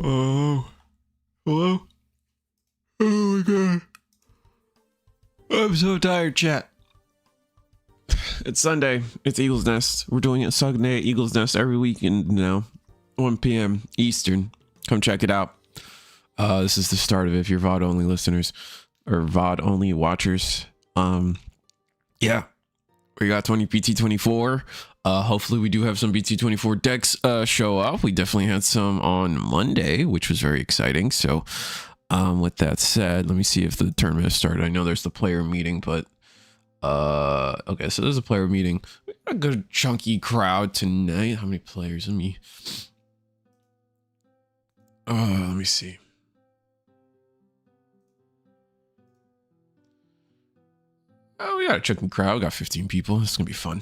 Oh, hello? Oh my god. I'm so tired, chat. It's Sunday. It's Eagle's Nest. We're doing a Sunday at Eagle's Nest every weekend now. 1 p.m. Eastern. Come check it out. This is the start of it if you're VOD only listeners or VOD only watchers. Yeah. We got 20 BT24. Hopefully we do have some BT24 decks show up. We definitely had some on Monday, which was very exciting. So with that said, let me see if the tournament has started. I know there's the player meeting, but okay, so there's a player meeting. We got a good chunky crowd tonight. How many players? Let me see. Oh, we got a chunky crowd. We got 15 people. It's gonna be fun.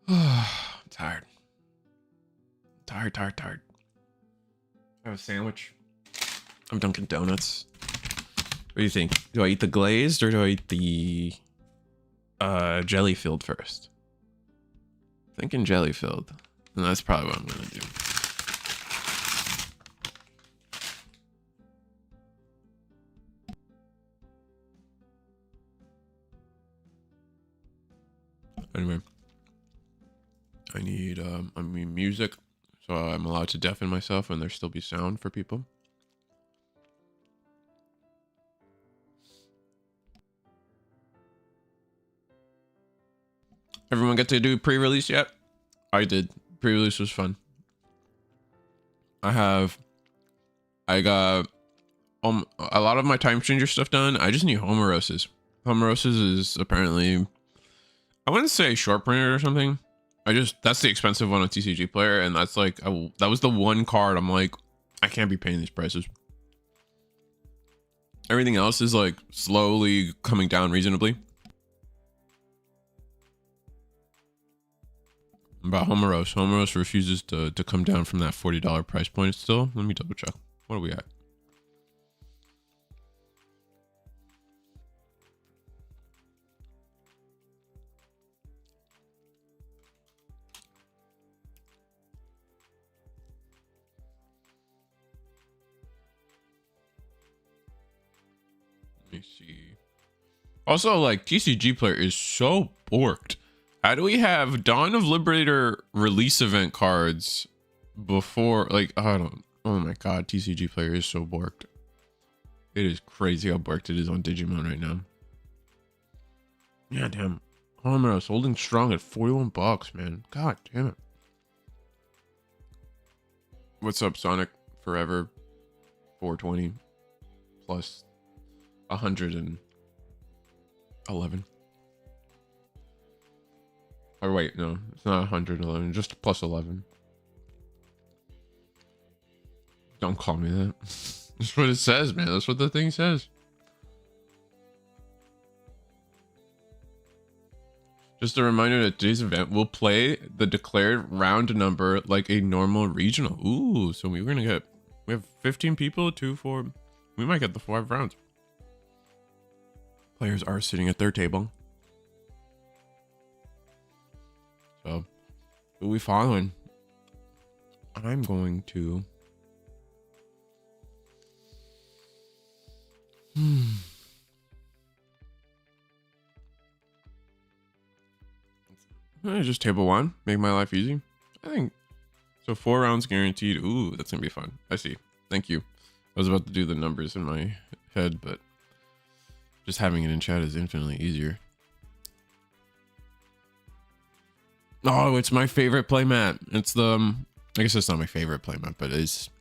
I'm tired. Tired. I have a sandwich. I'm Dunkin' Donuts. What do you think? Do I eat the glazed or do I eat the jelly filled first? Thinking jelly filled. And that's probably what I'm gonna do. Anyway. I need music, so I'm allowed to deafen myself and there still be sound for people. Everyone get to do pre-release yet? I did. Pre-release was fun. I got a lot of my time changer stuff done. I just need Homeroses. Homeroses is apparently, I wouldn't say short printed or something. That's the expensive one on TCG player, and that's like that was the one card I'm like, I can't be paying these prices. Everything else is like slowly coming down reasonably. About Homeros refuses to come down from that $40 price point still. Let me double check. What are we at? Let me see. Also, like, TCG player is so borked. How do we have Dawn of Liberator release event cards before, like, I don't, oh my god, TCG player is so borked. It is crazy how borked it is on Digimon right now. Yeah, damn. Homeros holding strong at 41 bucks, man. God damn it. What's up, Sonic Forever? 420 plus 111. Or wait, no, it's not 111, just plus 11. Don't call me that. That's what it says, man. That's what the thing says. Just a reminder that today's event will play the declared round number like a normal regional. Ooh, so we have 15 people, we might get the 5 rounds. Players are sitting at their table. So, who we following? I'm going to... Just table 1. Make my life easy. I think... So 4 rounds guaranteed. Ooh, that's going to be fun. I see. Thank you. I was about to do the numbers in my head, but... just having it in chat is infinitely easier. Oh, it's my favorite playmat. It's the, I guess it's not my favorite playmat, but it's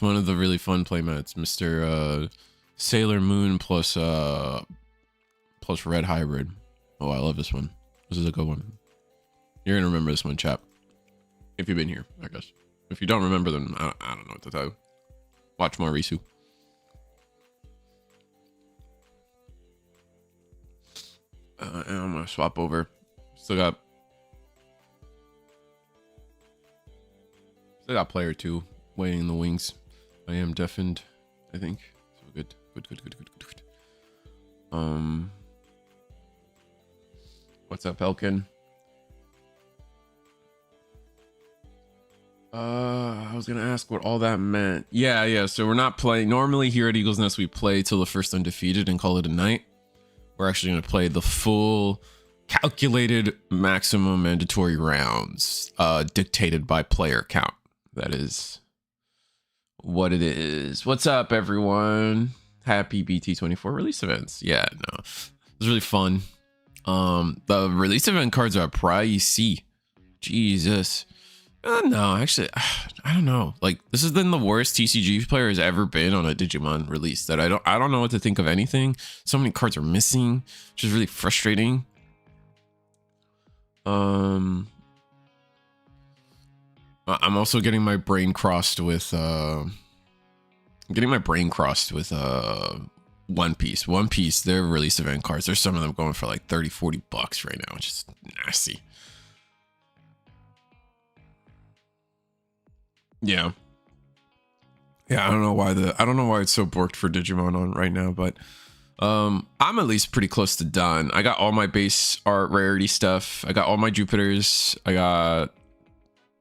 one of the really fun playmats. Mr. Sailor Moon plus Red Hybrid. Oh, I love this one. This is a good one. You're gonna remember this one, chap. If you've been here, I guess. If you don't remember, then I don't know what to tell you. Watch more Risu. And I'm gonna swap over. Still got player 2 waiting in the wings. I am deafened, I think. So good. What's up, Elkin? I was gonna ask what all that meant. Yeah. So we're not playing. Normally here at Eagle's Nest, we play till the first undefeated and call it a night. We're actually gonna play the full calculated maximum mandatory rounds, dictated by player count. That is what it is. What's up, everyone? Happy BT24 release events. Yeah, no, it was really fun. The release event cards are pricey. Jesus. No, actually, I don't know. Like, this has been the worst TCG player has ever been on a Digimon release. That I don't know what to think of anything. So many cards are missing, which is really frustrating. I'm also getting my brain crossed with One Piece. One Piece, their release event cards, there's some of them going for like 30-40 bucks right now, which is nasty. Yeah, I don't know why it's so borked for Digimon on right now, but I'm at least pretty close to done. I got all my base art rarity stuff. I got all my Jupiters. I got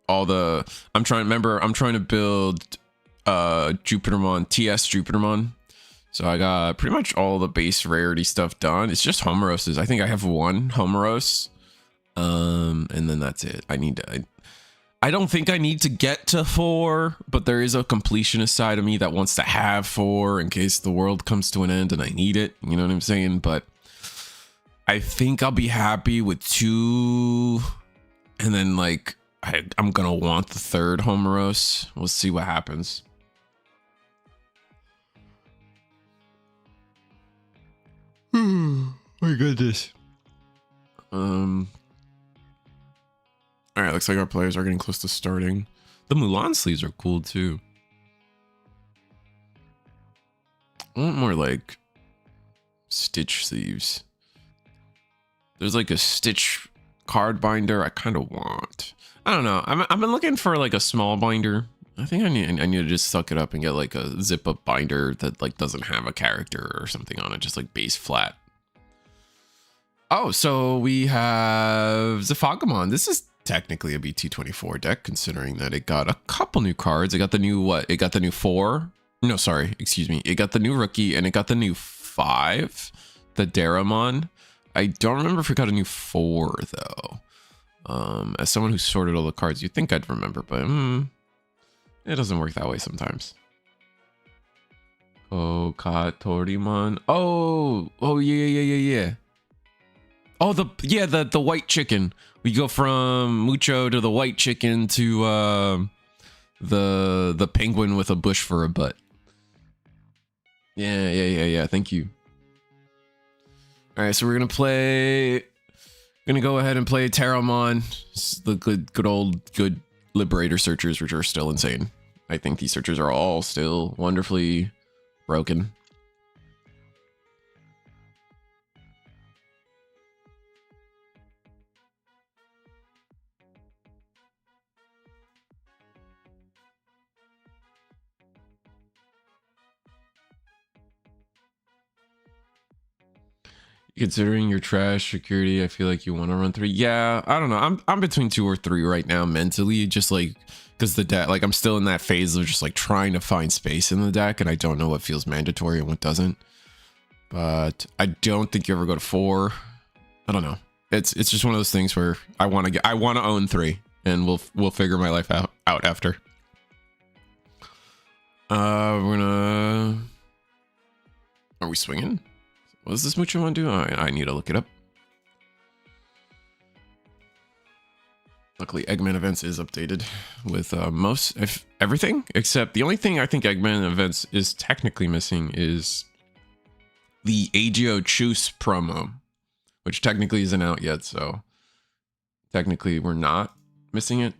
all the I'm trying to build Jupitermon, TS Jupitermon. So I got pretty much all the base rarity stuff done. It's just Homeroses. I think I have one Homeros. And then that's it. I don't think I need to get to 4, but there is a completionist side of me that wants to have 4 in case the world comes to an end and I need it. You know what I'm saying? But I think I'll be happy with 2. And then, like, I'm going to want the 3rd Homeros. We'll see what happens. My goodness. All right, looks like our players are getting close to starting. The Mulan sleeves are cool too. I want more like Stitch sleeves. There's like a Stitch card binder I kind of want. I don't know. I've been looking for like a small binder. I think I need to just suck it up and get like a zip up binder that like doesn't have a character or something on it, just like base flat. Oh, so we have Zafagamon. This is technically a BT24 deck, considering that it got a couple new cards. It got the new what? It got the new 4. No, sorry, excuse me. It got the new rookie and it got the new 5, the Daramon. I don't remember if it got a new 4 though. As someone who sorted all the cards, you'd think I'd remember, but it doesn't work that way sometimes. Oh, Torimon. Oh, yeah. Oh, the white chicken. We go from Mucho to the white chicken to the penguin with a bush for a butt. Yeah. Thank you. All right, so we're gonna go ahead and play Terramon, the good Liberator searchers, which are still insane. I think these searchers are all still wonderfully broken. Considering your trash security, I feel like you want to run 3. Yeah, I don't know. I'm between 2 or 3 right now mentally, just like because the deck, like I'm still in that phase of just like trying to find space in the deck, and I don't know what feels mandatory and what doesn't. But I don't think you ever go to 4. I don't know. It's just one of those things where I want to own 3, and we'll figure my life out after. Are we swinging? What does this Muchomon do? I need to look it up. Luckily, Eggman Events is updated with everything, except the only thing I think Eggman Events is technically missing is the Agio Chus promo, which technically isn't out yet, so technically we're not missing it.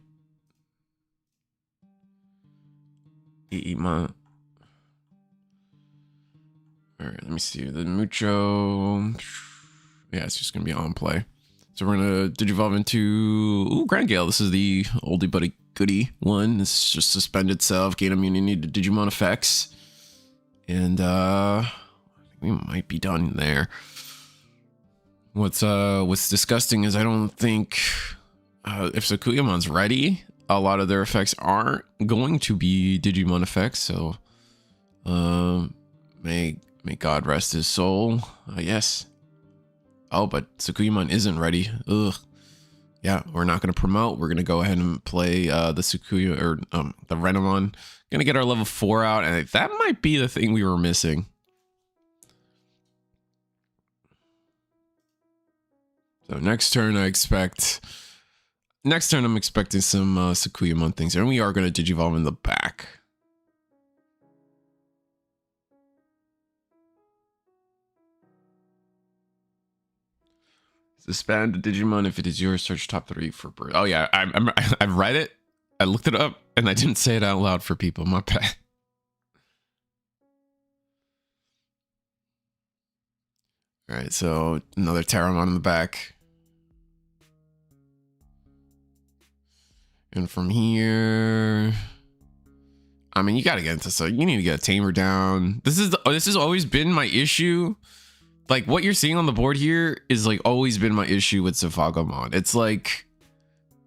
All right, let me see. The Mucho. Yeah, it's just going to be on play. So we're going to digivolve into Grand Gale. This is the oldie but goodie one. This is just suspend itself, gain immunity to Digimon effects. And I think we might be done there. What's disgusting is I don't think if Sakuyamon's ready, a lot of their effects aren't going to be Digimon effects. So, may God rest his soul. Yes. Oh, but Tsukuyamon isn't ready. Ugh. Yeah, we're not going to promote. We're going to go ahead and play the Tsukuya or the Renamon. Going to get our level 4 out, and that might be the thing we were missing. So next turn, I'm expecting some Tsukuyamon things, and we are going to Digivolve in the back. Suspend Digimon if it is yours. Search top 3 for birth. Oh yeah, I've read it. I looked it up, and I didn't say it out loud for people. My bad. All right, so another Terramon in the back. And from here, I mean, you gotta get into, so you need to get a tamer down. This has always been my issue. Like what you're seeing on the board here is like always been my issue with Zafagomon. It's like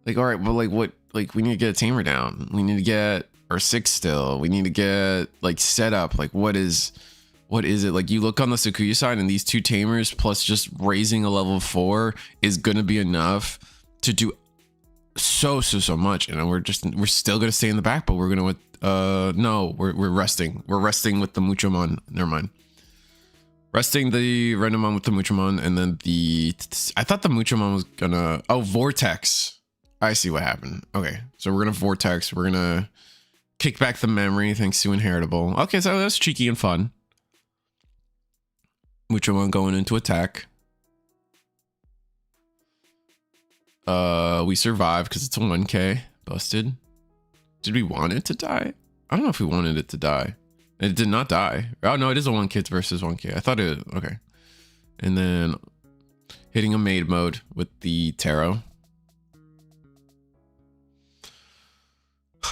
all right, well, like what, like we need to get a tamer down. We need to get our 6 still. We need to get like set up. Like what is it? Like you look on the Tsukuya side, and these 2 tamers plus just raising a level 4 is gonna be enough to do so much. And we're still gonna stay in the back, but we're gonna no, we're resting. We're resting with the Muchomon. Never mind. Resting the Renamon with the Muchomon, and then I thought the Muchomon was gonna, oh, Vortex. I see what happened. Okay, so we're gonna Vortex. We're gonna kick back the memory thanks to Inheritable. Okay, so that's cheeky and fun. Muchomon going into attack. We survived because it's a 1K. Busted. Did we want it to die? I don't know if we wanted it to die. It did not die. Oh no, it is a 1K versus 1K. I thought it, okay. And then hitting a maid mode with the Tarot.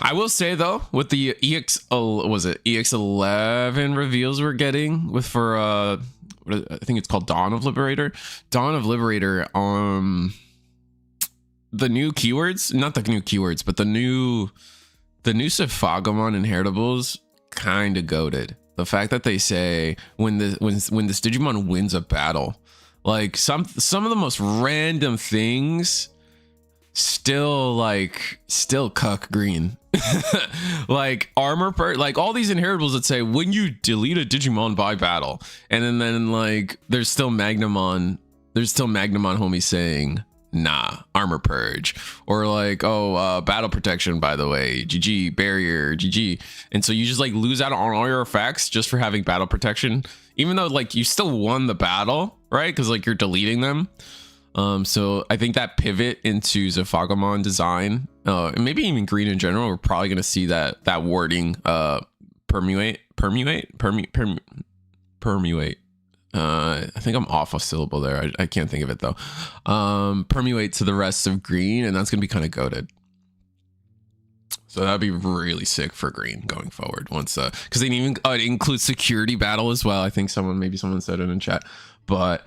I will say though, with the EX11 reveals we're getting with for I think it's called Dawn of Liberator. Dawn of Liberator, the new keywords, not the new keywords, but the new Zafagomon inheritables kind of goated. The fact that they say when this Digimon wins a battle, like some of the most random things still cuck green. Like armor like all these inheritables that say when you delete a Digimon by battle, and then like there's still Magnamon homie saying nah, armor purge, or like, oh, battle protection, by the way, GG, barrier, GG. And so you just like lose out on all your effects just for having battle protection, even though like you still won the battle, right? Because like you're deleting them. So I think that pivot into Zafagomon design, and maybe even green in general, we're probably going to see that wording permeate. I think I'm off a syllable there. I can't think of it though. Permeate to the rest of green, and that's gonna be kind of goated. So that'd be really sick for green going forward. Once because they even it includes security battle as well. I think maybe someone said it in chat, but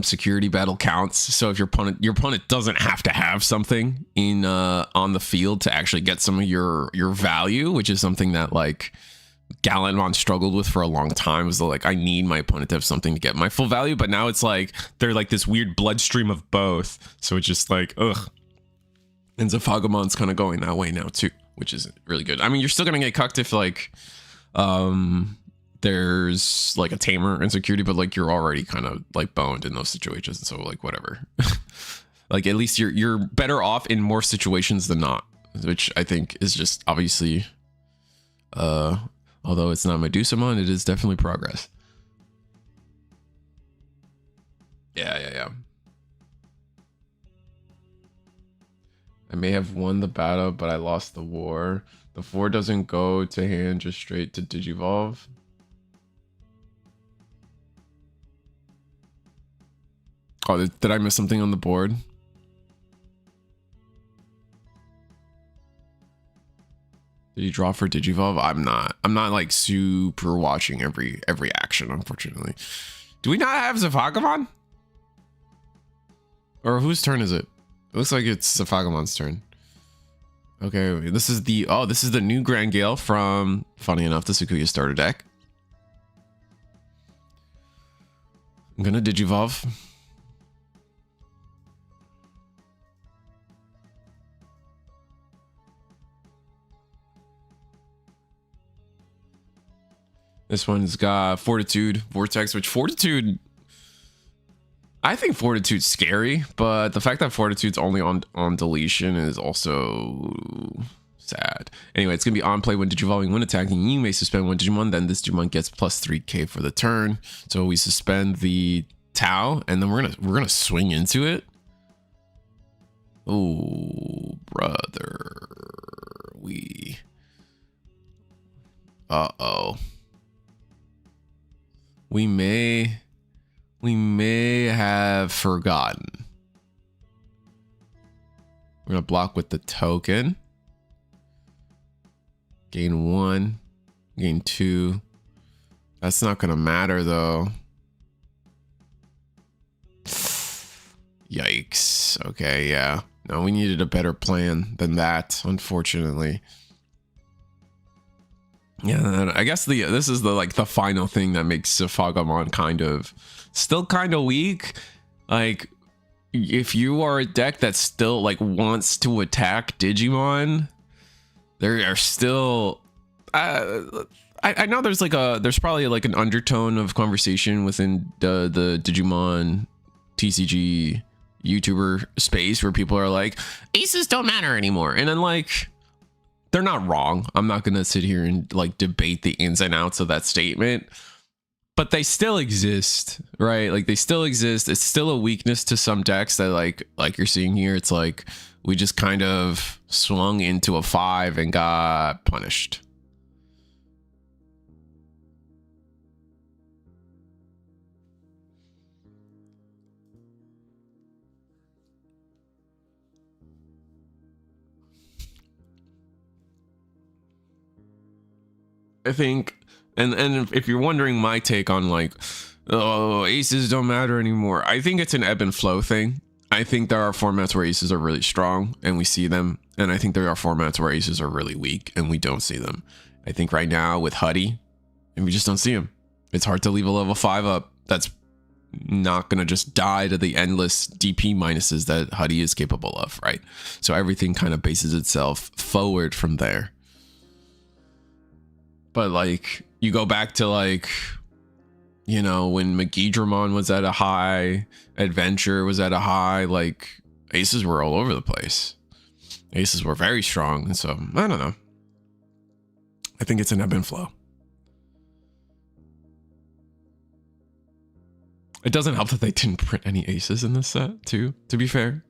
security battle counts. So if your opponent doesn't have to have something in on the field to actually get some of your value, which is something that like Gallantmon struggled with for a long time, was like, I need my opponent to have something to get my full value. But now it's like they're like this weird bloodstream of both, so it's just like ugh. And Zafagomon's kind of going that way now too, which is really good. I mean, you're still gonna get cucked if like there's like a tamer and security, but like you're already kind of like boned in those situations, so like whatever. Like at least you're better off in more situations than not, which I think is just obviously although it's not Medusamon, it is definitely progress. Yeah. I may have won the battle, but I lost the war. The 4 doesn't go to hand, just straight to Digivolve. Oh, did I miss something on the board? Did he draw for Digivolve? I'm not like super watching every action, unfortunately. Do we not have Zafagomon? Or whose turn is it? It looks like it's Zafagomon's turn. Okay, this is the new Grand Gale from, funny enough, the Sakuya starter deck. I'm gonna Digivolve. This one's got Fortitude, Vortex, which Fortitude, I think Fortitude's scary, but the fact that Fortitude's only on deletion is also sad. Anyway, it's gonna be on play when Digivolving, when attacking. You may suspend one Digimon, then this Digimon gets plus 3k for the turn. So we suspend the Tau, and then we're gonna swing into it. Oh, brother, uh-oh. We may have forgotten. We're gonna block with the token. Gain 1, gain 2. That's not gonna matter though. Yikes. Okay, yeah. No, we needed a better plan than that, unfortunately. Yeah, I guess this is the final thing that makes Safagamon still kind of weak. Like, if you are a deck that still wants to attack Digimon, there are still I know there's probably an undertone of conversation within the Digimon TCG YouTuber space where people are like, aces don't matter anymore, and then they're not wrong. I'm not gonna sit here and debate the ins and outs of that statement, but they still exist, right? They still exist. It's still a weakness to some decks that like you're seeing here. It's we just kind of swung into a 5 and got punished. I think, and if you're wondering my take on oh, aces don't matter anymore, I think it's an ebb and flow thing. I think there are formats where aces are really strong and we see them, and I think there are formats where aces are really weak and we don't see them. I think right now with Huddy, and we just don't see him. It's hard to leave a level 5 up that's not gonna just die to the endless DP minuses that Huddy is capable of, right? So everything kind of bases itself forward from there. But you go back to when Magidramon was at a high, Adventure was at a high, aces were all over the place. Aces were very strong, and so I don't know. I think it's an ebb and flow. It doesn't help that they didn't print any aces in this set too, to be fair.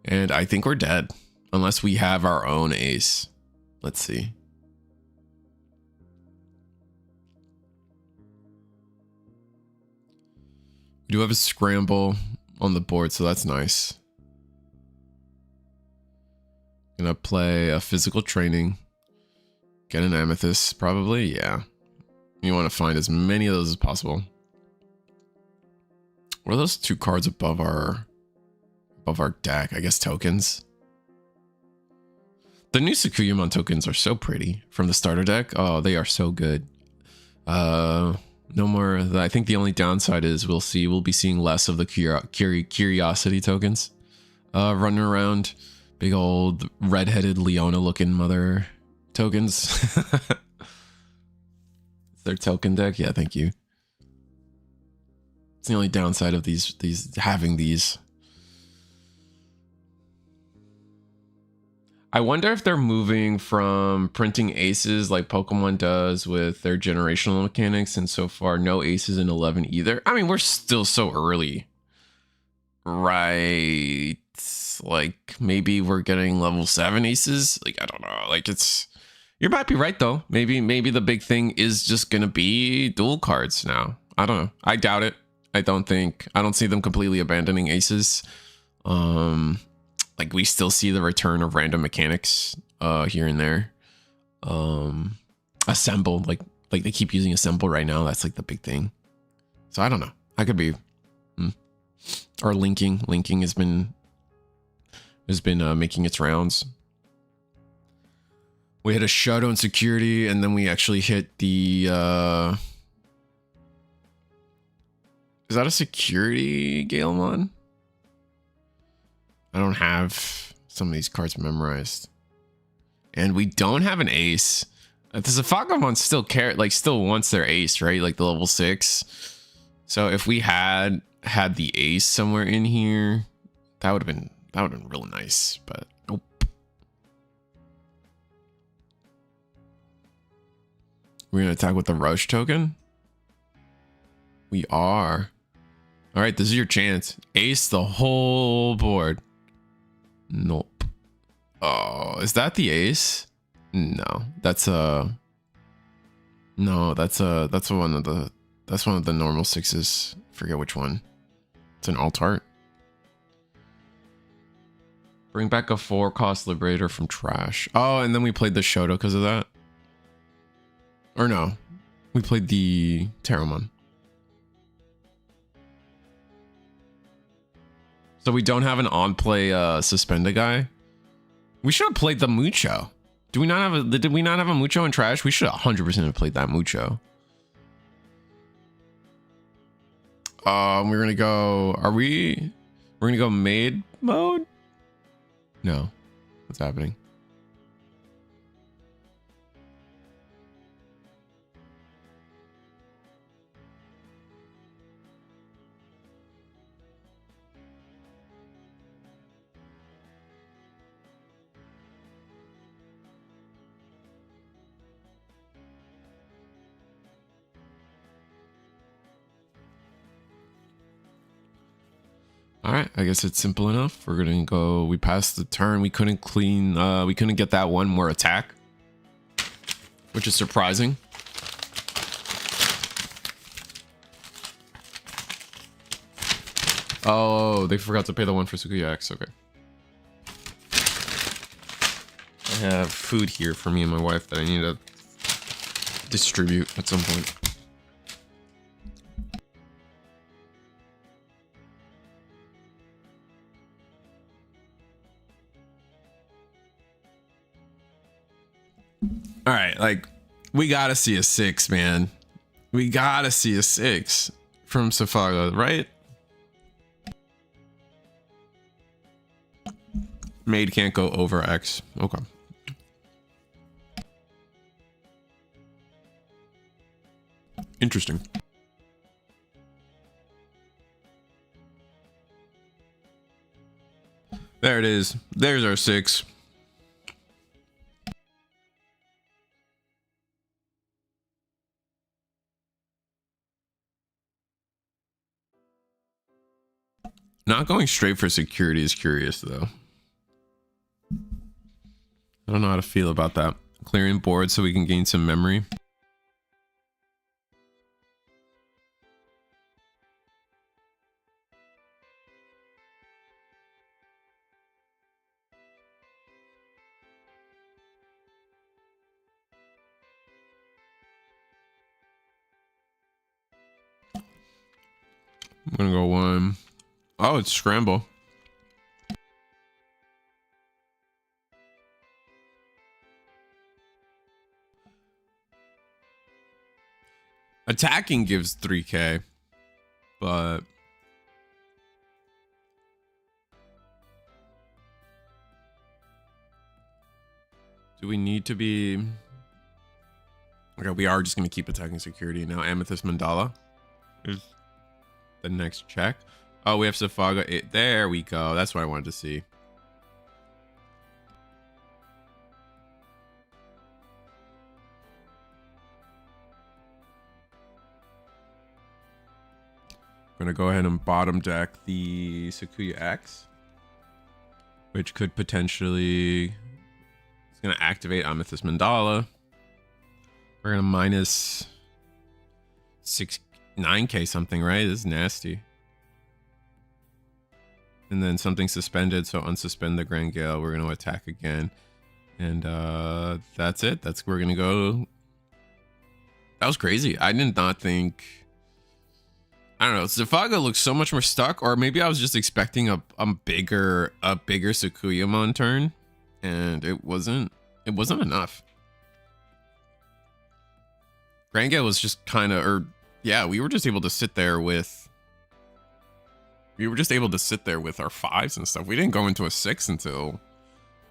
And I think we're dead unless we have our own ace. Let's see. We do have a scramble on the board, so that's nice. Gonna play a physical training. Get an amethyst, probably, yeah. You want to find as many of those as possible. What are those 2 cards above our deck? I guess tokens. The new Sakuyamon tokens are so pretty from the starter deck. Oh, they are so good. No more. I think the only downside is we'll be seeing less of the curiosity tokens running around. Big old redheaded Leona looking mother tokens. It's their token deck. Yeah, thank you. It's the only downside of having these. I wonder if they're moving from printing aces like Pokemon does with their generational mechanics, and so far no aces in 11 either. I mean, we're still so early, right? Maybe we're getting level 7 aces. I don't know. You might be right though. Maybe the big thing is just gonna be dual cards now. I don't know. I doubt it. I don't see them completely abandoning aces. We still see the return of random mechanics here and there. Assemble, they keep using assemble right now. That's the big thing. So I don't know. I could be Or linking. Linking has been making its rounds. We hit a shutdown security, and then we actually hit the is that a security Galemon? I don't have some of these cards memorized. And we don't have an ace. The Safagamon still still wants their ace, right? Like the level 6. So if we had the ace somewhere in here, that would have been really nice, but nope. We're gonna attack with the rush token. We are. All right, this is your chance. Ace the whole board. Nope. Oh, is that the ace? No, that's one of the normal 6s. Forget which one. It's an alt art. Bring back a 4-cost Liberator from trash. Oh, and then we played the Shoto because of that. Or no, we played the Terramon. So we don't have an on-play Suspenda guy. We should have played the Mucho. Did we not have a Mucho in trash? We should 100% have played that Mucho. We're gonna go. We're gonna go maid mode? No. What's happening? All right, I guess it's simple enough. We're gonna go. We passed the turn. We couldn't clean. We couldn't get that one more attack, which is surprising. Oh, they forgot to pay the one for Sukuya X. Okay. I have food here for me and my wife that I need to distribute at some point. All right, like, we gotta see a 6, man. We gotta see a 6 from Safaga, right? Maid can't go over X. Okay. Interesting. There it is. There's our 6. Not going straight for security is curious, though. I don't know how to feel about that. Clearing board so we can gain some memory. I'm gonna go 1. Oh, it's scramble. Attacking gives 3k, but do we need to be? Okay, we are just gonna keep attacking security now. Amethyst Mandala is the next check. Oh, we have Safaga. There we go. That's what I wanted to see. I'm gonna go ahead and bottom deck the Sukuya X, which could potentially, it's gonna activate Amethyst Mandala. We're gonna minus 9k something, right? This is nasty. And then something suspended, so unsuspend the Grand Gale. We're gonna attack again, and that's it. We're gonna go. That was crazy. I did not think I don't know. Zafaga looks so much more stuck, or maybe I was just expecting a bigger Sukuyamon turn, and it wasn't enough. Grange was just kind of, or yeah, we were just able to sit there with our 5s and stuff. We didn't go into a 6 until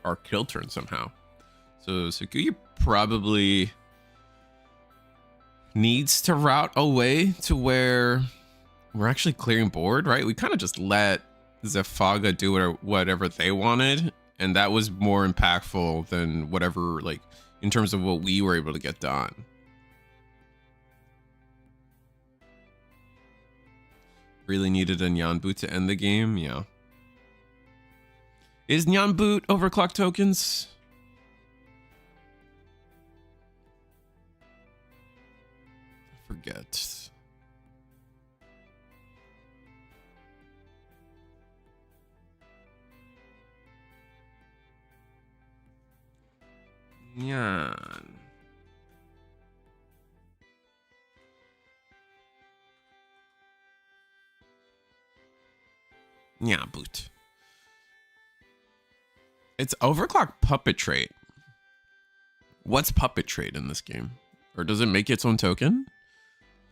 our kill turn somehow. So Sukuya probably needs to route away to where we're actually clearing board, right? We kind of just let Zafaga do whatever they wanted, and that was more impactful than whatever, like, in terms of what we were able to get done. Really needed a Nyan Boot to end the game, yeah. Is Nyan Boot overclock tokens? I forget. Nyan. Nyan Boot. It's overclock puppet trait. What's puppet trait in this game? Or does it make its own token?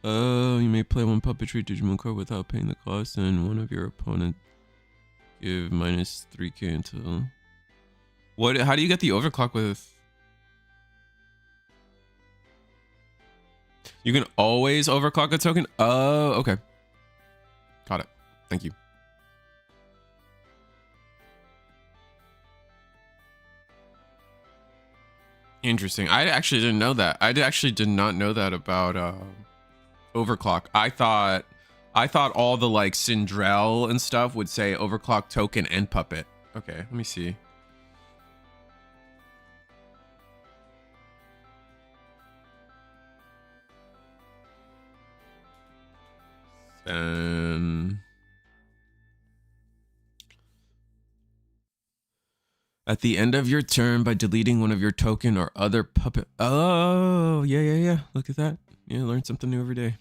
You may play one puppet trait Digimon card without paying the cost, and one of your opponent give minus 3k until... What? How do you get the overclock with... You can always overclock a token? Oh, okay. Got it. Thank you. Interesting. I actually didn't know that. I actually did not know that about overclock. I thought all the like Sindrel and stuff would say overclock token and puppet. Okay, let me see. At the end of your turn, by deleting one of your token or other puppet. Oh, yeah. Look at that. Yeah, learn something new every day.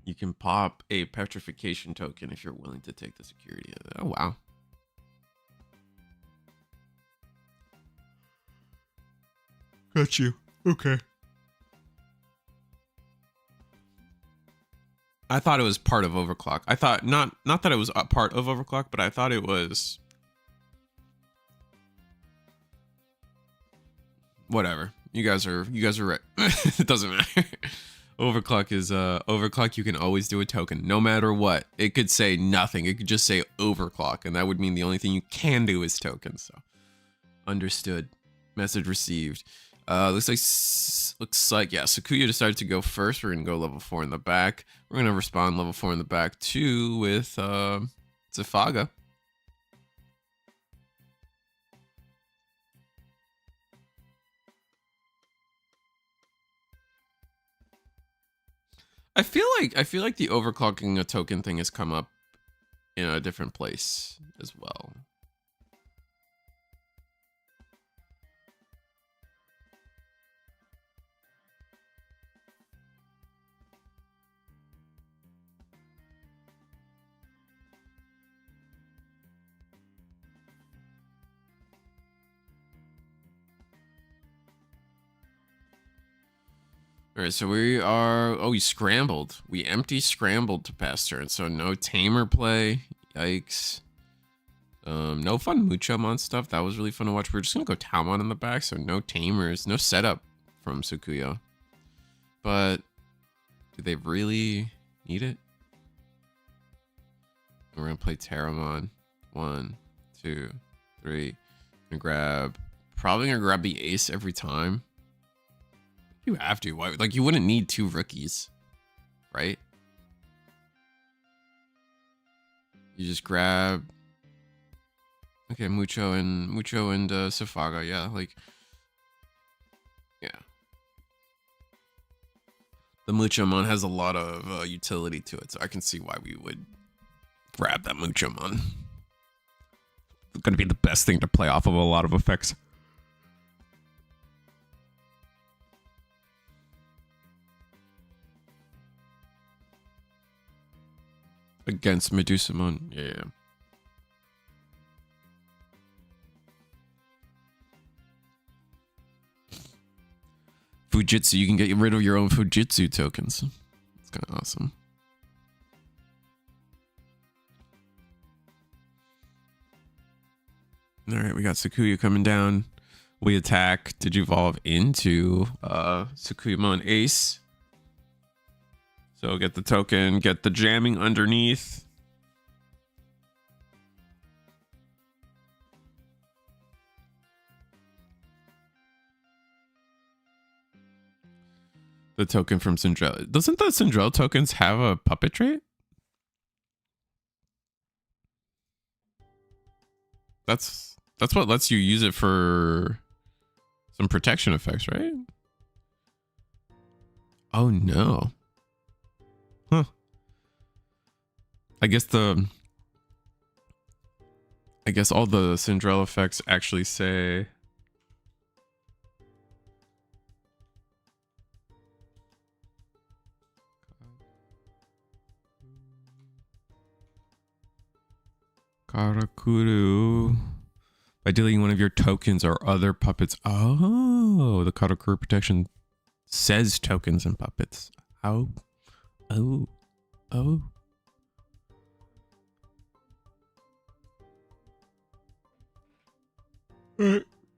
You can pop a petrification token if you're willing to take the security of it. Oh, wow. Got you. Okay. I thought it was part of overclock. I thought not that it was a part of overclock, but I thought it was whatever. You guys are right. It doesn't matter. Overclock is overclock. You can always do a token, no matter what. It could say nothing. It could just say overclock, and that would mean the only thing you can do is token. So, understood. Message received. Looks like yeah. Sukuya decided to go first. We're gonna go level 4 in the back. We're gonna respond level 4 in the back too with Zafaga. I feel like the overclocking a token thing has come up in a different place as well. All right, so we are... Oh, we scrambled. We empty scrambled to pass turn, so no tamer play. Yikes. No fun Muchamon stuff. That was really fun to watch. We're just going to go Talmon in the back, so no tamers. No setup from Sukuya. But do they really need it? We're going to play Terramon. 1, 2, 3. Probably going to grab the ace every time. You have to. Why? Like, you wouldn't need 2 rookies, right? You just grab. Okay, Mucho and Zafaga. Yeah, like, yeah. The Muchamon has a lot of utility to it, so I can see why we would grab that Muchamon. It's gonna be the best thing to play off of a lot of effects. Against Medusumon. Yeah. Fujitsu, you can get rid of your own Fujitsu tokens. It's kind of awesome. All right, we got Sakuya coming down. We attack. Digivolve into Sakuyamon Ace. So get the token, get the jamming underneath. The token from Syndrell. Doesn't the Syndrell tokens have a puppet trait? That's what lets you use it for some protection effects, right? Oh no. Huh. I guess all the Syndrell effects actually say Karakuru. By deleting one of your tokens or other puppets. Oh, the Karakuru protection says tokens and puppets. Oh.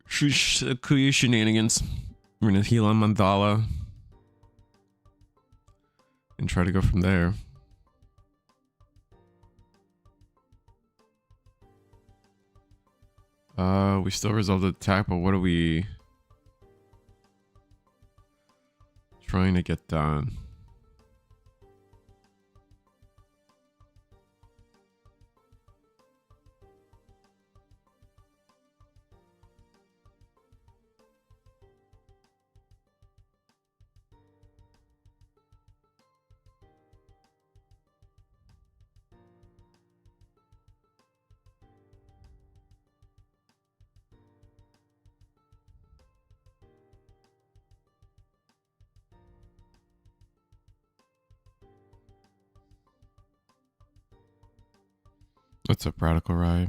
Sakuya shenanigans. We're gonna heal on Mandala and try to go from there. We still resolved the attack, but what are we trying to get done? What's up, Radical Right?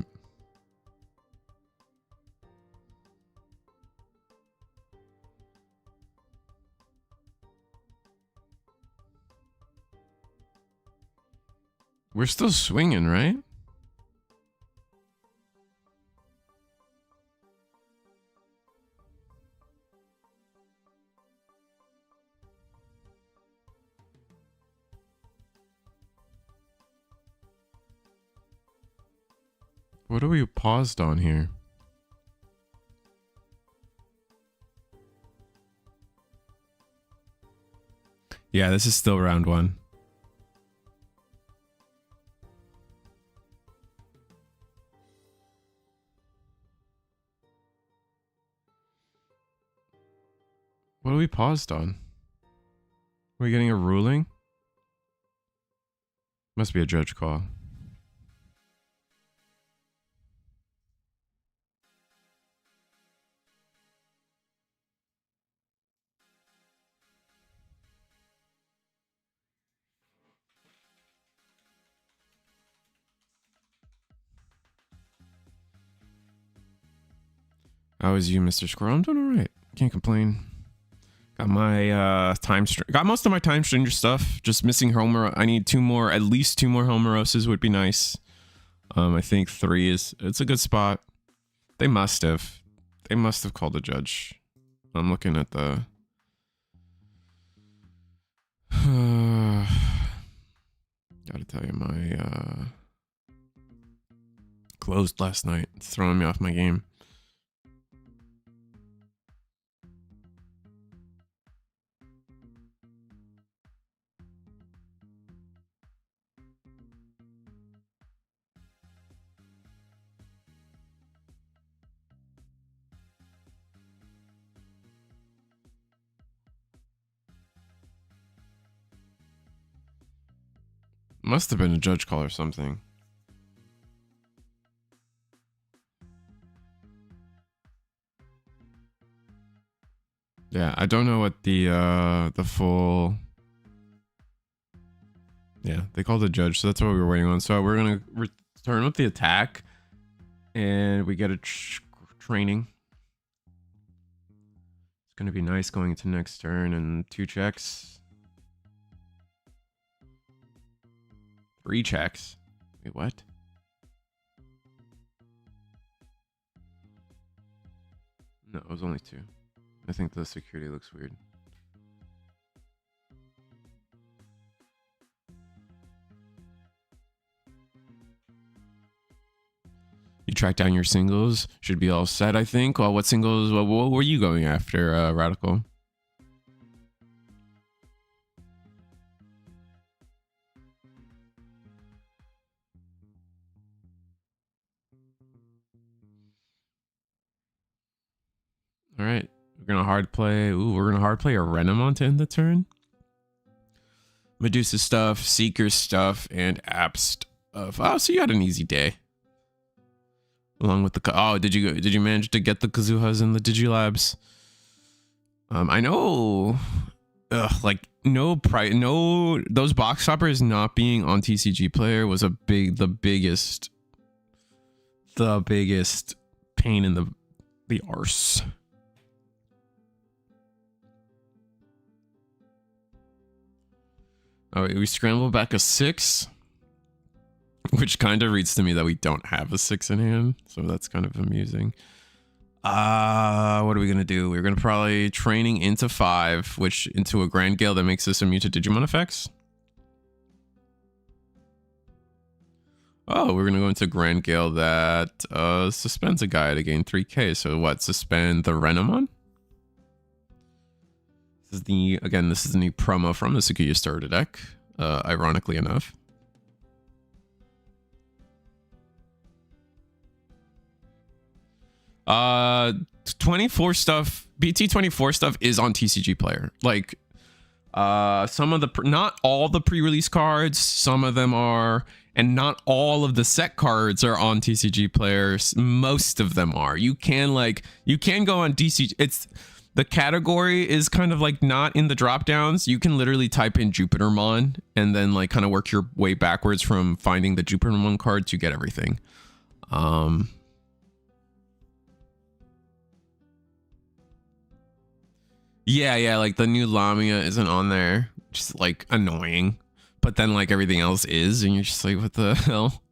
We're still swinging, right? What are we paused on here? Yeah, this is still round one. What are we paused on? Are we getting a ruling? Must be a judge call. How is you, Mr. Squirrel? I'm doing alright. Can't complain. Got my got most of my time stranger stuff. Just missing Homer. I need at least two more Homeroses would be nice. I think 3 it's a good spot. They must have called a judge. I'm looking at the gotta tell you, my closed last night. It's throwing me off my game. Must have been a judge call or something. Yeah, I don't know what the full Yeah, they called a judge, so that's what we were waiting on. So we're gonna return with the attack, and we get a training. It's gonna be nice going into next turn and 2 checks. 3 checks. Wait, what? No, it was only 2. I think the security looks weird. You track down your singles. Should be all set, I think. Well, what singles? What were you going after, Radical? All right, we're gonna hard play. Ooh, we're gonna hard play a Renamon to end the turn. Medusa stuff, Seeker stuff, and App stuff. Oh, so you had an easy day. Along with the did you manage to get the Kazuhas and the Digilabs? I know. Like no those box toppers not being on TCG Player was the biggest pain in the arse. All right, we scramble back a 6. Which kind of reads to me that we don't have a 6 in hand, so that's kind of amusing. What are we gonna do? We're gonna probably training into 5, which into a Grand Gale that makes us immune to Digimon effects. Oh, we're gonna go into Grand Gale that suspends a guy to gain 3k. So what? Suspend the Renamon? This is the new promo from the Sakuya starter deck. Ironically enough. 24 stuff, BT24 stuff is on TCG Player. Like some of the not all the pre-release cards, some of them are, and not all of the set cards are on TCG Players. Most of them are. You can go on TCG. It's the category is kind of like not in the drop downs. You can literally type in Jupitermon and then like kind of work your way backwards from finding the Jupitermon card to get everything. Yeah, like the new Lamia isn't on there, which is like annoying. But then like everything else is, and you're just like, what the hell?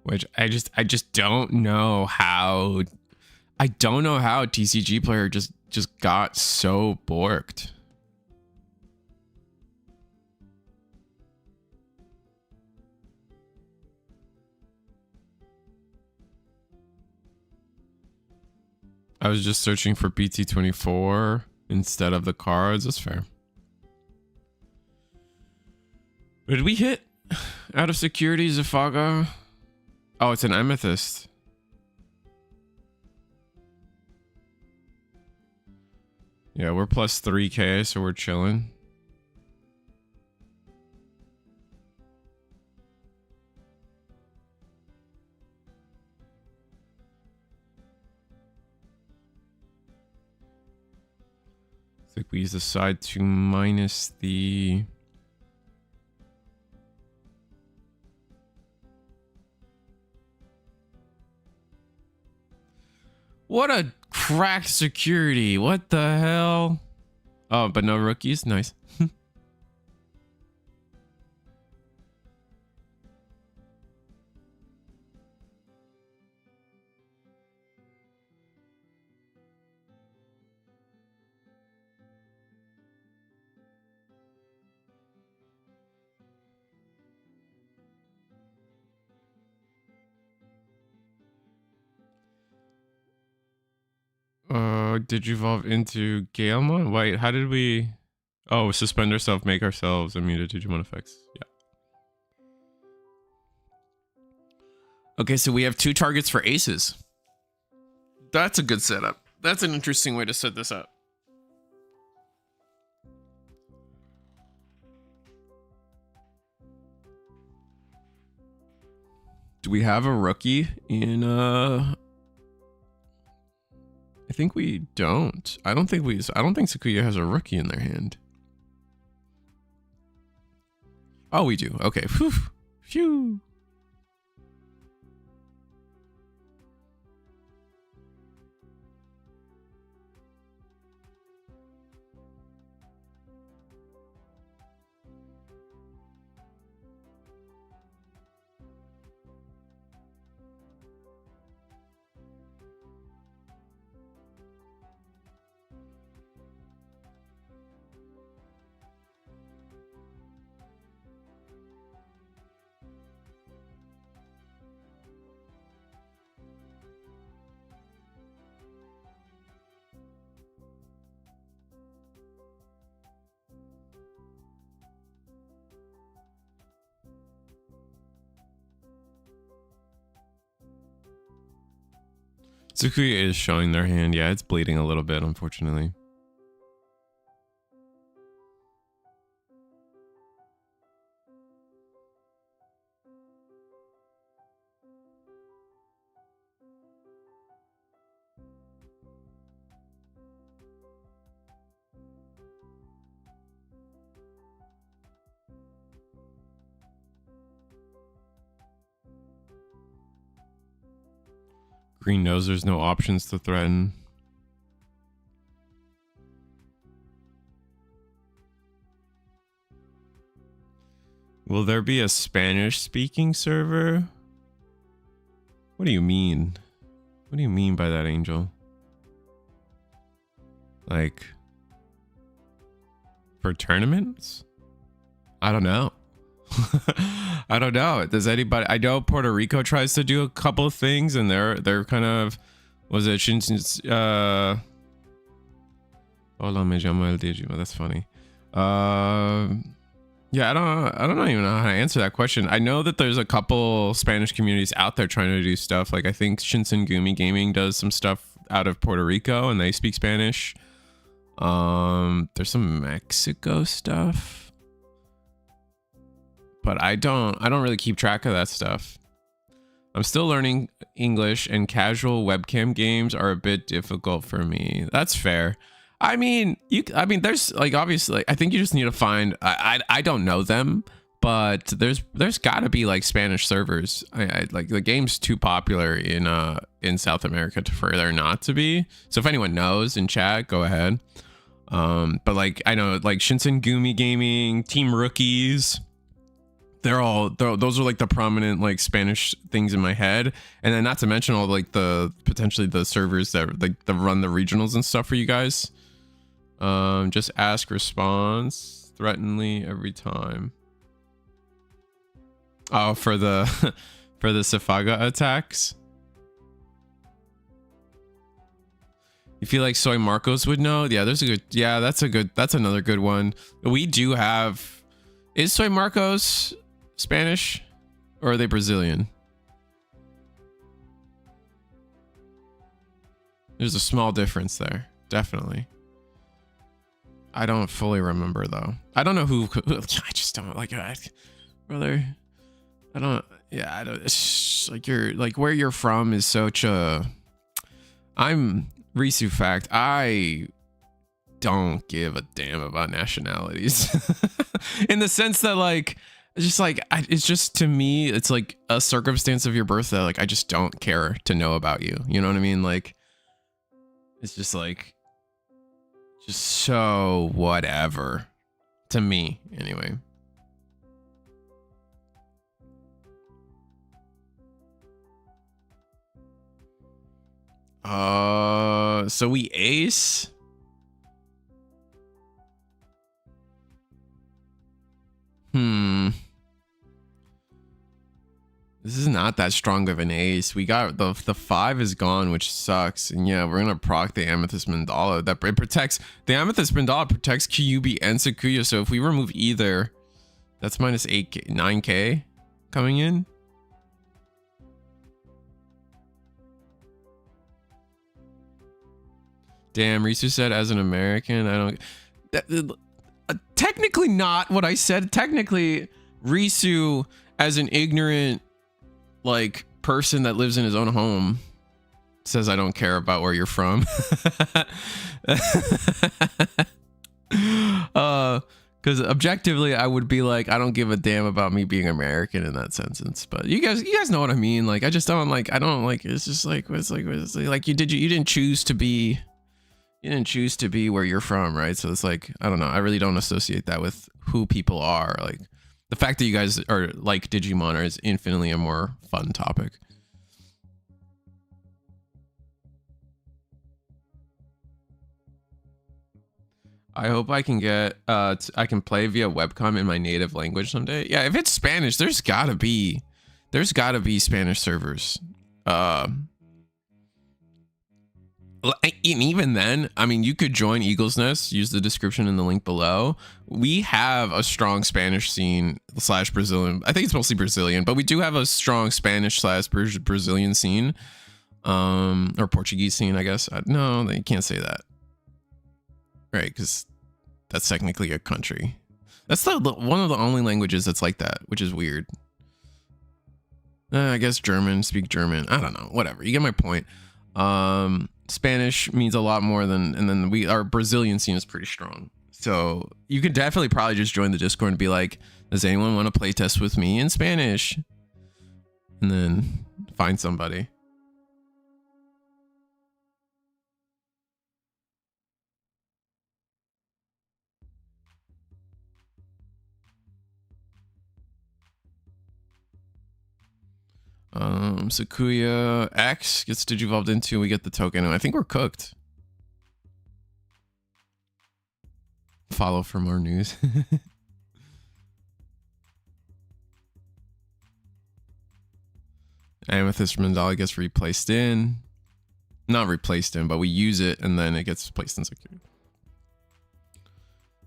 Which I just don't know how. I don't know how TCG Player just got so borked. I was just searching for BT24 instead of the cards. That's fair. Did we hit out of security Zafaga? Oh, it's an Amethyst. Yeah, we're plus 3k, so we're chilling. It's like we use the side to minus the... What a cracked security. What the hell? Oh, but no rookies? Nice. Digivolve into Galemon? Wait, how did we... Oh, suspend ourselves, make ourselves immune to Digimon effects. Yeah. Okay, so we have 2 targets for aces. That's a good setup. That's an interesting way to set this up. Do we have a rookie in I think we don't. I don't think Sakuya has a rookie in their hand. Oh, we do. Okay. Phew. Phew. Sakuya is showing their hand. Yeah, it's bleeding a little bit, unfortunately. Green knows there's no options to threaten. Will there be a Spanish-speaking server? What do you mean? What do you mean by that, Angel? Like, for tournaments? I don't know. I don't know. Does anybody? I know Puerto Rico tries to do a couple of things, and they're kind of, was it Hola, me llamo el Digimon. That's funny. Yeah, I don't even know how to answer that question. I know that there's a couple Spanish communities out there trying to do stuff. Like I think Shinsengumi Gaming does some stuff out of Puerto Rico, and they speak Spanish. There's some Mexico stuff. But I don't really keep track of that stuff. I'm still learning English, and casual webcam games are a bit difficult for me. That's fair. I mean, there's like, obviously, I think you just need to find, I don't know them, but there's gotta be like Spanish servers. I like, the game's too popular in South America for there not to be. So if anyone knows in chat, go ahead. But like, I know like Shinsengumi Gaming, Team Rookies, those are like the prominent like Spanish things in my head. And then not to mention all like the potentially the servers that like that run the regionals and stuff for you guys. Just ask response threateningly every time. Oh, for the for the Safaga attacks. You feel like Soy Marcos would know? Yeah, that's another good one. We do have, is Soy Marcos Spanish or are they Brazilian? There's a small difference there, definitely. I don't fully remember though. I don't know who I just don't like, brother. I don't, yeah, I don't, it's just, like you're like where you're from is such a, I'm Risu fact. I don't give a damn about nationalities in the sense that like, just like, it's just, to me, it's like a circumstance of your birth that like, I just don't care to know about you. You know what I mean? Like, it's just like, just so whatever to me anyway. So we ace. This is not that strong of an ace. We got the 5 is gone, which sucks. And yeah, we're gonna proc the Amethyst Mandala. That it protects, the Amethyst Mandala protects Kyuubi and Sakuya. So if we remove either, that's minus 8k, 9k coming in. Damn, Risu said as an American, I don't. Technically not what I said. Technically, Risu as an ignorant, like person that lives in his own home says I don't care about where you're from. Because objectively I would be like, I don't give a damn about me being American in that sentence. But you guys know what I mean. Like I just don't like, I don't like, it's just like like you didn't choose to be, where you're from, right? So it's like, I don't know, I really don't associate that with who people are. Like the fact that you guys are like Digimon is infinitely a more fun topic. I hope I can get I can play via webcam in my native language someday. Yeah, if it's Spanish, there's gotta be Spanish servers. And even then, I mean, you could join Eagle's Nest, use the description in the link below. We have a strong Spanish scene / Brazilian. I think it's mostly Brazilian, but we do have a strong Spanish / Brazilian scene, or Portuguese scene, I guess. No, you can't say that. Right, because that's technically a country. That's one of the only languages that's like that, which is weird. I guess German, speak German. I don't know, whatever. You get my point. Spanish means a lot more than, and then our Brazilian scene is pretty strong. So you could definitely probably just join the Discord and be like, does anyone want to play test with me in Spanish? And then find somebody. Sakuya X gets digivolved into, we get the token, and I think we're cooked. Follow for more news. Amethyst Mandala gets replaced in. Not replaced in, but we use it and then it gets placed in security.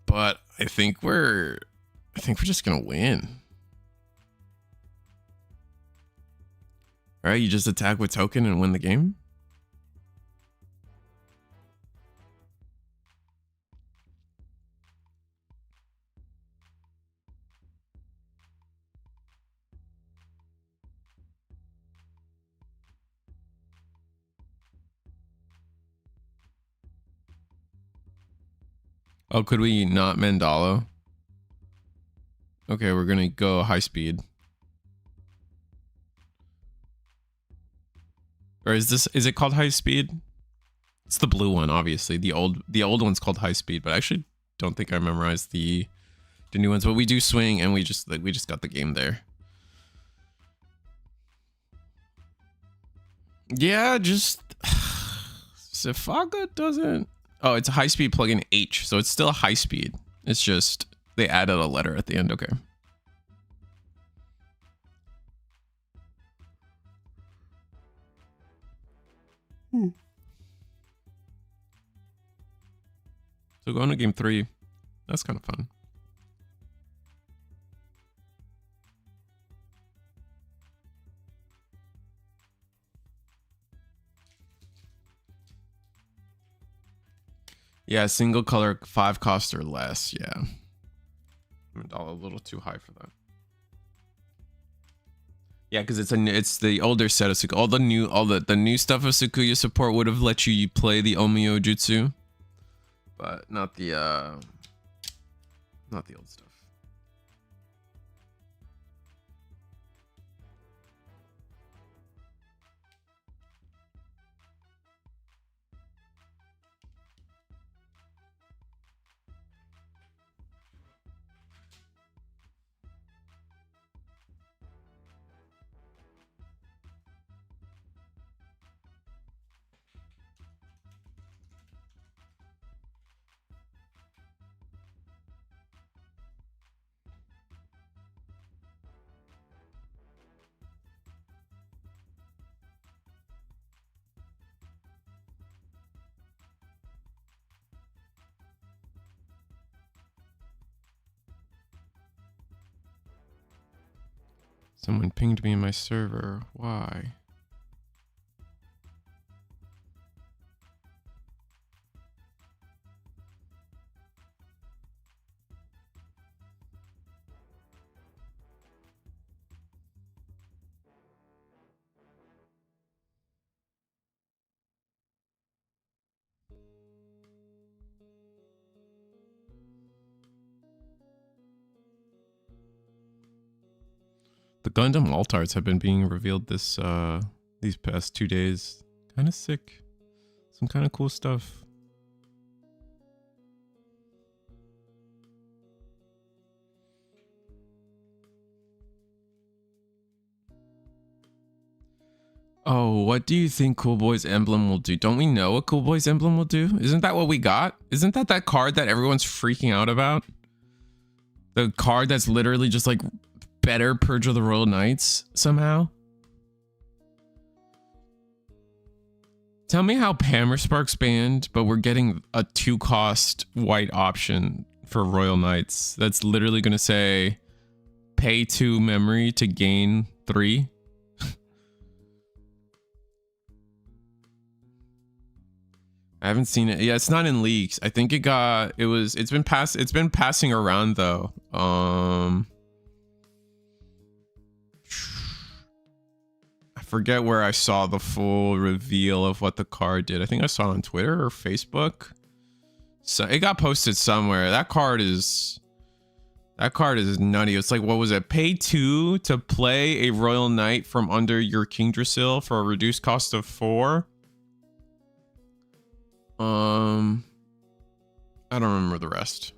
But I think we're just gonna win. All right, you just attack with token and win the game. Oh, could we not Mandala? Okay, we're gonna go high speed. Or is it called high speed? It's the blue one, obviously. The old one's called high speed, but I actually don't think I memorized the new ones. But we do swing, and we just got the game there. Yeah, just Safaga doesn't. Oh, it's a high speed plugin H, so it's still high speed. It's just they added a letter at the end. Okay. So going to game 3, that's kind of fun. Yeah, single color 5 cost or less. Yeah, I'm a little too high for that. Yeah, because it's the older set of Sakuya. All the new stuff of Sakuya support would have let you play the Omio Jutsu, but not the old stuff. Someone pinged me in my server. Why? The Gundam alt arts have been being revealed these past 2 days. Kind of sick. Some kind of cool stuff. Oh, what do you think Cool Boy's emblem will do? Don't we know what Cool Boy's emblem will do? Isn't that what we got? Isn't that card that everyone's freaking out about? The card that's literally just like better Purge of the Royal Knights somehow? Tell me how Hammerspark's banned, but we're getting a 2-cost white option for Royal Knights. That's literally going to say pay 2 memory to gain 3. I haven't seen it. Yeah, it's not in leaks. I think it's been passing around though. I forget where I saw the full reveal of what the card did. I think I saw it on Twitter or Facebook. So it got posted somewhere. That card is nutty. It's like, what was it? Pay 2 to play a Royal Knight from under your Kingdrasil for a reduced cost of 4. I don't remember the rest.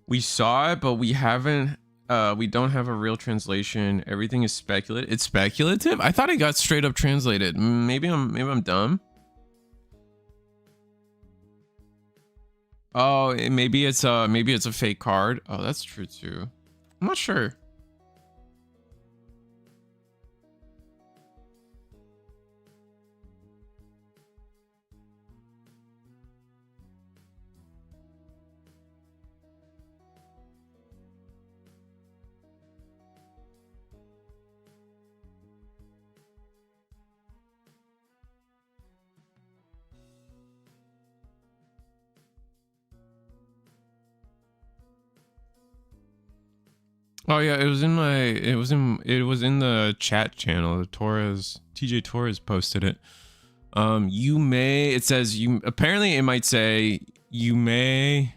We saw it, but we haven't. We don't have a real translation. Everything is speculative. It's speculative. I thought it got straight up translated. Maybe I'm dumb. Oh, maybe it's a fake card. Oh, that's true too. I'm not sure. Oh yeah, it was in the chat channel. TJ Torres posted it. Apparently it might say you may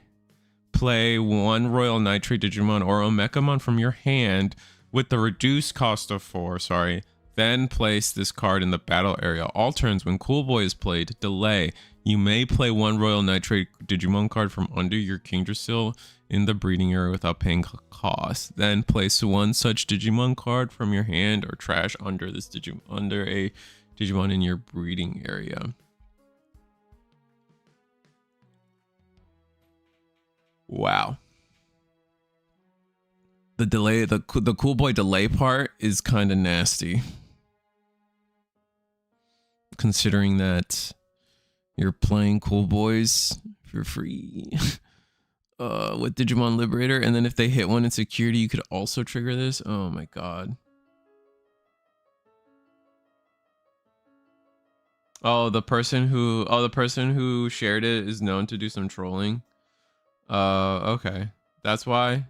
play 1 Royal Nitrate Digimon or Omekamon from your hand with the reduced cost of 4, then place this card in the battle area. All turns when Cool Boy is played, delay. You may play 1 Royal Nitrate Digimon card from under your Kingdrasil in the breeding area without paying cost. Then place 1 such Digimon card from your hand or trash under a Digimon in your breeding area. Wow. The delay, the Cool Boy delay part is kind of nasty. Considering that you're playing Cool Boys for free with Digimon Liberator, and then if they hit one in security, you could also trigger this. Oh my god. Oh, the person who shared it is known to do some trolling. Okay. That's why.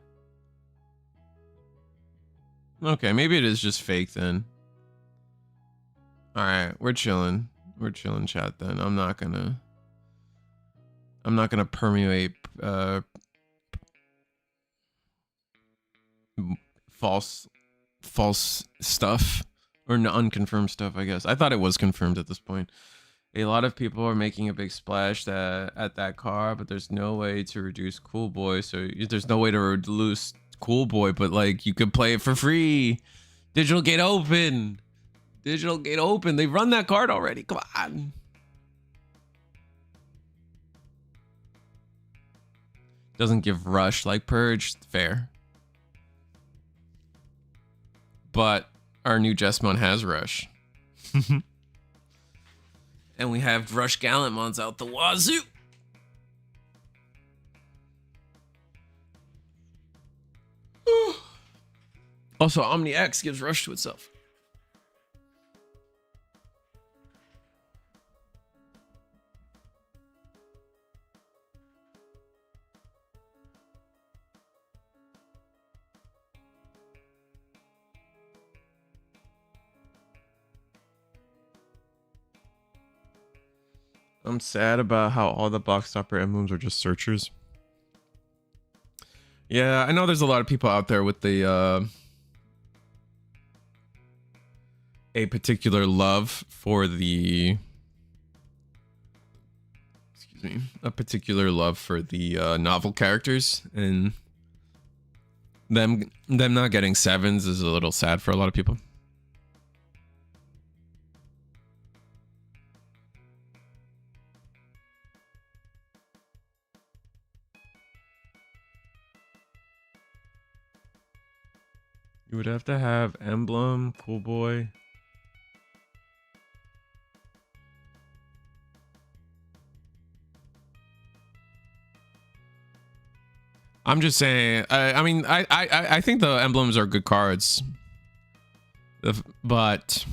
Okay, maybe it is just fake then. Alright, we're chilling. We're chilling, chat then. I'm not gonna permeate false stuff or unconfirmed stuff, I guess. I thought it was confirmed at this point. A lot of people are making a big splash at that card, but there's no way to reduce Cool Boy. So there's no way to reduce Cool Boy, but like you could play it for free. Digital Gate Open. Digital Gate Open. They run that card already. Come on. Doesn't give rush like Purge. Fair. But our new Jessamon has rush. And we have Rush Gallantmons out the wazoo. Also, Omni X gives rush to itself. I'm sad about how all the box stopper emblems are just searchers. Yeah, I know there's a lot of people out there with the a particular love for the a particular love for the novel characters, and them not getting sevens is a little sad for a lot of people. You would have to have emblem, cool boy. I'm just saying. I mean, I think the emblems are good cards, but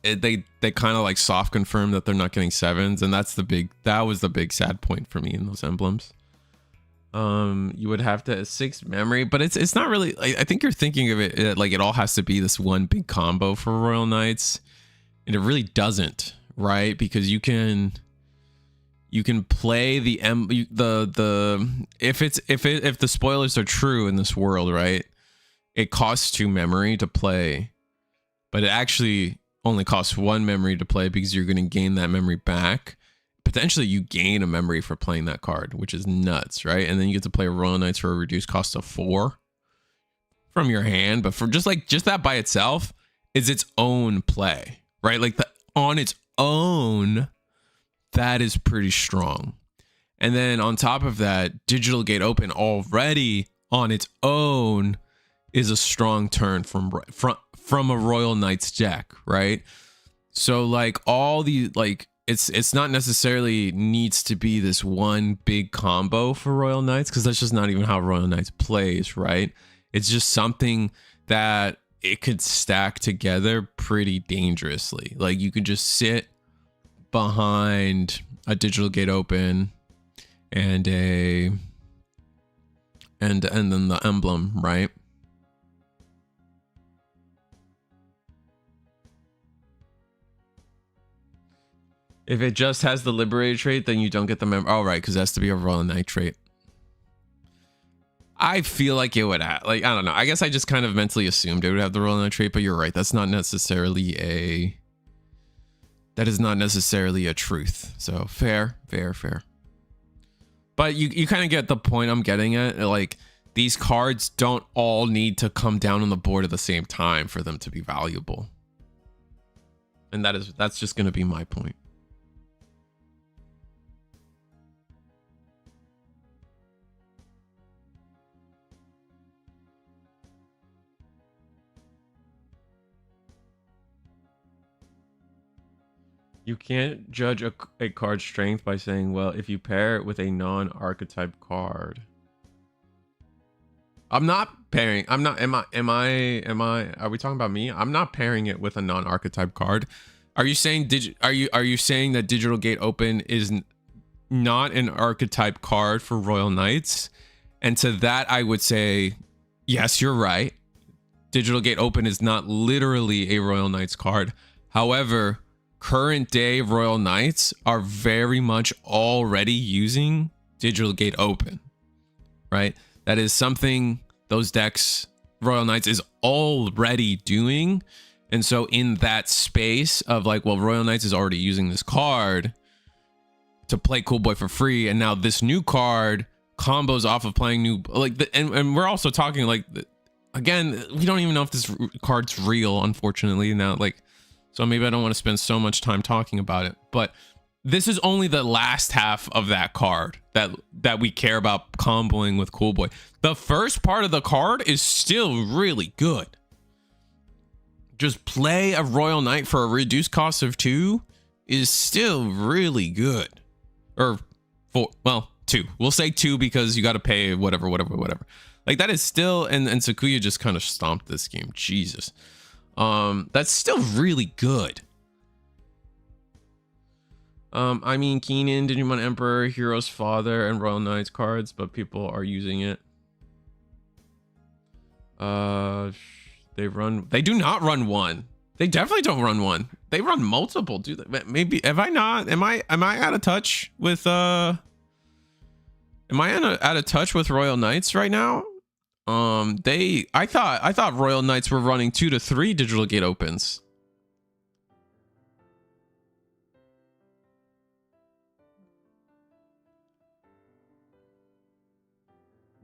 they kind of like soft confirm that they're not getting sevens, and that was the big sad point for me in those emblems. You would have to 6 memory, but it's not really. I think you're thinking of it like it all has to be this one big combo for Royal Knights, and it really doesn't, right? Because you can play the if the spoilers are true in this world, right? It costs 2 memory to play, but it actually only costs 1 memory to play because you're going to gain that memory back. Potentially you gain a memory for playing that card, which is nuts, right? And then you get to play Royal Knights for a reduced cost of 4 from your hand, but for just that by itself is its own play, right? Like on its own, that is pretty strong. And then on top of that, Digital Gate Open already on its own is a strong turn from a Royal Knights deck, right? So like all the like it's not necessarily needs to be this one big combo for Royal Knights, because that's just not even how Royal Knights plays, right? It's just something that it could stack together pretty dangerously. Like you could just sit behind a Digital Gate Open and then the emblem, right? If it just has the Liberated trait, then you don't get the member. Oh, right, because it has to be a Royal Knight trait. I feel like it would have, like, I don't know. I guess I just kind of mentally assumed it would have the Royal Knight trait, but you're right. That's not necessarily a... That is not necessarily a truth. So fair. But you kind of get the point I'm getting at. Like, these cards don't all need to come down on the board at the same time for them to be valuable. And that's just going to be my point. You can't judge a card's strength by saying, well, if you pair it with a non-archetype card. I'm not pairing. I'm not. Am I? Are we talking about me? I'm not pairing it with a non-archetype card. Are you saying Are you saying that Digital Gate Open is not an archetype card for Royal Knights? And to that, I would say, yes, you're right. Digital Gate Open is not literally a Royal Knights card. However, current day Royal Knights are very much already using Digital Gate Open, right? That is something those decks, Royal Knights, is already doing. And so in that space of like, well, Royal Knights is already using this card to play Cool Boy for free, and now this new card combos off of playing new, like, and we're also talking like, again, we don't even know if this card's real, unfortunately. Now, like, so maybe I don't want to spend so much time talking about it, but this is only the last half of that card that we care about comboing with Cool Boy. The first part of the card is still really good. Just play a Royal Knight for a reduced cost of 2 is still really good. Or 4, well, 2. We'll say 2 because you got to pay whatever. Like that is still, and Sakuya just kind of stomped this game. Jesus. That's still really good. I mean, Keenan, Digimon Emperor, Hero's Father, and Royal Knights cards, but people are using it. They do not run 1. They definitely don't run 1. They run multiple, do they? Maybe have I not? Am I out of touch with Am I out of touch with Royal Knights right now? I thought Royal Knights were running 2 to 3 digital gate opens.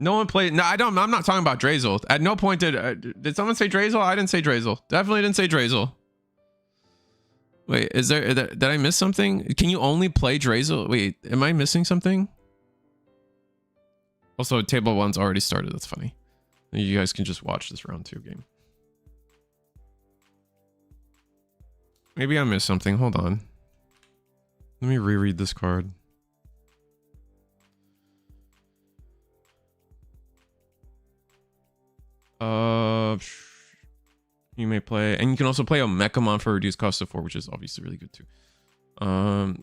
No one played. No, I'm not talking about Drazel. At no point did someone say Drazel? I didn't say Drazel. Definitely didn't say Drazel. Wait, did I miss something? Can you only play Drazel? Wait, am I missing something? Also, table 1's already started. That's funny. You guys can just watch this round 2 game. Maybe I missed something. Hold on. Let me reread this card. You may play, and you can also play a Mechamon for reduced cost of 4, which is obviously really good too.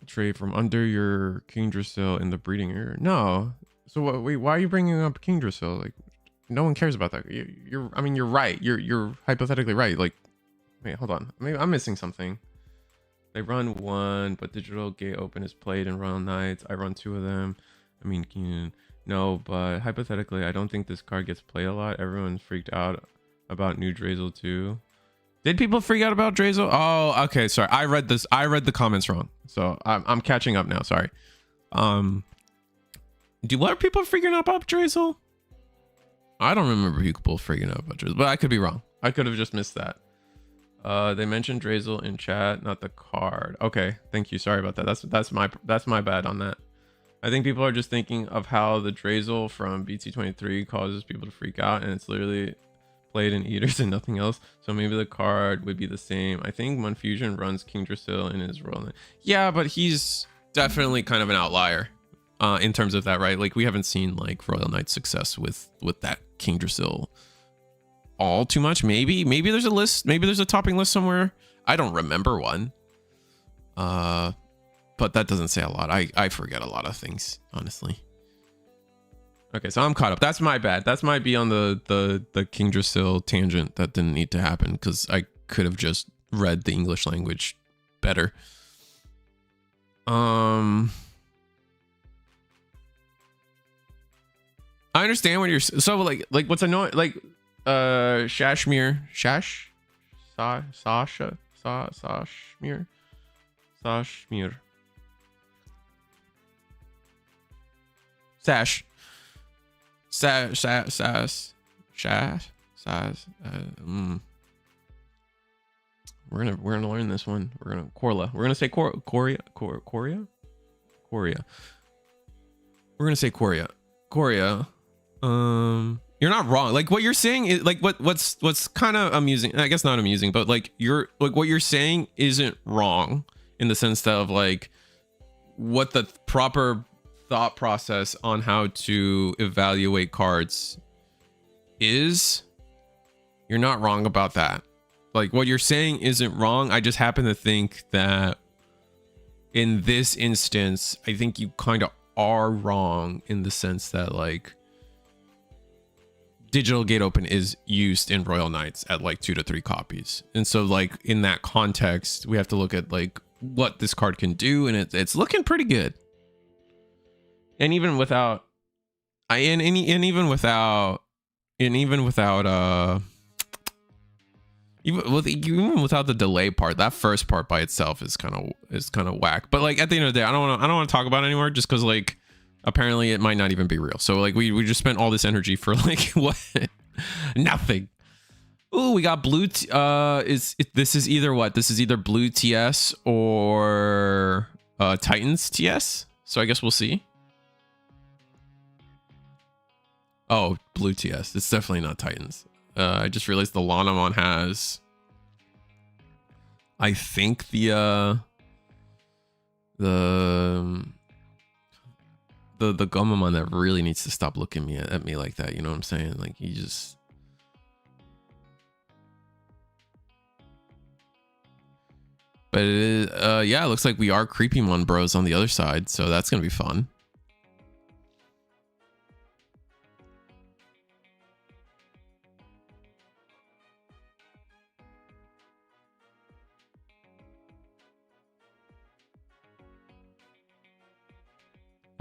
Trade from under your King Drasil in the breeding area. No. So what? Wait, why are you bringing up King Drasil? Like, no one cares about that. I mean, you're right. You're hypothetically right. Like, wait, hold on. Maybe I'm missing something. They run 1, but digital gate open is played in Royal Knights. I run 2 of them. I mean, no, but hypothetically, I don't think this card gets played a lot. Everyone's freaked out about new Drazel too. Did people freak out about Drazel? Oh, okay. Sorry, I read the comments wrong. So I'm catching up now. Sorry. What are people freaking out about Drazel? I don't remember people freaking out about Drazel, but I could be wrong. I could have just missed that. They mentioned Drazel in chat, not the card. Okay, thank you. Sorry about that. That's my bad on that. I think people are just thinking of how the Drazel from BT23 causes people to freak out, and it's literally played in Eaters and nothing else. So maybe the card would be the same. I think Monfusion runs King Drasil in his Royal Knight. Yeah, but he's definitely kind of an outlier in terms of that, right? Like, we haven't seen like Royal Knight success with that King Drasil all too much. Maybe there's a list. Maybe there's a topping list somewhere. I don't remember one. But that doesn't say a lot. I forget a lot of things, honestly. Okay, so I'm caught up. That's my bad. That's might be on the King Drasil tangent that didn't need to happen, because I could have just read the English language better. I understand what you're so like what's annoying, like Sashmir Sash. We're gonna learn this one. We're gonna Corla. We're gonna say Coria. We're gonna say Coria. You're not wrong. Like, what you're saying is like what's kind of amusing. I guess not amusing, but like what you're saying isn't wrong in the sense that of like what the proper thought process on how to evaluate cards is. You're not wrong about that. Like, what you're saying isn't wrong. I just happen to think that in this instance, I think you kind of are wrong in the sense that like digital gate open is used in Royal Knights at like 2 to 3 copies. And so like in that context, we have to look at like what this card can do, and it's looking pretty good. And even without even without the delay part, that first part by itself is kind of whack. But like at the end of the day, I don't want to talk about it anymore, just because like apparently it might not even be real. So like we just spent all this energy for like what? Nothing. Ooh, we got blue. This is either blue TS or Titans TS. So I guess we'll see. Oh, blue TS. It's definitely not Titans. I just realized the Lanamon has, I think, the Gumamon that really needs to stop looking at me like that. You know what I'm saying? Like, he just. But it is, yeah, it looks like we are Creepymon bros on the other side, so that's gonna be fun.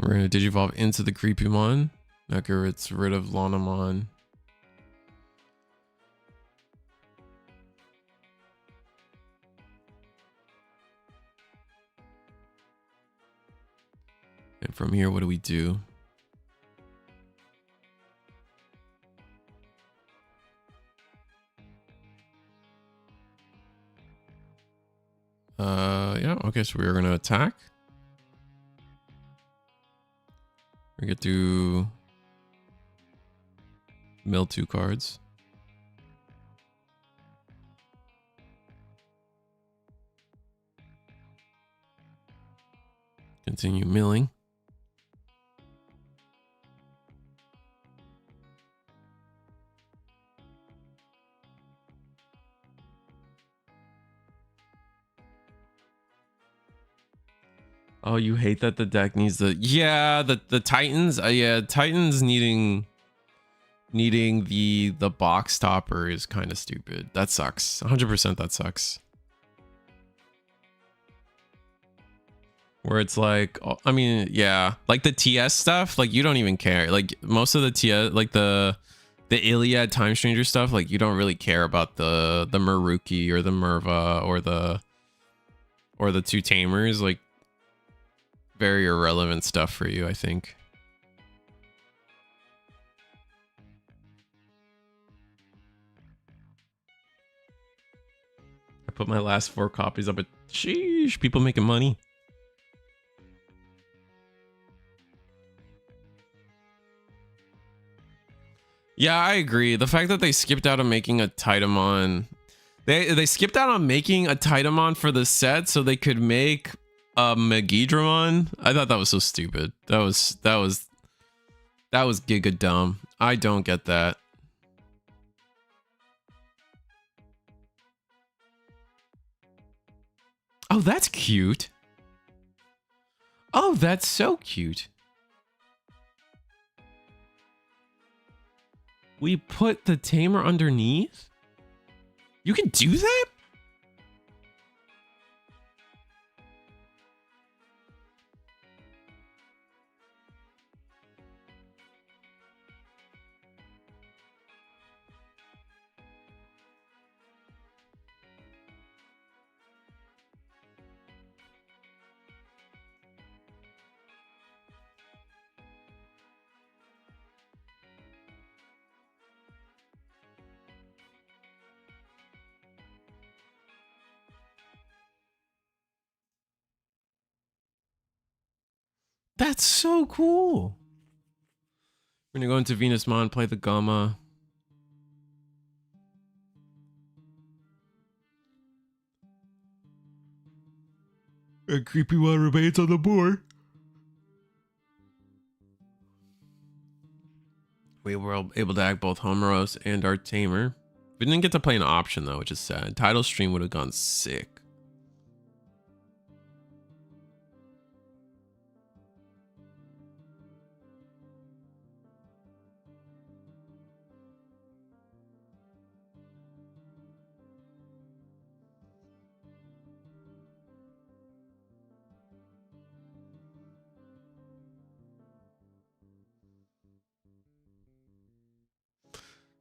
We're gonna Digivolve into the Creepymon. That gets rid of Lonamon. And from here, what do we do? Yeah, okay, so we're gonna attack. We get to mill 2 cards. Continue milling. Oh, you hate that the deck needs the the Titans. Yeah, Titans needing the box topper is kind of stupid. That sucks. 100% that sucks. Where it's like, I mean, yeah, like the TS stuff, like you don't even care. Like most of the TS, like the Iliad Time Stranger stuff, like you don't really care about the Maruki or the Merva or the 2 Tamers. Like very irrelevant stuff for you, I think. I put my last 4 copies up at sheesh, people making money. Yeah, I agree. The fact that they skipped out on making a Titamon, they skipped out on making a Titamon for the set so they could make a Megidramon. I thought that was so stupid. That was giga dumb. I don't get that. Oh, that's cute. Oh, that's so cute. We put the Tamer underneath? You can do that? That's so cool. We're gonna go into Venusmon, play the Gamma. A creepy one remains on the board. We were able to act both Homeros and our Tamer. We didn't get to play an option though, which is sad. Title stream would have gone sick.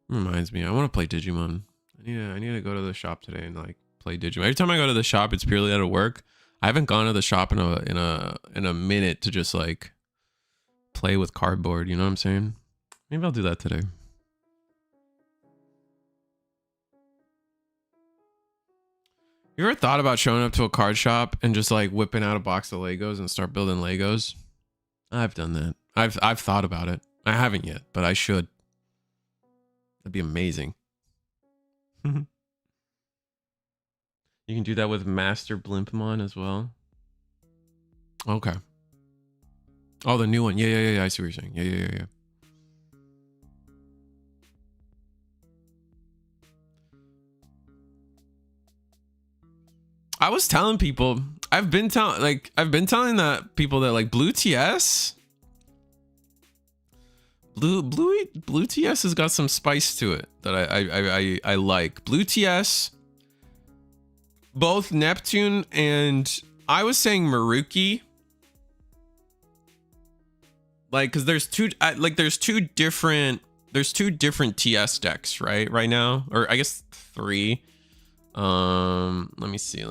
Reminds me, I want to play Digimon. I need to go to the shop today and like play Digimon. Every time I go to the shop, it's purely out of work. I haven't gone to the shop in a minute to just like play with cardboard. You know what I'm saying? Maybe I'll do that today. You ever thought about showing up to a card shop and just like whipping out a box of Legos and start building Legos? I've done that. I've thought about it. I haven't yet, but I should. That'd be amazing. You can do that with Master Blimpmon as well. Okay. Oh, the new one. Yeah. I see what you're saying. Yeah. I was telling people, I've been telling that people that like Blue TS. Blue TS has got some spice to it that I like. Blue TS, both Neptune and I was saying Maruki. Like, because there's two different TS decks, right now, or I guess 3. Let me see.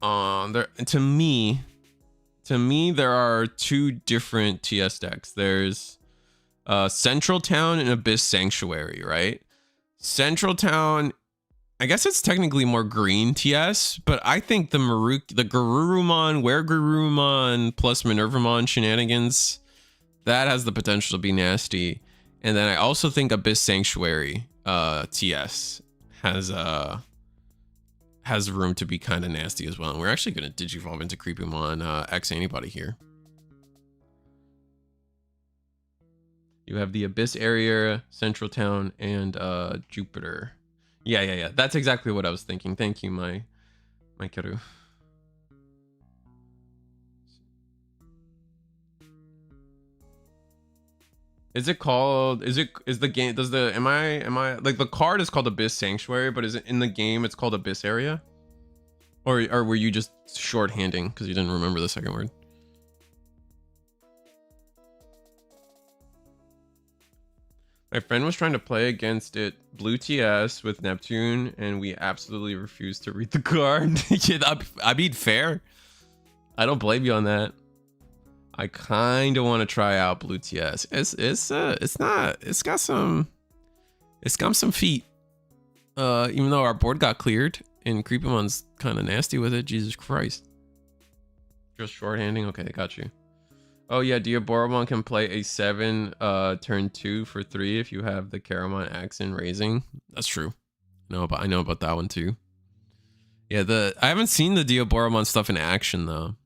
There, to me, there are 2 different TS decks. There's Central Town and Abyss Sanctuary, right? Central Town, I guess it's technically more green TS, but I think the Garurumon, Weregarurumon plus Minervamon shenanigans, that has the potential to be nasty. And then I also think Abyss Sanctuary TS has room to be kind of nasty as well. And we're actually going to digivolve into Creepymon X Antibody here. You have the Abyss area, Central Town, and Jupiter. Yeah. That's exactly what I was thinking. Thank you, my Keru. Is it called, is the game, am I, like the card is called Abyss Sanctuary, but is it in the game it's called Abyss Area? Or were you just shorthanding because you didn't remember the second word? My friend was trying to play against it, blue TS with Neptune, and we absolutely refused to read the card. Yeah, I mean, fair. I don't blame you on that. I kind of want to try out blue TS. It's got some feet. Even though our board got cleared and Creepomon's kind of nasty with it. Jesus Christ. Just shorthanding. Okay, got you. Oh yeah, Diaboromon can play a 7 turn 2 for 3 if you have the Caramon Accent Raising. That's true. I know about that one too. Yeah, I haven't seen the Diaboromon stuff in action though.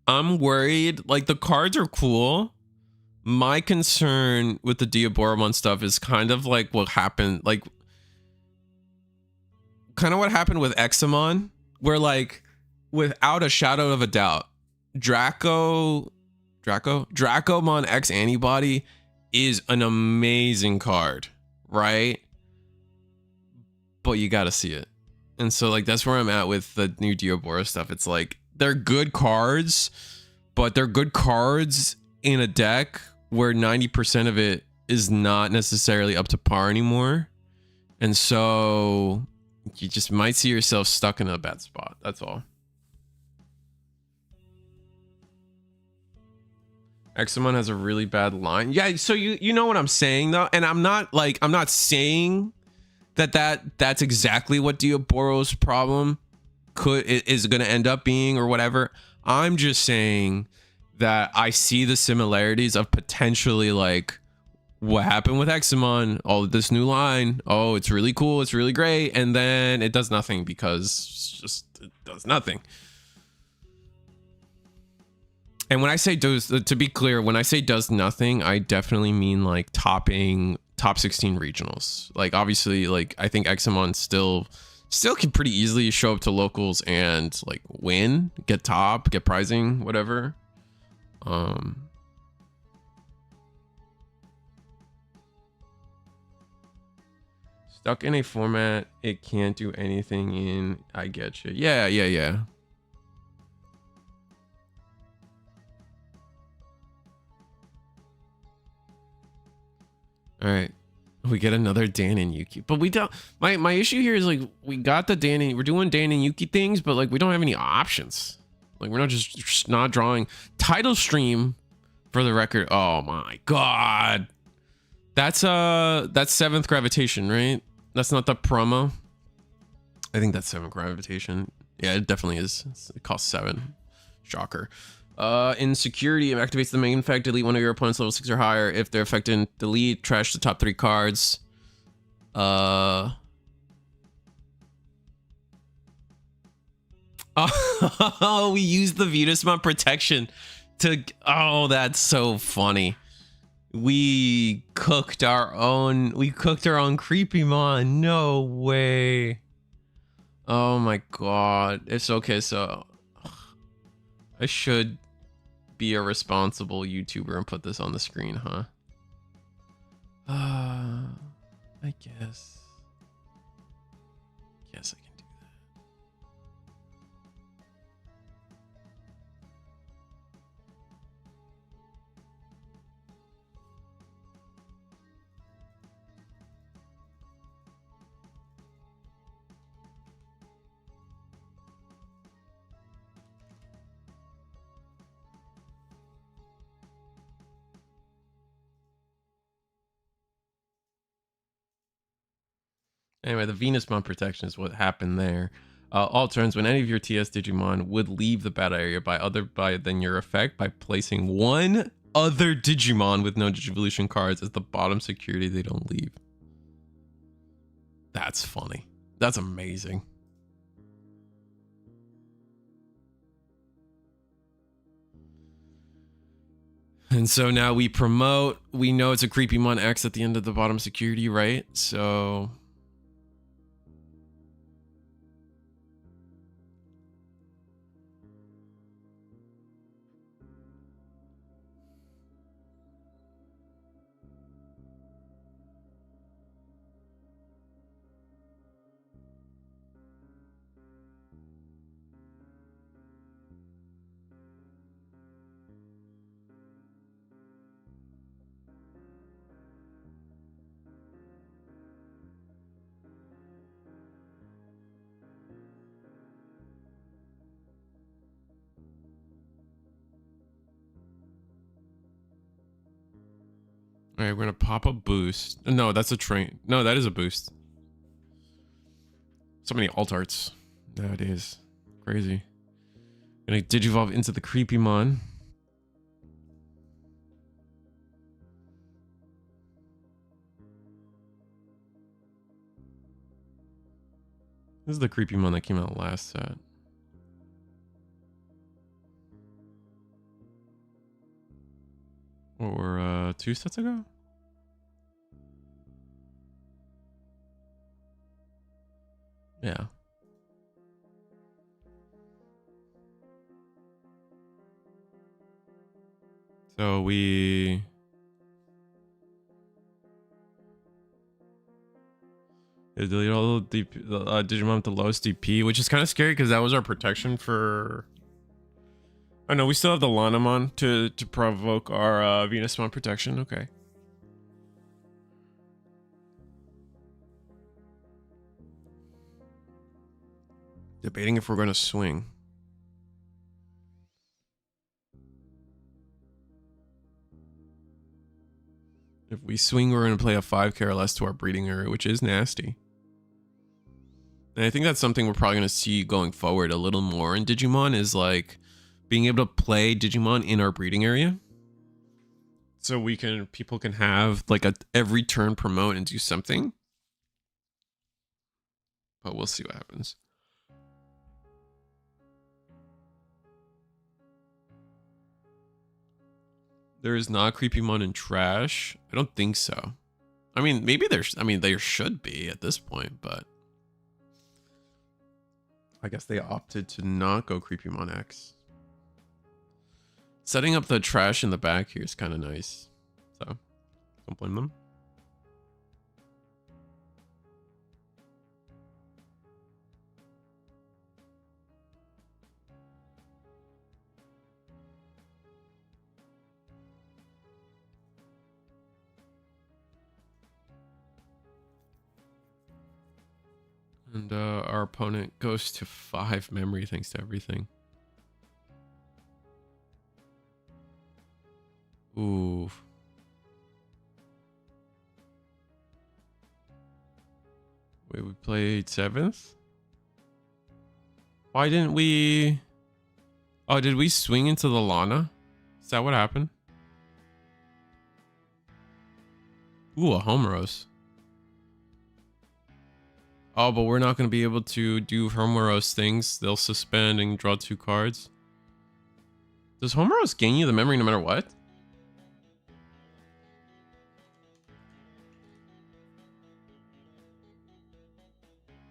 I'm worried, like the cards are cool. My concern with the Diaboromon stuff is kind of like what happened, like kind of what happened with Examon, where like without a shadow of a doubt, Dracomon X Antibody is an amazing card, right? But you gotta see it. And so like that's where I'm at with the new Diabora stuff. It's like they're good cards, but they're good cards in a deck where 90% of it is not necessarily up to par anymore. And so you just might see yourself stuck in a bad spot. That's all. Examon has a really bad line. Yeah, so you know what I'm saying though, and I'm not saying that's exactly what Diaboro's problem is going to end up being or whatever. I'm just saying that I see the similarities of potentially like what happened with Examon, all of this new line. Oh, it's really cool, it's really great, and then it does nothing because it does nothing. And when I say does, to be clear, when I say does nothing, I definitely mean like top 16 regionals. Like obviously, like I think Examon still can pretty easily show up to locals and like win, get prizing, whatever. Stuck in a format it can't do anything in. I get you. Yeah. All right, we get another Dan and Yuki, but we don't. My issue here is like we got the Dan and we're doing Dan and Yuki things, but like we don't have any options. Like we're not just not drawing. Title stream, for the record. Oh my god, that's 7th gravitation, right? That's not the promo. I think that's 7th gravitation. Yeah, it definitely is. It costs 7. Shocker. In security, it activates the main effect. Delete one of your opponent's level 6 or higher. If they're affected, delete, trash the top 3 cards. Oh, we used the Venusmon protection to. Oh, that's so funny. We cooked our own Creepymon. No way. Oh my god. It's okay, so I should be a responsible YouTuber and put this on the screen, huh? I guess I can do that. Anyway, the Venusmon protection is what happened there. All turns, when any of your TS Digimon would leave the battle area by then your effect by placing one other Digimon with no Digivolution cards as the bottom security, they don't leave. That's funny. That's amazing. And so now we promote. We know it's a Creepymon X at the end of the bottom security, right? So all right, we're gonna pop a boost. No, that's a train. No, that is a boost. So many alt arts nowadays. Crazy. Gonna digivolve into the Creepymon. This is the Creepymon that came out last set. Or 2 sets ago? Yeah. So we delete all the Digimon with the lowest DP, which is kind of scary because that was our protection for. I know we still have the Lanamon to provoke our Venusmon protection. Okay. Debating if we're going to swing. If we swing, we're going to play a 5k or less to our breeding area, which is nasty. And I think that's something we're probably going to see going forward a little more in Digimon is like being able to play Digimon in our breeding area. So people can have like a every turn promote and do something. But we'll see what happens. There is not Creepymon in trash. I don't think so. I mean, maybe there should be at this point, but I guess they opted to not go Creepymon X. Setting up the trash in the back here is kind of nice. So, don't blame them. And our opponent goes to 5 memory thanks to everything. Ooh. Wait, we played 7th? Why didn't we... Oh, did we swing into the Lana? Is that what happened? Ooh, a Homeros. Oh, but we're not going to be able to do Homeros things. They'll suspend and draw 2 cards. Does Homeros gain you the memory no matter what?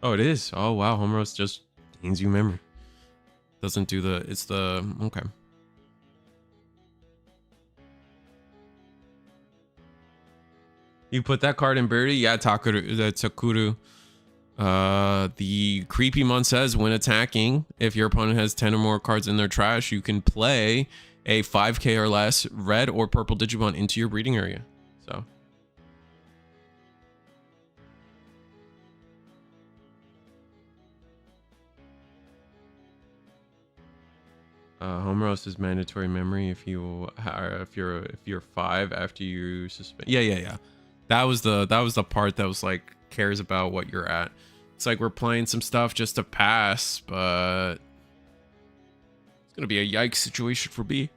Oh, it is. Oh, wow. Homeros just gains you memory. Doesn't do the... It's the... Okay. You put that card in Birdie? Yeah, Takuru. The Creepymon says when attacking, if your opponent has 10 or more cards in their trash, you can play a 5k or less red or purple Digimon into your breeding area. So... Homeros is mandatory memory if you're 5 after you suspend. Yeah. That was the part that was like cares about what you're at. It's like we're playing some stuff just to pass, but it's gonna be a yikes situation for B.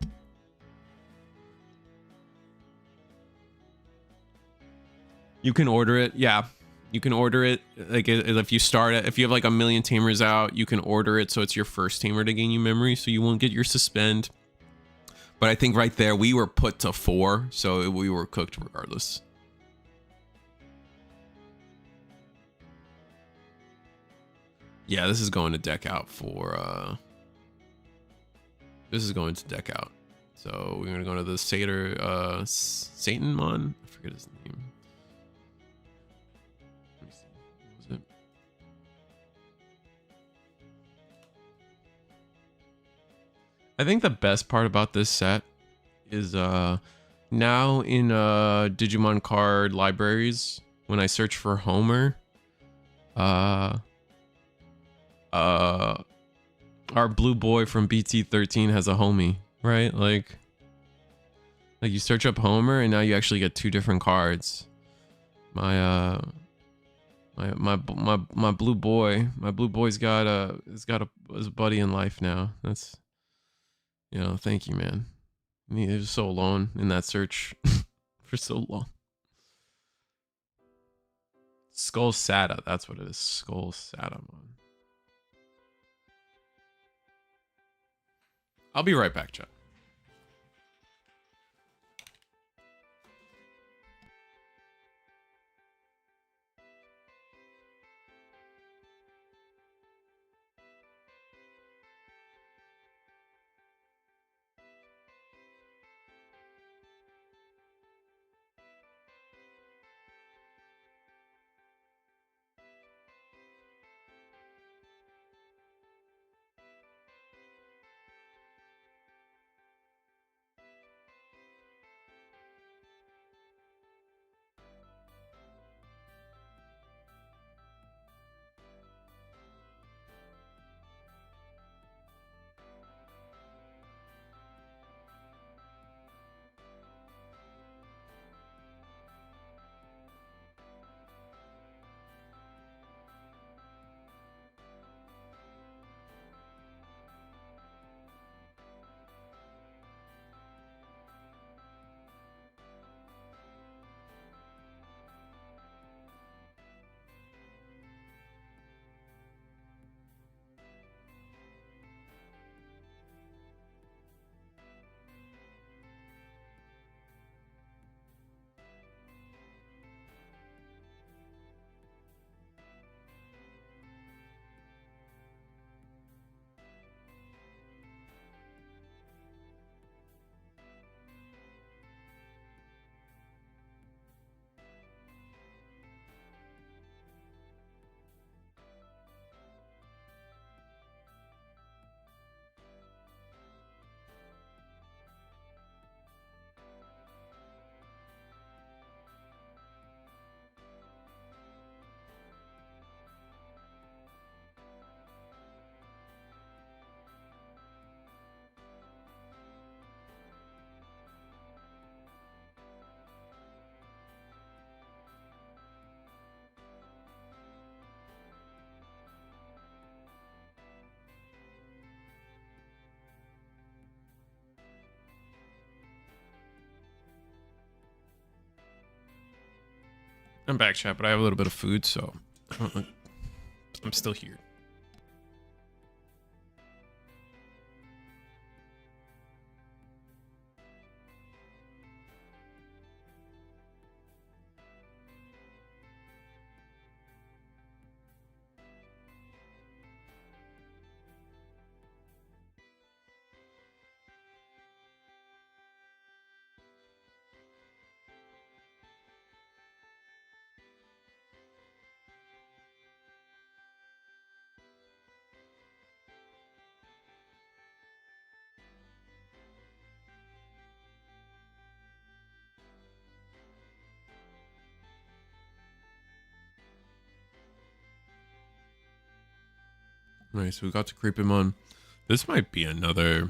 You can order it, yeah. You can order it, like if you start it, if you have like a million tamers out, you can order it so it's your first tamer to gain you memory, so you won't get your suspend. But I think right there we were put to 4, so we were cooked regardless. Yeah, this is going to deck out for this is going to deck out. So we're gonna go to the Satanmon. I forget his name. I think the best part about this set is now in Digimon card libraries, when I search for Homer, our blue boy from BT13 has a homie, right? Like you search up Homer and now you actually get 2 different cards. My blue boy's got a buddy in life now. That's, you know, thank you, man. He was so alone in that search for so long. Skull Sata, that's what it is. Skull Satamon. I'll be right back, chat. I'm back, chat, but I have a little bit of food, so I'm still here. Nice, we got to creep him on. This might be another...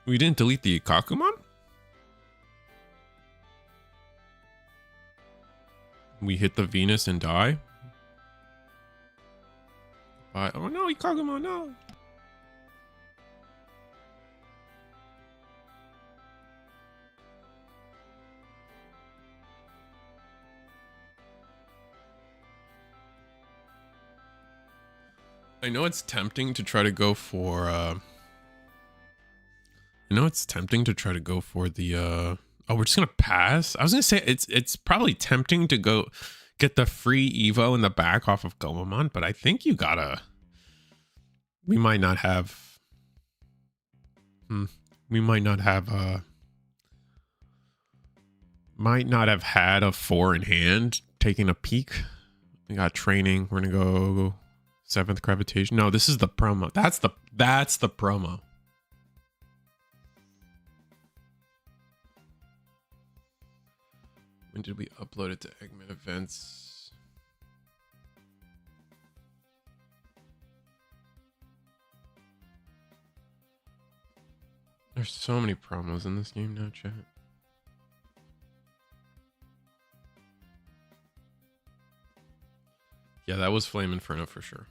We didn't delete the Ikakumon? We hit the Venus and die. Oh no, Ikaguma, no. I know it's tempting to try to go for the oh, we're just gonna pass. I was gonna say it's probably tempting to go get the free Evo in the back off of Gomamon, but I think you gotta. We might not have. We might not have had a 4 in hand. Taking a peek. We got training. We're gonna go 7th gravitation. No, this is the promo. That's the promo. When did we upload it to Eggman events? There's so many promos in this game now, chat. Yeah, that was Flame Inferno for sure.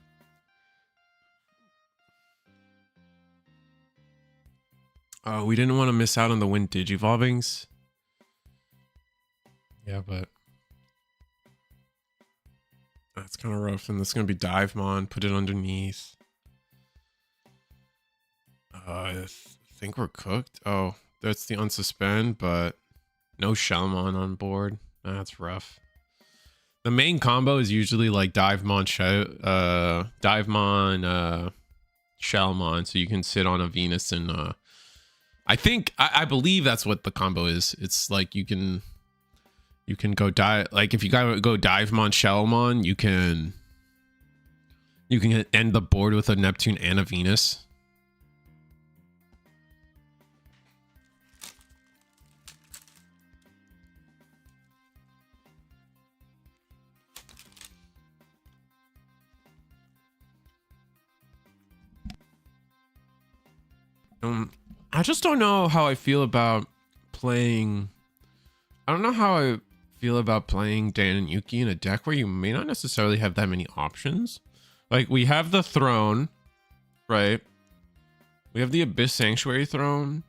Oh, we didn't want to miss out on the Wind Digivolvings. Yeah, but that's kind of rough. And that's going to be Divemon. Put it underneath. I think we're cooked. Oh, that's the unsuspend, but no Shellmon on board. That's rough. The main combo is usually like Divemon, Shellmon, so you can sit on a Venus and I believe that's what the combo is. It's like you can go like if you gotta go Divemon, Shellmon, you can end the board with a Neptune and a Venus. I just don't know how I feel about playing. I don't know how I feel about playing Dan and Yuki in a deck where you may not necessarily have that many options. Like we have the throne, right? We have the Abyss Sanctuary throne.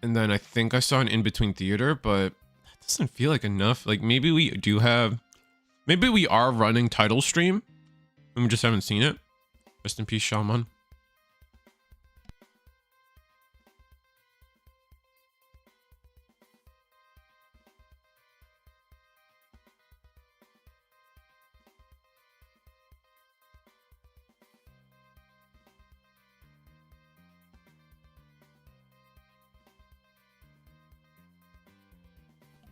And then I think I saw an in-between theater, but that doesn't feel like enough. Like maybe we are running Title Stream and we just haven't seen it. Rest in peace, Shaman.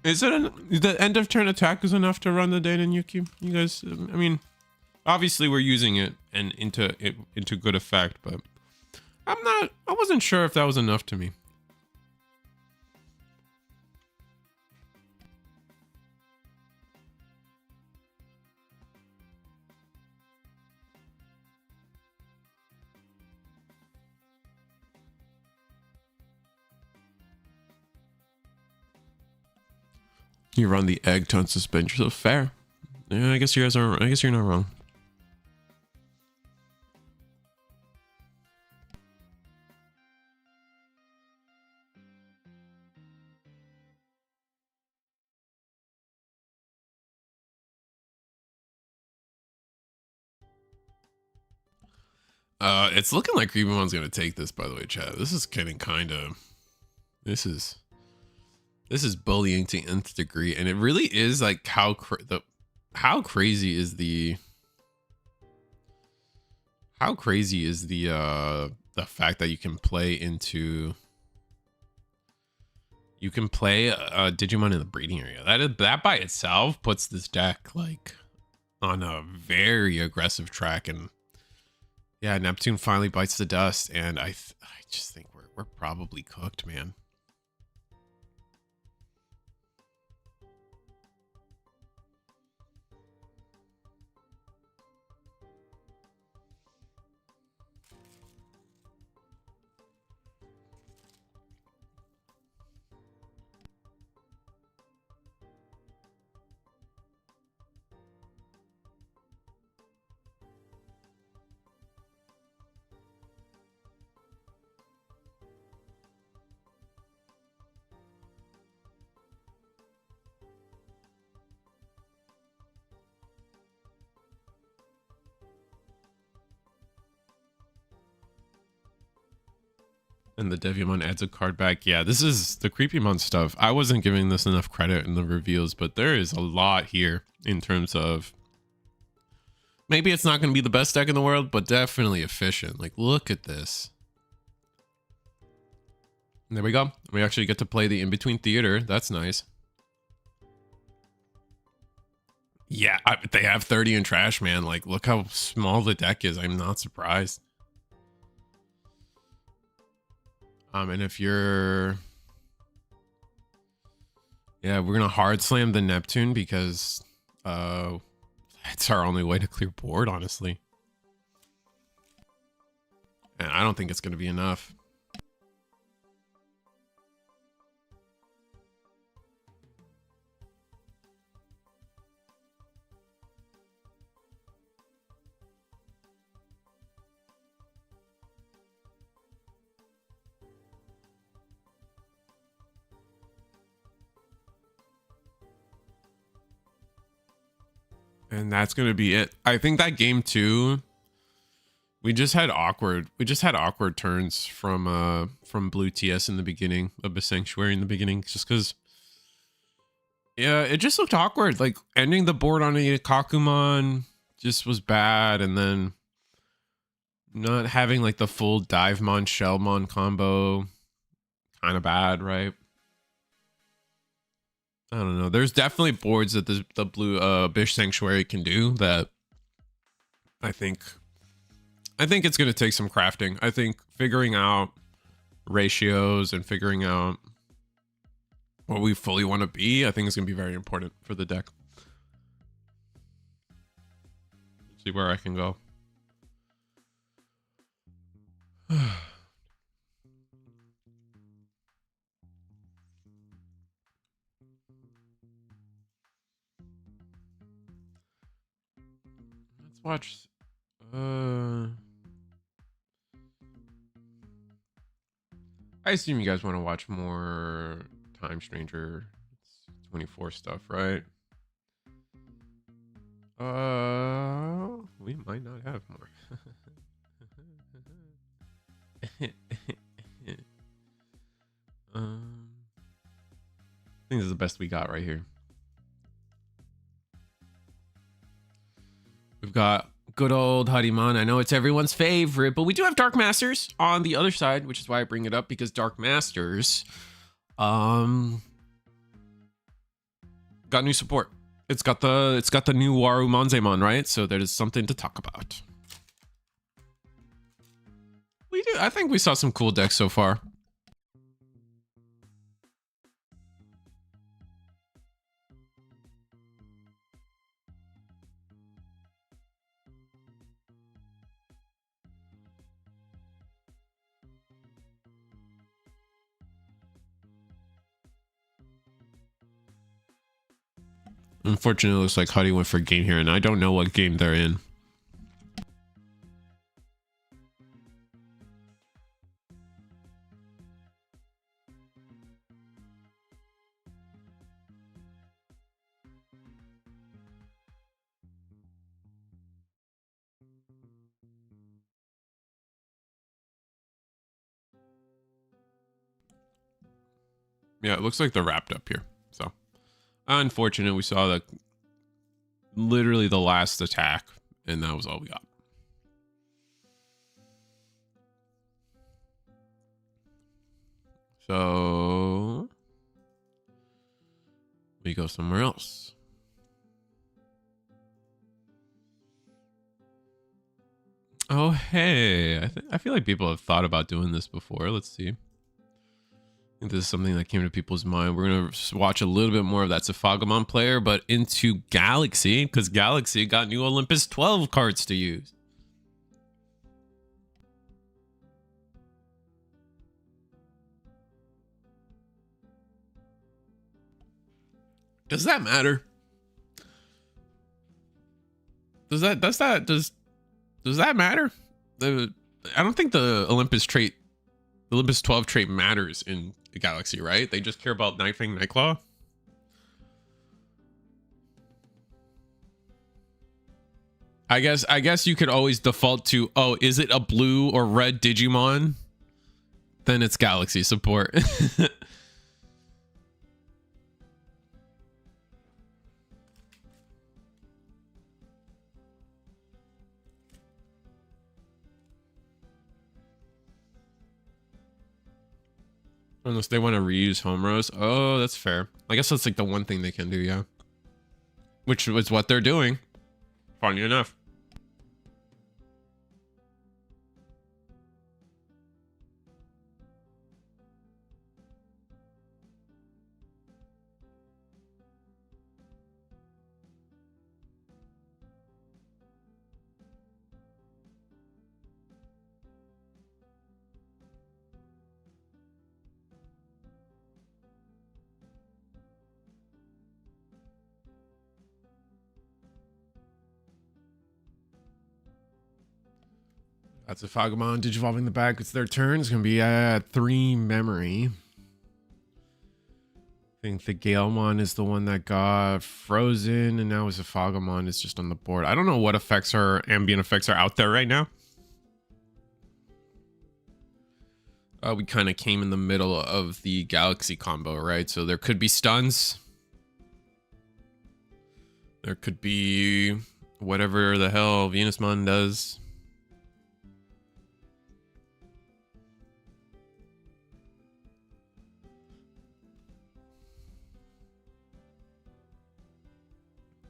Is it the end of turn attack is enough to run the Dan and Yuki? You guys, I mean, obviously we're using it and into good effect, but I wasn't sure if that was enough to me. You run the egg to unsuspend yourself. Fair. Yeah, I guess you guys are. I guess you're not wrong. It's looking like Creepamon's gonna take this. By the way, chat. This is getting kind of. This is bullying to nth degree, and it really is like how crazy is the fact that you can play Digimon in the breeding area. That by itself puts this deck like on a very aggressive track. And yeah, Neptune finally bites the dust, and I just think we're probably cooked, man. And the Devimon adds a card back. Yeah, this is the Creepymon stuff. I wasn't giving this enough credit in the reveals, but there is a lot here in terms of... Maybe it's not going to be the best deck in the world, but definitely efficient. Like, look at this. And there we go. We actually get to play the in-between theater. That's nice. Yeah, they have 30 in trash, man. Like, look how small the deck is. I'm not surprised. And if you're... Yeah, we're going to hard slam the Neptune because it's our only way to clear board, honestly. And I don't think it's going to be enough. And that's going to be it. I think that game too, we just had awkward turns from Blue TS in the beginning, Abyss Sanctuary in the beginning, just because, yeah, it just looked awkward. Like ending the board on a Kakumon just was bad. And then not having like the full Divemon, Shellmon combo, kind of bad, right? I don't know. There's definitely boards that the blue Abyss Sanctuary can do that I think it's going to take some crafting. I think figuring out ratios and figuring out what we fully want to be, I think is going to be very important for the deck. Let's see where I can go. Watch. I assume you guys want to watch more Time Stranger 24 stuff, right? We might not have more. I think this is the best we got right here. We've got good old Harimon. I know it's everyone's favorite, but we do have Dark Masters on the other side, which is why I bring it up, because Dark Masters got new support. It's got the new Waru Manzemon, right? So there's something to talk about. We do. I think we saw some cool decks so far. Unfortunately, it looks like Huddy went for game here, and I don't know what game they're in. Yeah, it looks like they're wrapped up here. So, unfortunate, we saw literally the last attack, and that was all we got. So, we go somewhere else. Oh, hey, I feel like people have thought about doing this before. Let's see. I think this is something that came to people's mind. We're going to watch a little bit more of that Safagamon player, but into Galaxy, because Galaxy got new Olympus 12 cards to use. Does that matter? Does that matter? I don't think the Olympus 12 trait matters in the Galaxy, right? They just care about Night Fang, Nightclaw. I guess you could always default to, oh, is it a blue or red Digimon? then it's Galaxy support. Unless they want to reuse home rows. Oh, that's fair. I guess that's like the one thing they can do, yeah. Which was what they're doing. Funny enough. That's a Fagamon Digivolving the back. It's their turn. It's going to be at 3 memory. I think the Galemon is the one that got frozen, and now is a Fagamon is just on the board. I don't know what effects are, ambient effects are out there right now. We kind of came in the middle of the Galaxy combo, right? So there could be stuns. There could be whatever the hell Venusmon does.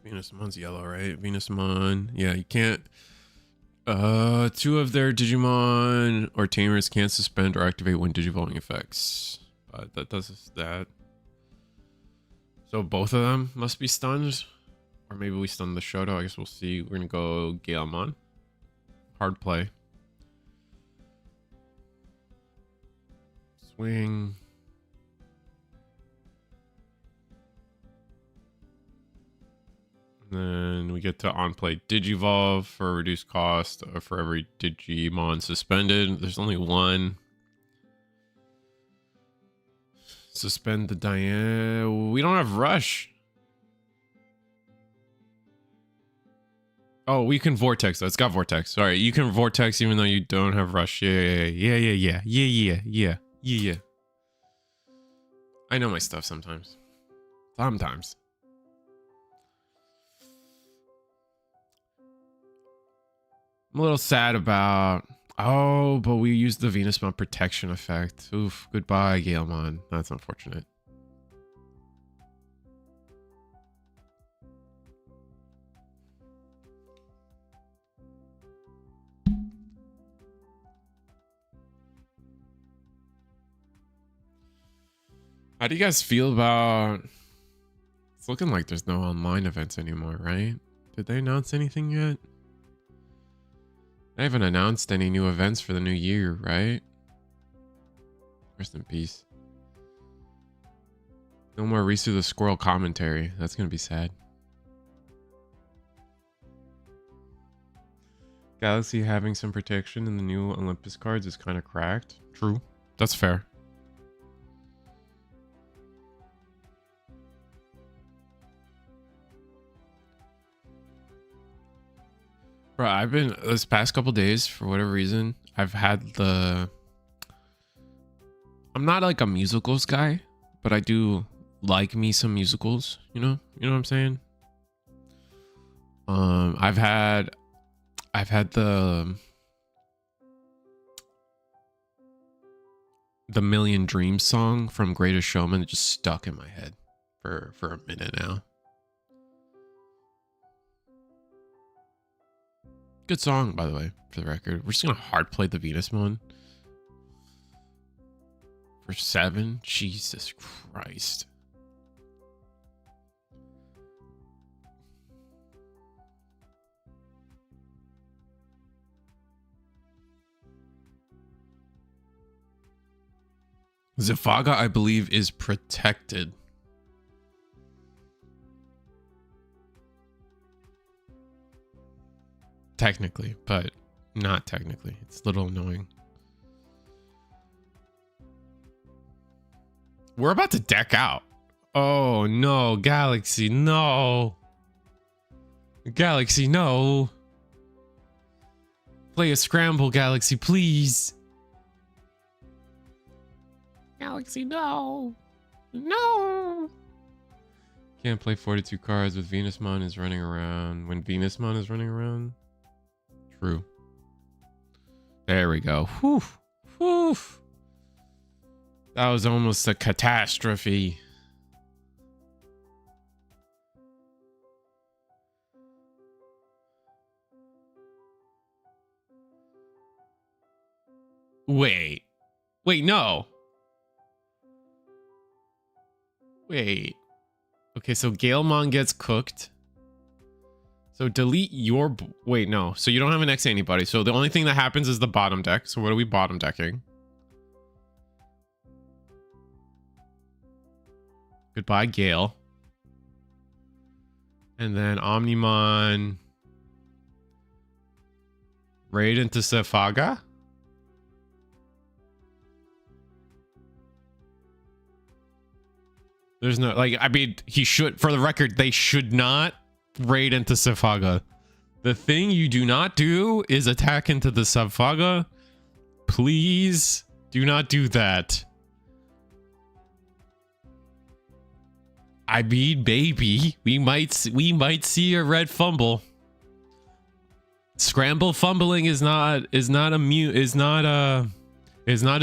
Venusmon's yellow, right? Venusmon. Yeah, you can't. 2 of their Digimon or Tamers can't suspend or activate when Digivolving effects. That does that. So both of them must be stunned. Or maybe we stun the Shoto. I guess we'll see. We're going to go Galemon. Hard play. Swing. Then we get to on-play Digivolve for reduced cost for every Digimon suspended. There's only one. Suspend the Diane. We don't have Rush. Oh, we can Vortex though. It's got Vortex. Sorry, you can Vortex even though you don't have Rush. Yeah. I know my stuff sometimes. Sometimes. I'm a little sad about... Oh, but we used the Venusmon protection effect. Oof, goodbye, Galemon. That's unfortunate. How do you guys feel about... It's looking like there's no online events anymore, right? Did they announce anything yet? They haven't announced any new events for the new year, right? Rest in peace. No more Risu the Squirrel commentary. That's gonna be sad. Galaxy having some protection in the new Olympus cards is kind of cracked. True. That's fair. Bro, I've been this past couple days for whatever reason. I've had the. I'm not like a musicals guy, but I do like me some musicals. You know what I'm saying. I've had the Million Dreams song from Greatest Showman that just stuck in my head for a minute now. Good song, by the way, for the record. We're just gonna hard play the Venusmon for 7. Jesus Christ. Zephaga, I believe, is protected. Technically, but not technically. It's a little annoying. We're about to deck out. Oh no, Galaxy, no. Galaxy, no. Play a scramble, Galaxy, please. Galaxy, no. No. Can't play 42 cards with Venusmon is running around. When Venusmon is running around? True. There we go. Whew. Whew. That was almost a catastrophe. Wait. Wait, no. Wait. Okay, so Galemon gets cooked. So delete your... Wait, no. So you don't have an X anybody. So the only thing that happens is the bottom deck. So what are we bottom decking? Goodbye, Gale. And then Omnimon... Raid into Safaga? There's no, like, I mean, he should, for the record, they should not raid into Safaga. The thing you do not do is attack into the Safaga. Please do not do that. I mean, baby, we might see a red fumble. Scramble fumbling is not a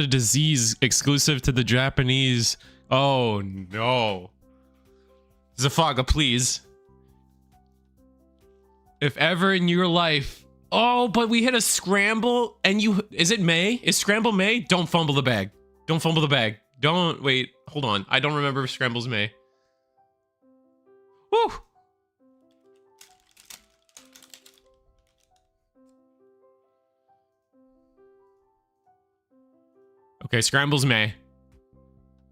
disease exclusive to the Japanese. Oh no. Safaga, please. If ever in your life. Oh, but we hit a scramble and you... Is it May? Is Scramble May? Don't fumble the bag. Don't fumble the bag. Don't... Wait, hold on. I don't remember if Scramble's May. Woo! Okay, Scramble's May.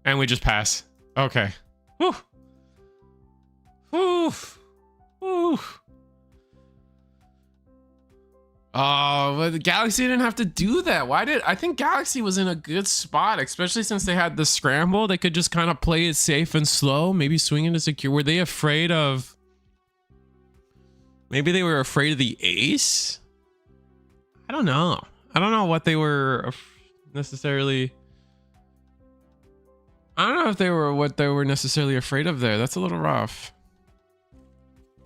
And we just pass. Okay. Whew. Whew. Whew. Oh, but the Galaxy didn't have to do that. Why did... I think Galaxy was in a good spot, especially since they had the scramble. They could just kind of play it safe and slow. Maybe swing into secure. Were they afraid of... Maybe they were afraid of the ace? I don't know. I don't know what they were necessarily... I don't know if they were what they were necessarily afraid of there. That's a little rough.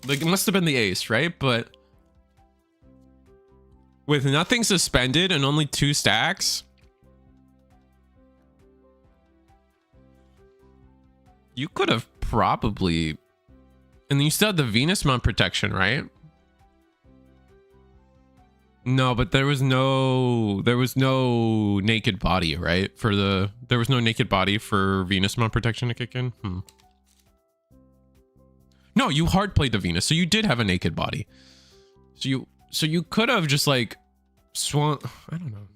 Like, it must have been the ace, right? But with nothing suspended and only 2 stacks, you could have probably... And you still had the Venusmon protection, right? No, but there was no naked body, right? There was no naked body for Venusmon protection to kick in. No, you hard played the Venus, so you did have a naked body. So you could have just like swung. I don't know.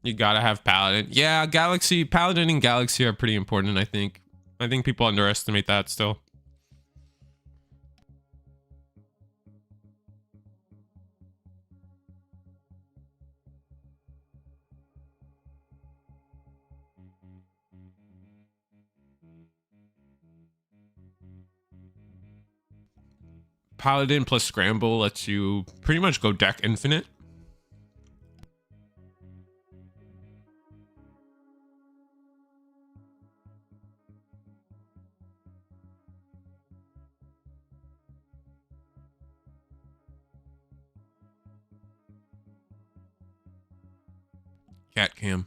You gotta have Paladin. Yeah, Paladin and Galaxy are pretty important. I think people underestimate that still. Paladin plus Scramble lets you pretty much go deck infinite. Cat cam.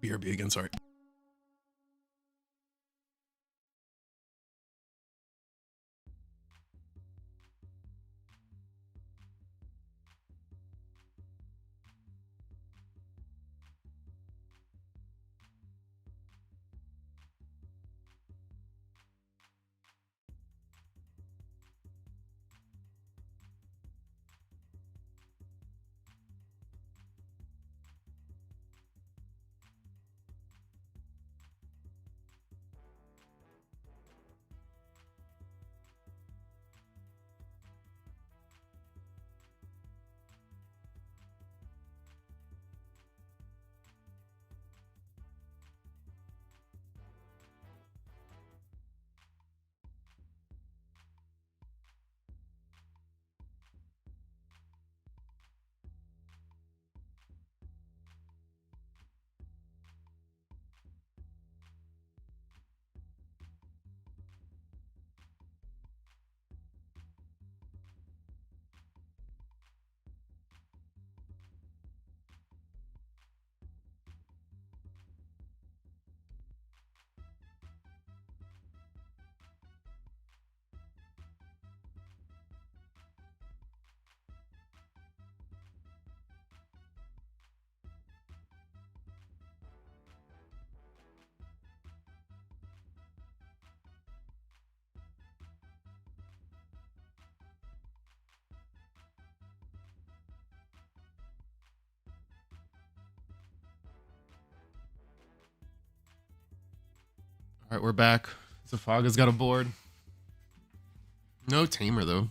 BRB again, sorry. All right, we're back. Safaga's got a board. No tamer though.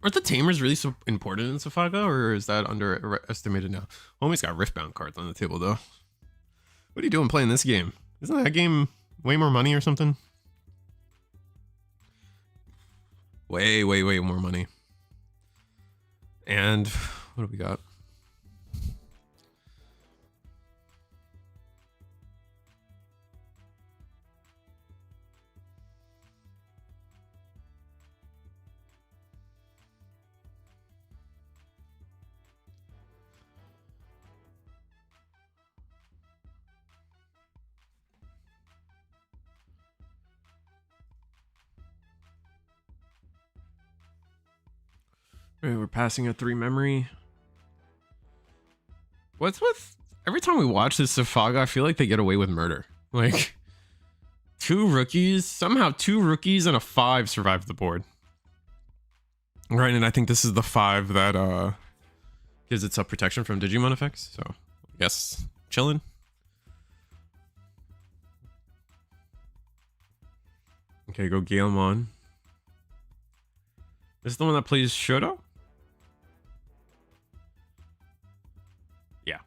Aren't the tamers really so important in Safaga, or is that underestimated now? Homie's got Riftbound cards on the table though. What are you doing playing this game? Isn't that game way more money or something? Way more money. And what do we got? Right, we're passing a 3 memory. What's with every time we watch this Safaga, I feel like they get away with murder. Like 2 rookies, somehow 2 rookies and a 5 survived the board. Right, and I think this is the 5 that gives itself protection from Digimon effects. So I guess chilling. Okay, go Galemon. This is the one that plays Shoto? Yeah.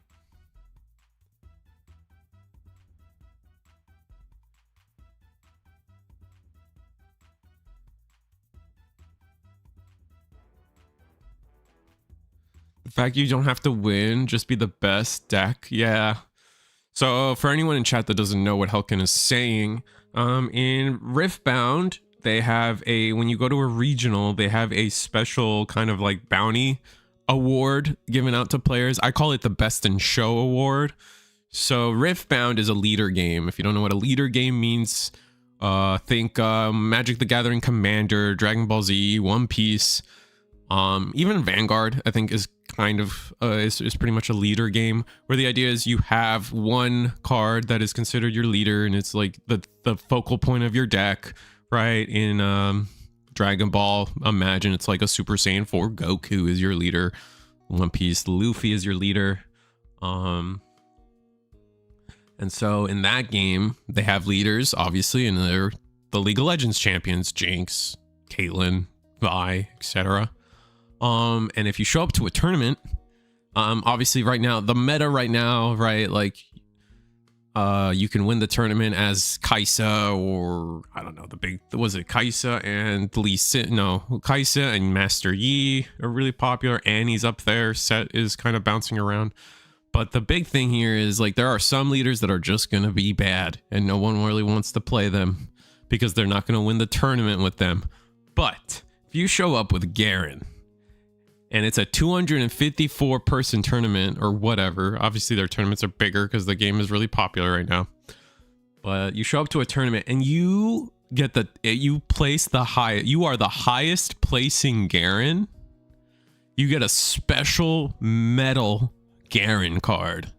The fact you don't have to win, just be the best deck. Yeah. So for anyone in chat that doesn't know what Helkin is saying, in Riftbound, they have when you go to a regional, they have a special kind of like bounty award given out to players. I call it the Best in Show award. So Riftbound is a leader game. If you don't know what a leader game means, think Magic the Gathering Commander, Dragon Ball Z, One Piece, even Vanguard, I think is kind of is pretty much a leader game, where the idea is you have one card that is considered your leader, and it's like the focal point of your deck, right? In Dragon Ball, imagine it's like a Super Saiyan 4 Goku is your leader. One Piece, Luffy is your leader. And so in that game, they have leaders, obviously, and they're the League of Legends champions, Jinx, Caitlyn, Vi, etc. And if you show up to a tournament, obviously right now, the meta right now, right, like, you can win the tournament as Kaisa, or I don't know, was it Kaisa and Lee Sin? No, Kaisa and Master Yi are really popular. Annie's up there. Set is kind of bouncing around. But the big thing here is, like, there are some leaders that are just going to be bad, and no one really wants to play them because they're not going to win the tournament with them. But if you show up with Garen, and it's a 254 person tournament or whatever. Obviously their tournaments are bigger because the game is really popular right now. But you show up to a tournament and you get you are the highest placing Garen. You get a special metal Garen card.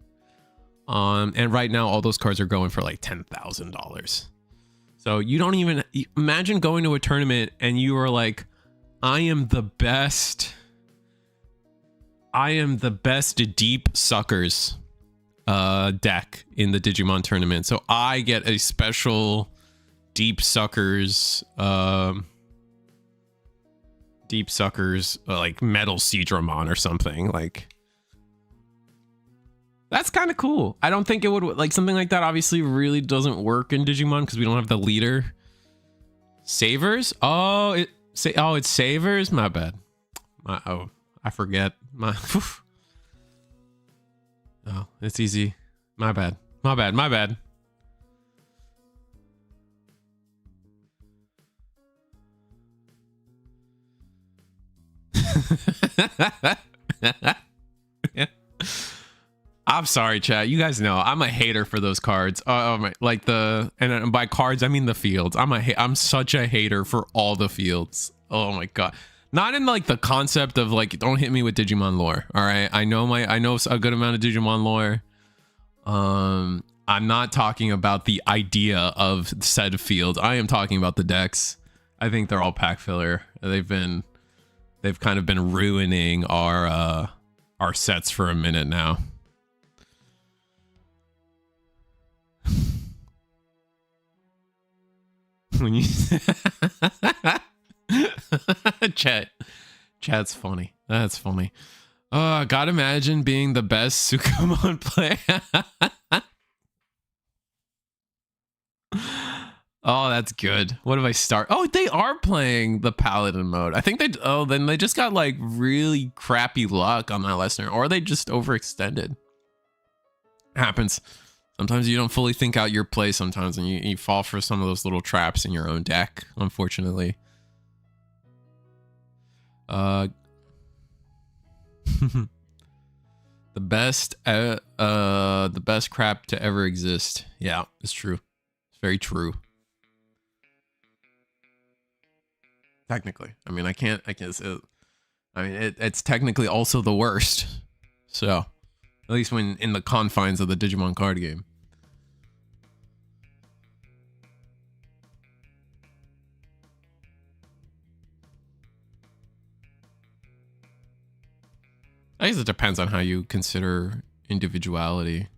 And right now all those cards are going for like $10,000. So you don't even imagine going to a tournament and you are like, I am the best deep suckers deck in the Digimon tournament. So I get a special deep suckers like metal Seadramon or something. Like, that's kind of cool. I don't think it would, like, something like that obviously really doesn't work in Digimon because we don't have the leader. Savers? It's Savers? My bad. I forget. Oh, it's easy. My bad. Yeah. I'm sorry, chat. You guys know I'm a hater for those cards. And by cards I mean the fields. I'm such a hater for all the fields. Oh my god. Not in like the concept of like, don't hit me with Digimon lore. All right. I know a good amount of Digimon lore. I'm not talking about the idea of said fields. I am talking about the decks. I think they're all pack filler. They've kind of been ruining our sets for a minute now. When you chat's funny. That's funny. I gotta imagine being the best Sukamon player. Oh, that's good. What if I start? Oh, they are playing the Paladin mode. I think they. Oh, then they just got like really crappy luck on that listener, or they just overextended. Happens. Sometimes you don't fully think out your play sometimes, and you fall for some of those little traps in your own deck, unfortunately. The best crap to ever exist. Yeah, it's true. It's very true. Technically. I mean, it's technically also the worst. So, at least when in the confines of the Digimon card game. I guess it depends on how you consider individuality.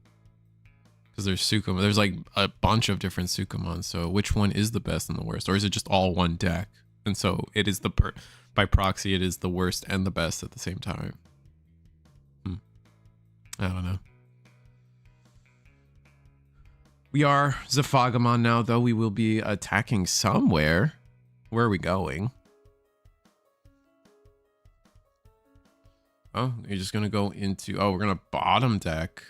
Because there's Sukamon. There's like a bunch of different Sukamon. So which one is the best and the worst? Or is it just all one deck? And so it is by proxy, it is the worst and the best at the same time. I don't know. We are Zafagamon now, though. We will be attacking somewhere. Where are we going? Oh, you're just gonna go into... Oh, we're gonna bottom deck.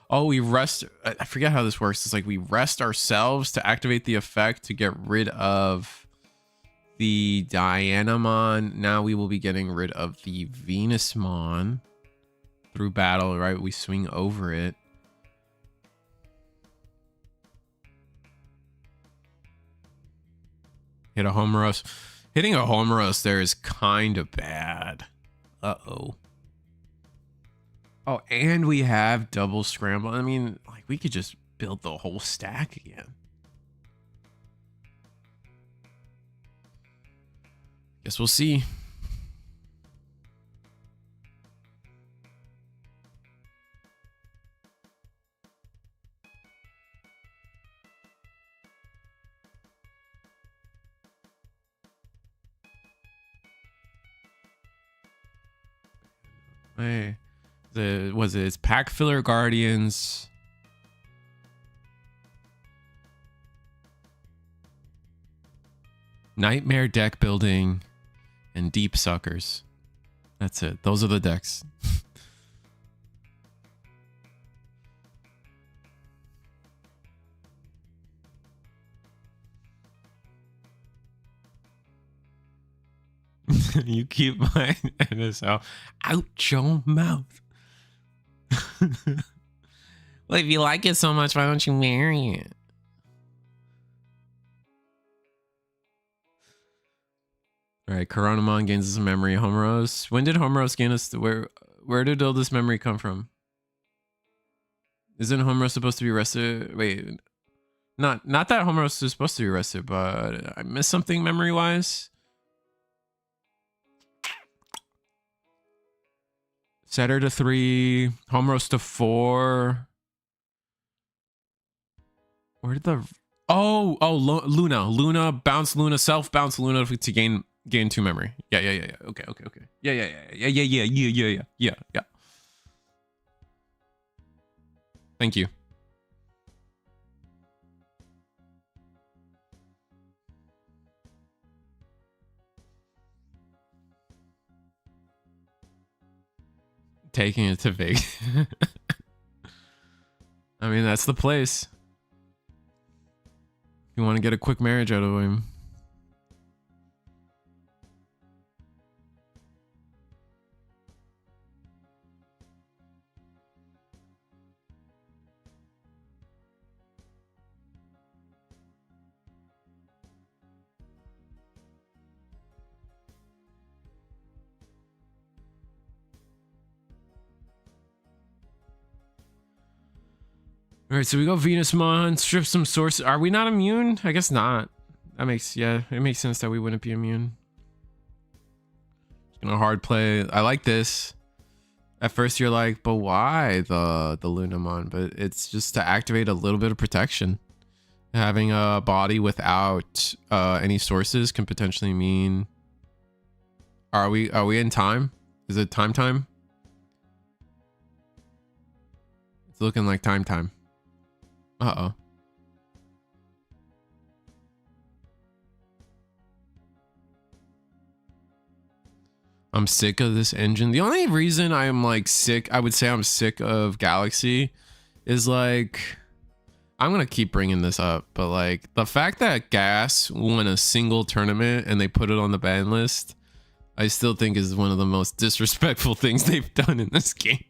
Oh, we rest... I forget how this works. It's like we rest ourselves to activate the effect to get rid of the Dianamon. Now we will be getting rid of the Venusmon through battle, right? We swing over it. Hit a Homeros. Hitting a Homeros there is kind of bad. Uh-oh. Oh, and we have double scramble. I mean, like, we could just build the whole stack again. Guess we'll see. Hey. It's Pack Filler Guardians. Nightmare deck building and Deep Suckers. That's it. Those are the decks. You keep my NSL out your mouth. Well, if you like it so much, why don't you marry it? All right, Coronamon gains us a memory. Homeros. When did Homeros gain us? Where did all this memory come from? Isn't Homeros supposed to be rested? Wait, not that Homeros is supposed to be rested, but I missed something memory wise. Setter to 3, Homeros to 4. Where did the... Luna, bounce Luna, self bounce Luna to gain 2 memory. Yeah. Okay. Yeah. Thank you. Taking it to Vegas. I mean, that's the place. You want to get a quick marriage out of him. All right, so we go Venusmon, strip some sources. Are we not immune? I guess not. It makes sense that we wouldn't be immune. Just gonna hard play. I like this. At first you're like, but why the Lunamon? But it's just to activate a little bit of protection. Having a body without any sources can potentially mean. Are we in time? Is it time? It's looking like time. Uh-oh. I'm sick of this engine. The only reason I'm like sick, I would say I'm sick of Galaxy is like, I'm going to keep bringing this up, but like the fact that Gas won a single tournament and they put it on the ban list, I still think is one of the most disrespectful things they've done in this game.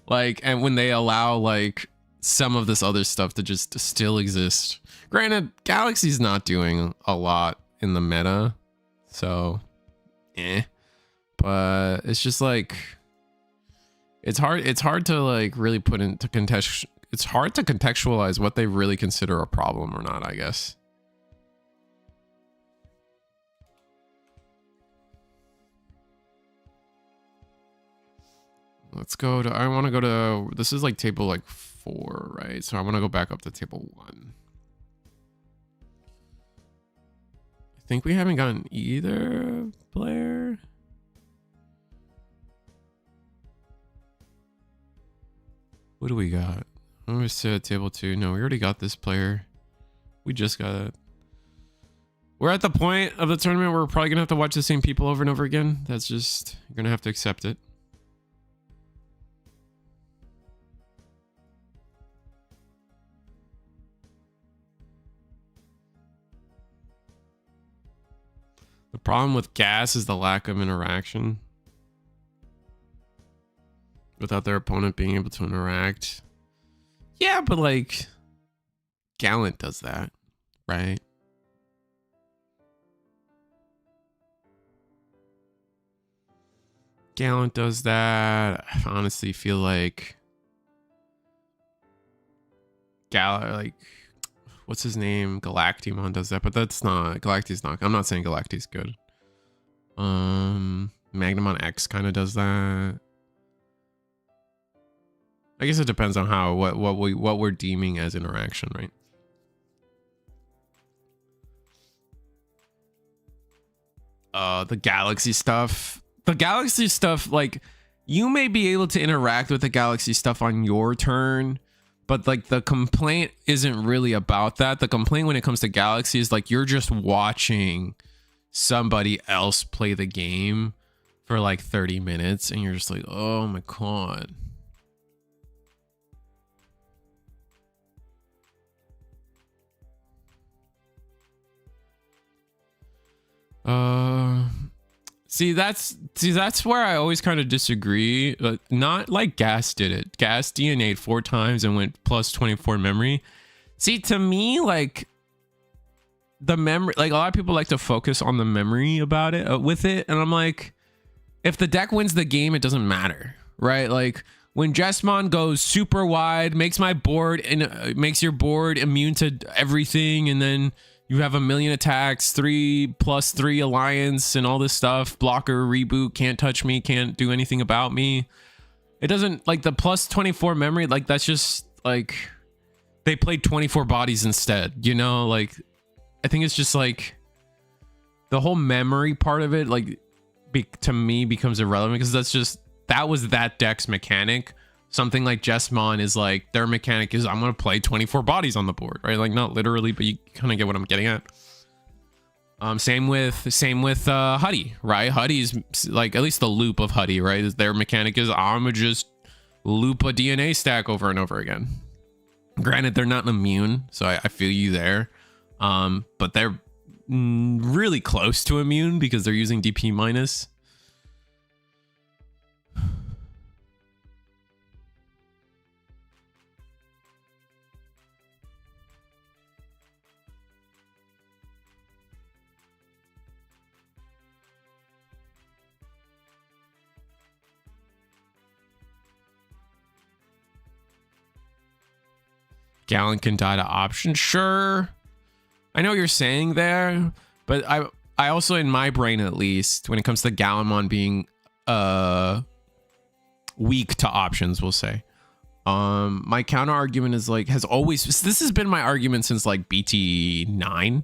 Like, and when they allow like some of this other stuff to just still exist. Granted, Galaxy's not doing a lot in the meta, so but it's just like it's hard to like really put into context. It's hard to contextualize what they really consider a problem or not, I guess. Let's go to, I want to go to, this is like table like 4, right? So I want to go back up to table 1. I think we haven't gotten either player. What do we got? I'm gonna sit at table 2. No, we already got this player. We just got it. We're at the point of the tournament where we're probably gonna have to watch the same people over and over again. That's just, you're gonna have to accept it. The problem with Gas is the lack of interaction. Without their opponent being able to interact. Yeah, but like Gallant does that, right? Gallant does that. I honestly feel like like what's his name? Galactimon does that, but that's not, Galacti's not, I'm not saying Galacti's good. Magnamon X kind of does that. I guess it depends on how, what we're deeming as interaction, right? The Galaxy stuff, like you may be able to interact with the Galaxy stuff on your turn, but like the complaint isn't really about that. The complaint when it comes to Galaxy is like you're just watching somebody else play the game for like 30 minutes and you're just like, oh my god. See that's where I always kind of disagree. Not like Gas did it. Gas DNA'd 4 times and went plus 24 memory. See, to me, like the memory, like a lot of people like to focus on the memory about it with it, and I'm like, if the deck wins the game, it doesn't matter, right? Like when Jesmon goes super wide, makes my board and makes your board immune to everything, and then you have a million attacks, 3+3 alliance and all this stuff. Blocker, reboot, can't touch me, can't do anything about me. It doesn't, like the plus 24 memory, like that's just like they played 24 bodies instead, you know? Like I think it's just like the whole memory part of it, like to me becomes irrelevant because that's just, that was that deck's mechanic. Something like Jesmon is like, their mechanic is I'm going to play 24 bodies on the board, right? Like not literally, but you kind of get what I'm getting at. Same with Huddy, right? Huddy's like, at least the loop of Huddy, right? Their mechanic is I'm going to just loop a DNA stack over and over again. Granted, they're not immune, so I feel you there. But they're really close to immune because they're using DP minus. Gallant can die to option. Sure. I know what you're saying there, but I also, in my brain at least, when it comes to Gallimon being weak to options, we'll say, My counter argument is like, this has been my argument since like BT9.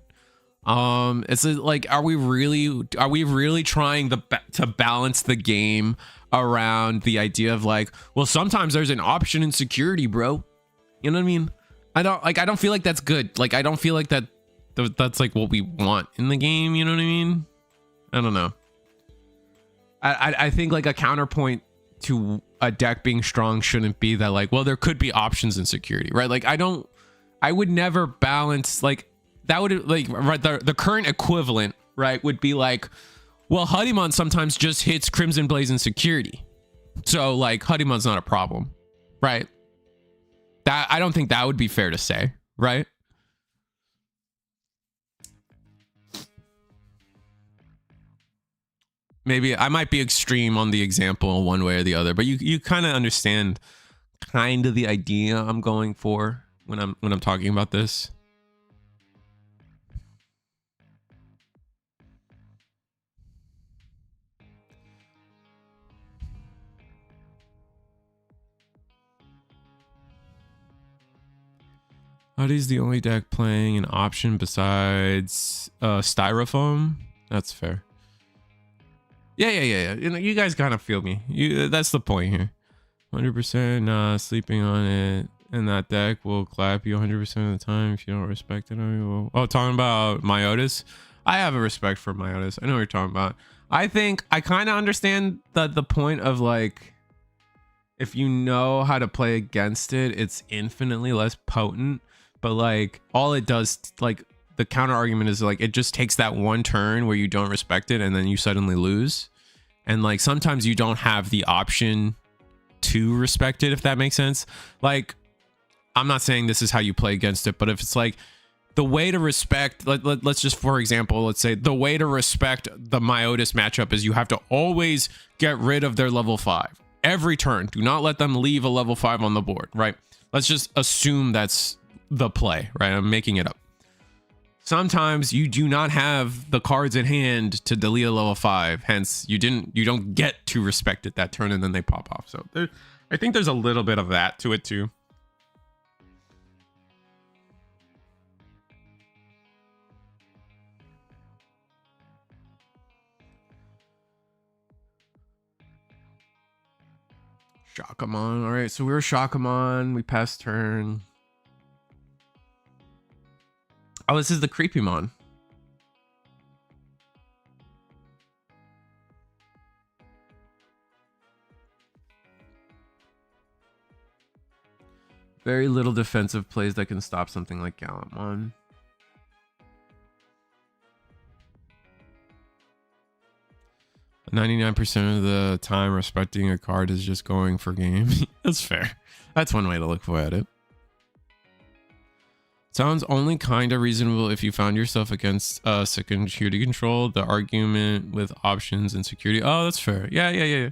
It's like, are we really trying to balance the game around the idea of like, well, sometimes there's an option in security, bro. You know what I mean? I don't feel like that's good. Like, I don't feel like that's like what we want in the game. You know what I mean? I don't know. I think like a counterpoint to a deck being strong shouldn't be that like, well, there could be options in security, right? Like, I would never balance like that. Would like, right, the current equivalent, right, would be like, well, Digimon sometimes just hits Crimson Blaze in security, so like Digimon's not a problem, right? That, I don't think that would be fair to say, right? Maybe I might be extreme on the example one way or the other, but you kind of understand kind of the idea I'm going for when I'm talking about this. Hoodie's the only deck playing an option besides styrofoam. That's fair. Yeah. You know, you guys kind of feel me. That's the point here. 100% sleeping on it, and that deck will clap you 100% of the time if you don't respect it. Oh, talking about Myotis. I have a respect for Myotis. I know what you're talking about. I think I kind of understand the point of like, if you know how to play against it, it's infinitely less potent. But like, all it does, like, the counter argument is like, it just takes that one turn where you don't respect it and then you suddenly lose. And like, sometimes you don't have the option to respect it, if that makes sense. Like, I'm not saying this is how you play against it, but if it's like the way to respect, let's just, for example, let's say the way to respect the Myotis matchup is you have to always get rid of their level 5 every turn. Do not let them leave a level 5 on the board, right? Let's just assume that's the play, right? I'm making it up. Sometimes you do not have the cards in hand to delete a level 5, hence you don't get to respect it that turn, and then they pop off. So I think there's a little bit of that to it too. Shakamon. All right, so we were Shakamon. We passed turn. Oh, this is the Creepymon. Very little defensive plays that can stop something like Gallantmon. "99% of the time respecting a card is just going for game." That's fair. That's one way to look at it. Sounds only kind of reasonable if you found yourself against security control. The argument with options and security. Oh, that's fair. Yeah.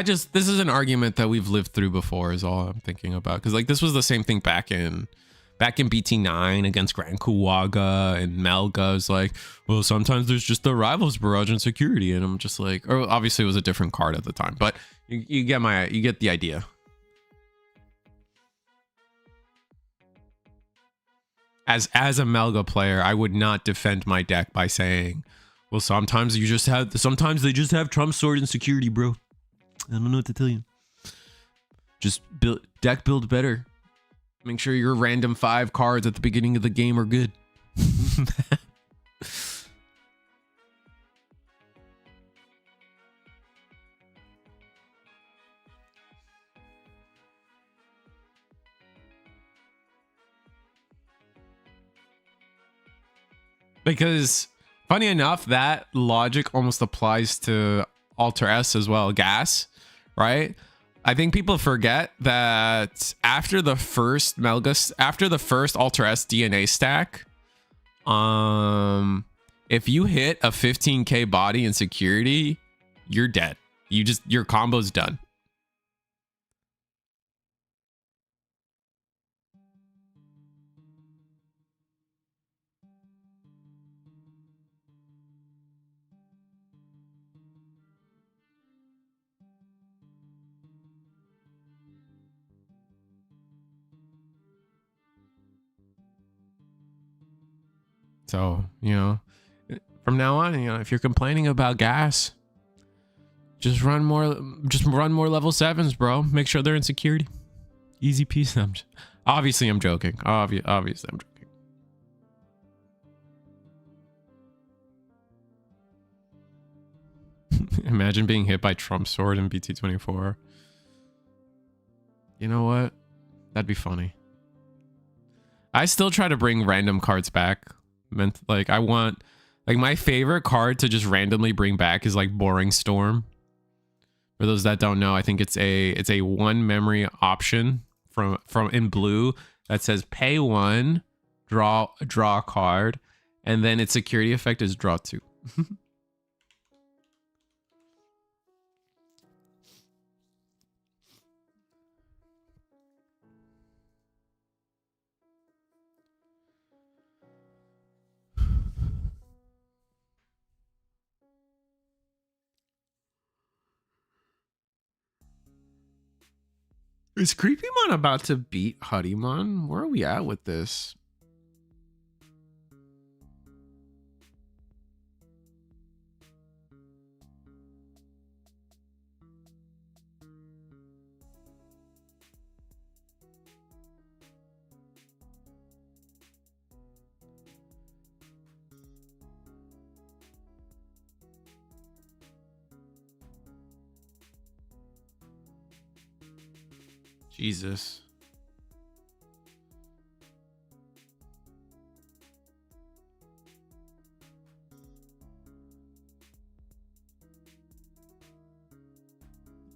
This is an argument that we've lived through before is all I'm thinking about. Because like, this was the same thing back in BT9 against Grand Kuwaga and Melga. Is like, well, sometimes there's just the Rivals Barrage and security, and I'm just like, or obviously it was a different card at the time, but you get the idea. As a Melga player, I would not defend my deck by saying, well, sometimes they just have Trump Sword and security, bro. I don't know what to tell you. Just build better. Make sure your random 5 cards at the beginning of the game are good. Because funny enough, that logic almost applies to Alter S as well, Gas, right? I think people forget that after the first Alter S DNA stack, if you hit a 15k body in security, you're dead. Your combo's done. So, you know, from now on, you know, if you're complaining about gas, just run more level 7s, bro. Make sure they're in security. Easy peasy. Obviously, I'm joking. Obviously, I'm joking. Imagine being hit by Trump's sword in BT24. You know what? That'd be funny. I still try to bring random cards back. Like, I want... Like, my favorite card to just randomly bring back is, like, Boring Storm. For those that don't know, I think it's a 1 memory option from in blue that says pay 1, draw a card, and then its security effect is draw 2. Is Creepymon about to beat Huddymon? Where are we at with this? Jesus.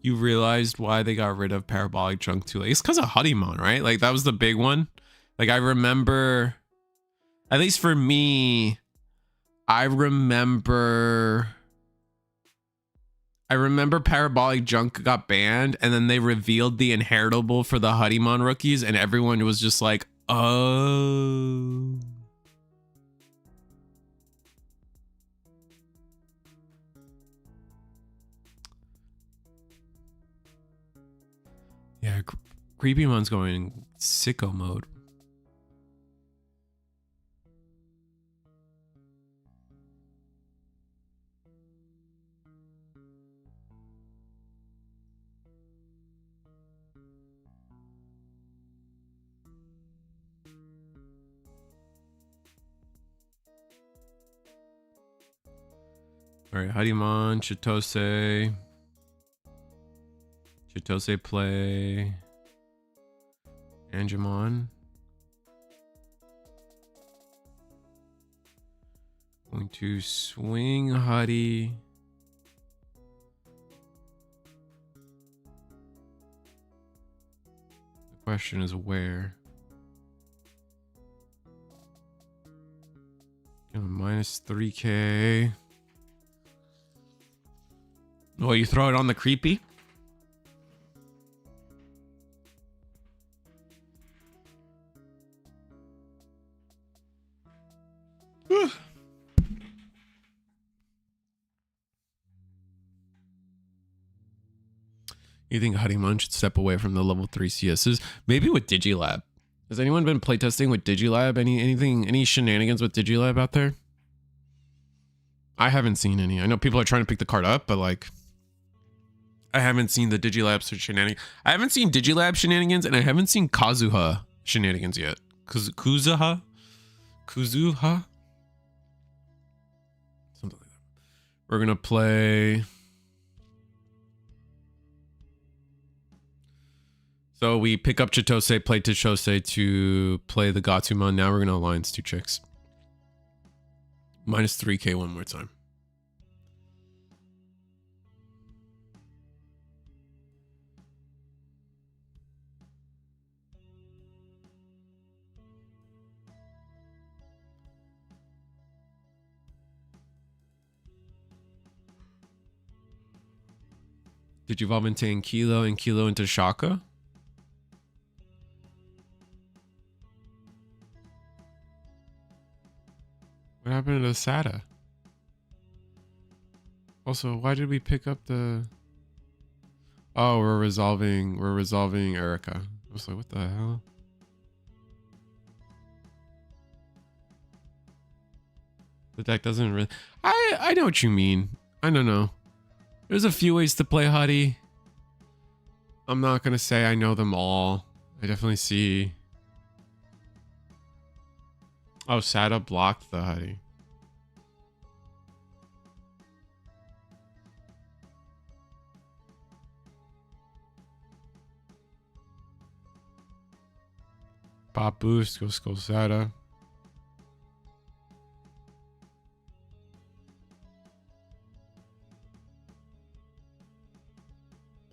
You realized why they got rid of Parabolic Junk too late. It's because of Huddymon, right? Like, that was the big one. Like, I remember, at least for me, I remember Parabolic Junk got banned, and then they revealed the inheritable for the Huddymon rookies, and everyone was just like, oh. Yeah, Creepymon's going sicko mode. All right, Huddymon, Chitose play, Angemon. Going to swing Huddy. The question is where? Minus 3K. Oh, you throw it on the creepy? You think Huddymon should step away from the level 3 CSs? Maybe with Digilab. Has anyone been playtesting with Digilab? Any shenanigans with Digilab out there? I haven't seen any. I know people are trying to pick the card up, but like, I haven't seen the Digilab shenanigans. I haven't seen Digilab shenanigans, and I haven't seen Kazuha shenanigans yet. Kuzuha? Something like that. We're gonna play. So we pick up Chitose, play Chitose to play the Gatsumon. Now we're gonna alliance 2 chicks. Minus 3K one more time. Did you evolve into Ankylo and Kilo into Shaka? What happened to the SATA? Also, why did we pick up the... Oh, we're resolving Erica. I was like, what the hell? The deck doesn't really... I know what you mean. I don't know. There's a few ways to play Huddy. I'm not going to say I know them all. I definitely see... Oh, Sada blocked the Huddy. Pop boost, go skull Sada.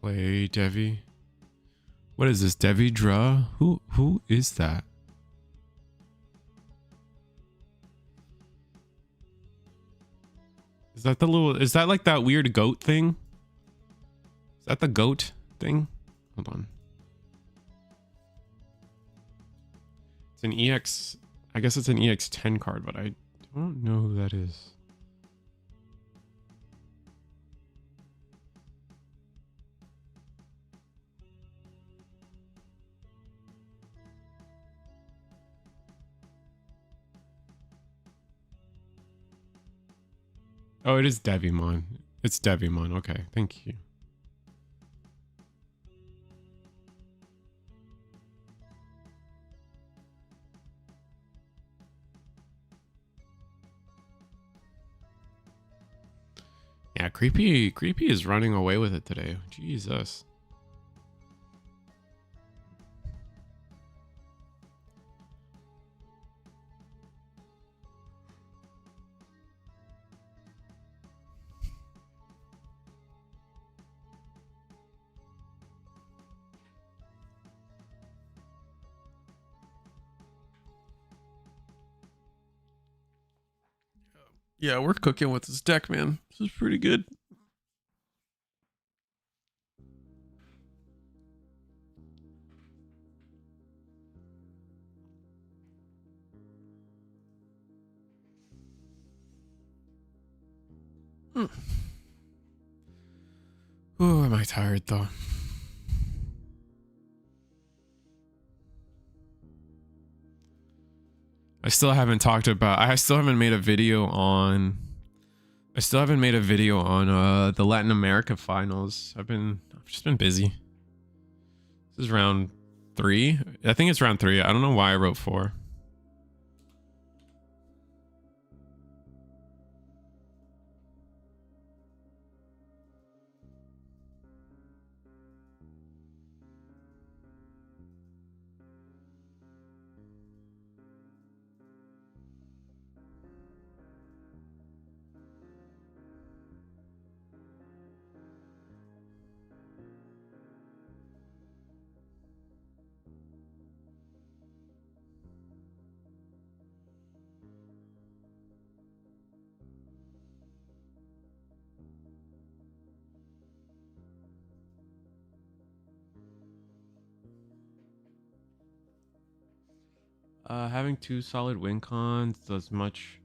Play Devi. What is this? Devi Draw? Who is that? Is that the little, is that like that weird goat thing? Is that the goat thing? Hold on. It's an EX, I guess it's an EX10 card, but I don't know who that is. Oh, it is Devimon. It's Devimon. Okay, thank you. Yeah, creepy is running away with it today. Jesus. Yeah, we're cooking with this deck, man. This is pretty good. Oh, am I tired though? I still haven't talked about, I still haven't made a video on the Latin America finals. I've just been busy. This is round 3. I think it's round 3. I don't know why I wrote 4. Having 2 solid win cons does much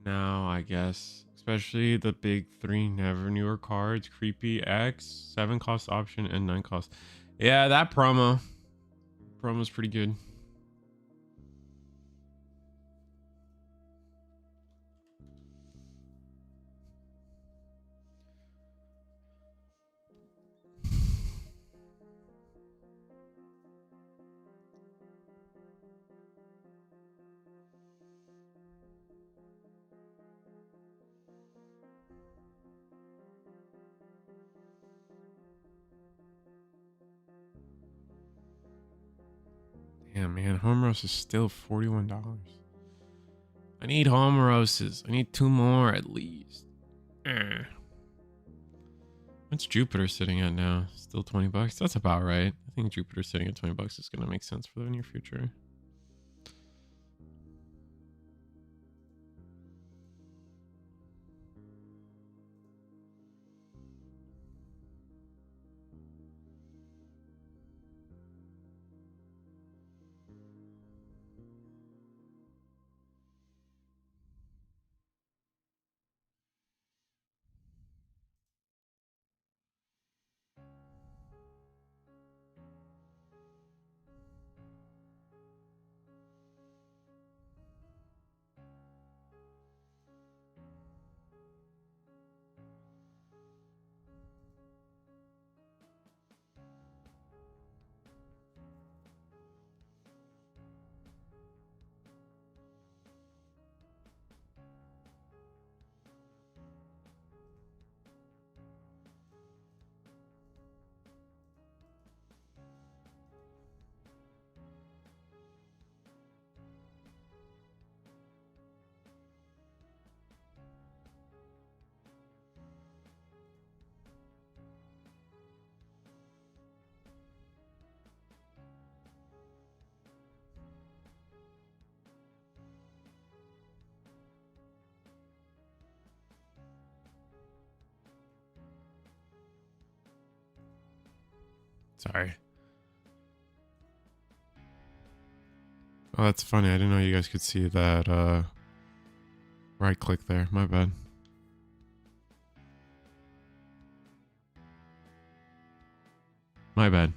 now, I guess. Especially the big 3 never newer cards. Creepy X, 7 cost option, and 9 cost. Yeah, that promo's pretty good. Damn, man, Homeros is still $41. I need Homeroses. I need 2 more at least. What's Jupiter sitting at now? Still 20 bucks? That's about right. I think Jupiter sitting at 20 bucks is going to make sense for the near future. Sorry. Oh, that's funny. I didn't know you guys could see that right click there. My bad. My bad.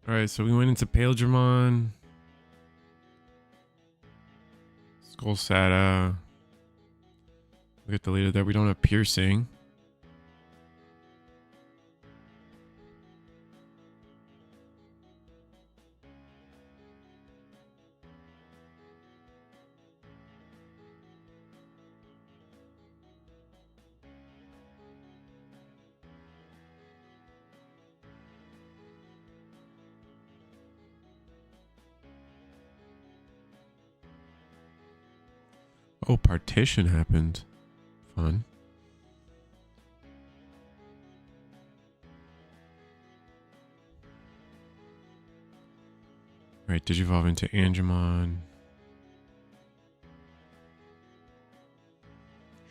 Alright, so we went into Paledramon. Skull Sata. We get deleted there. We don't have piercing. Oh, partition happened. Fun. Alright, Digivolve into Angemon.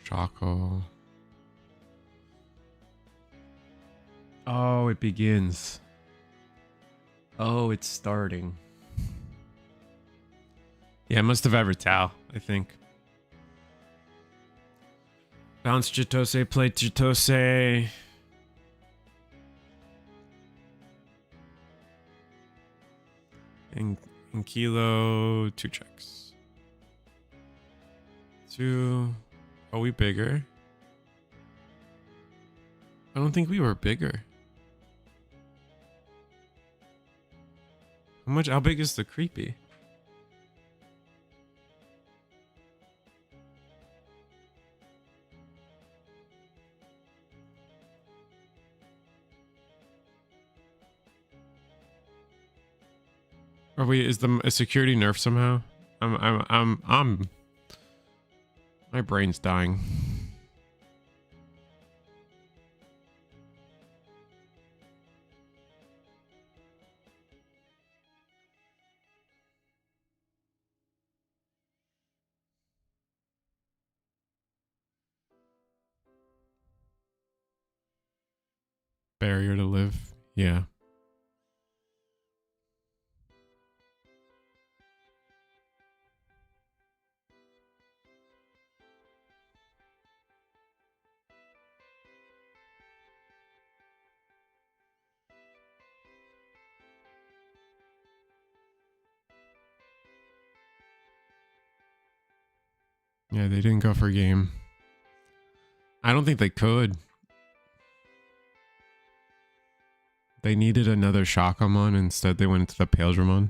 Choco. Oh, it begins. Oh, it's starting. Yeah, it must have Evertal, I think. Bounce Chitose, play Chitose. And Kilo, 2 checks. 2. Are we bigger? I don't think we were bigger. How big is the creepy? Are we, is the security nerfed somehow? My brain's dying. Barrier to live. Yeah. Yeah, they didn't go for game. I don't think they could. They needed another Shakamon. Instead, they went into the Paledramon.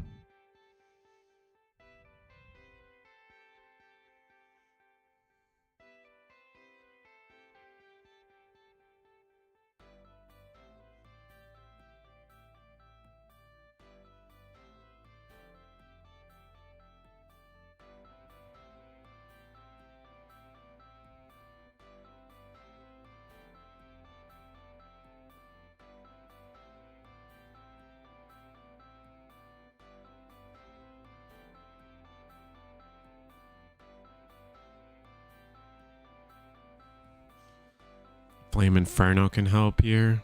Flame Inferno can help here.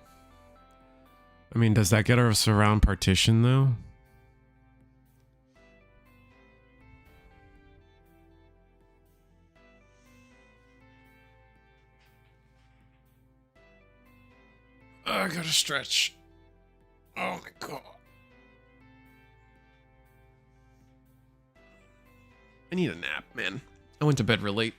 I mean, does that get us around partition though? Oh, I gotta stretch. Oh my god. I need a nap, man. I went to bed real late.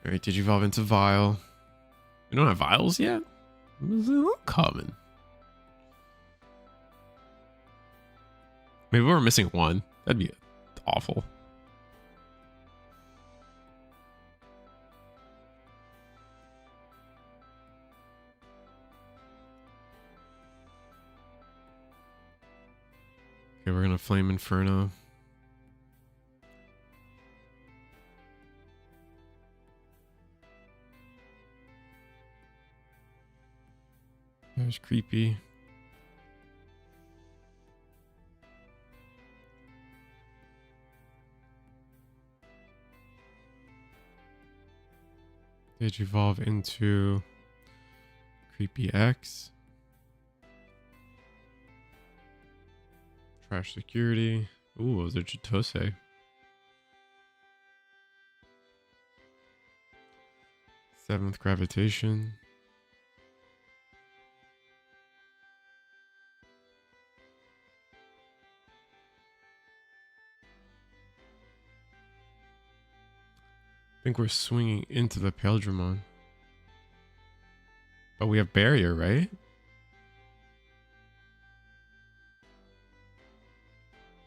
Alright, did you evolve into Vile? We don't have Viles yet? It's common. Maybe we're missing one. That'd be awful. Okay, we're gonna Flame Inferno. There's creepy. Did evolve into Creepy X. Trash Security. Ooh, those are Chitose. Seventh Gravitation. I think we're swinging into the Paildramon. But we have Barrier, right?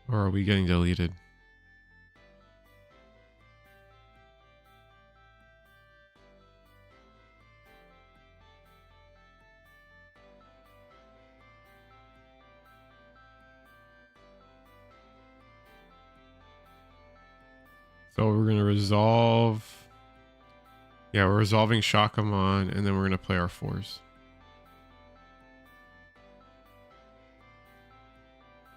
Or are we getting deleted? So we're going to resolve. Yeah, we're resolving Shakamon, and then we're going to play our 4s.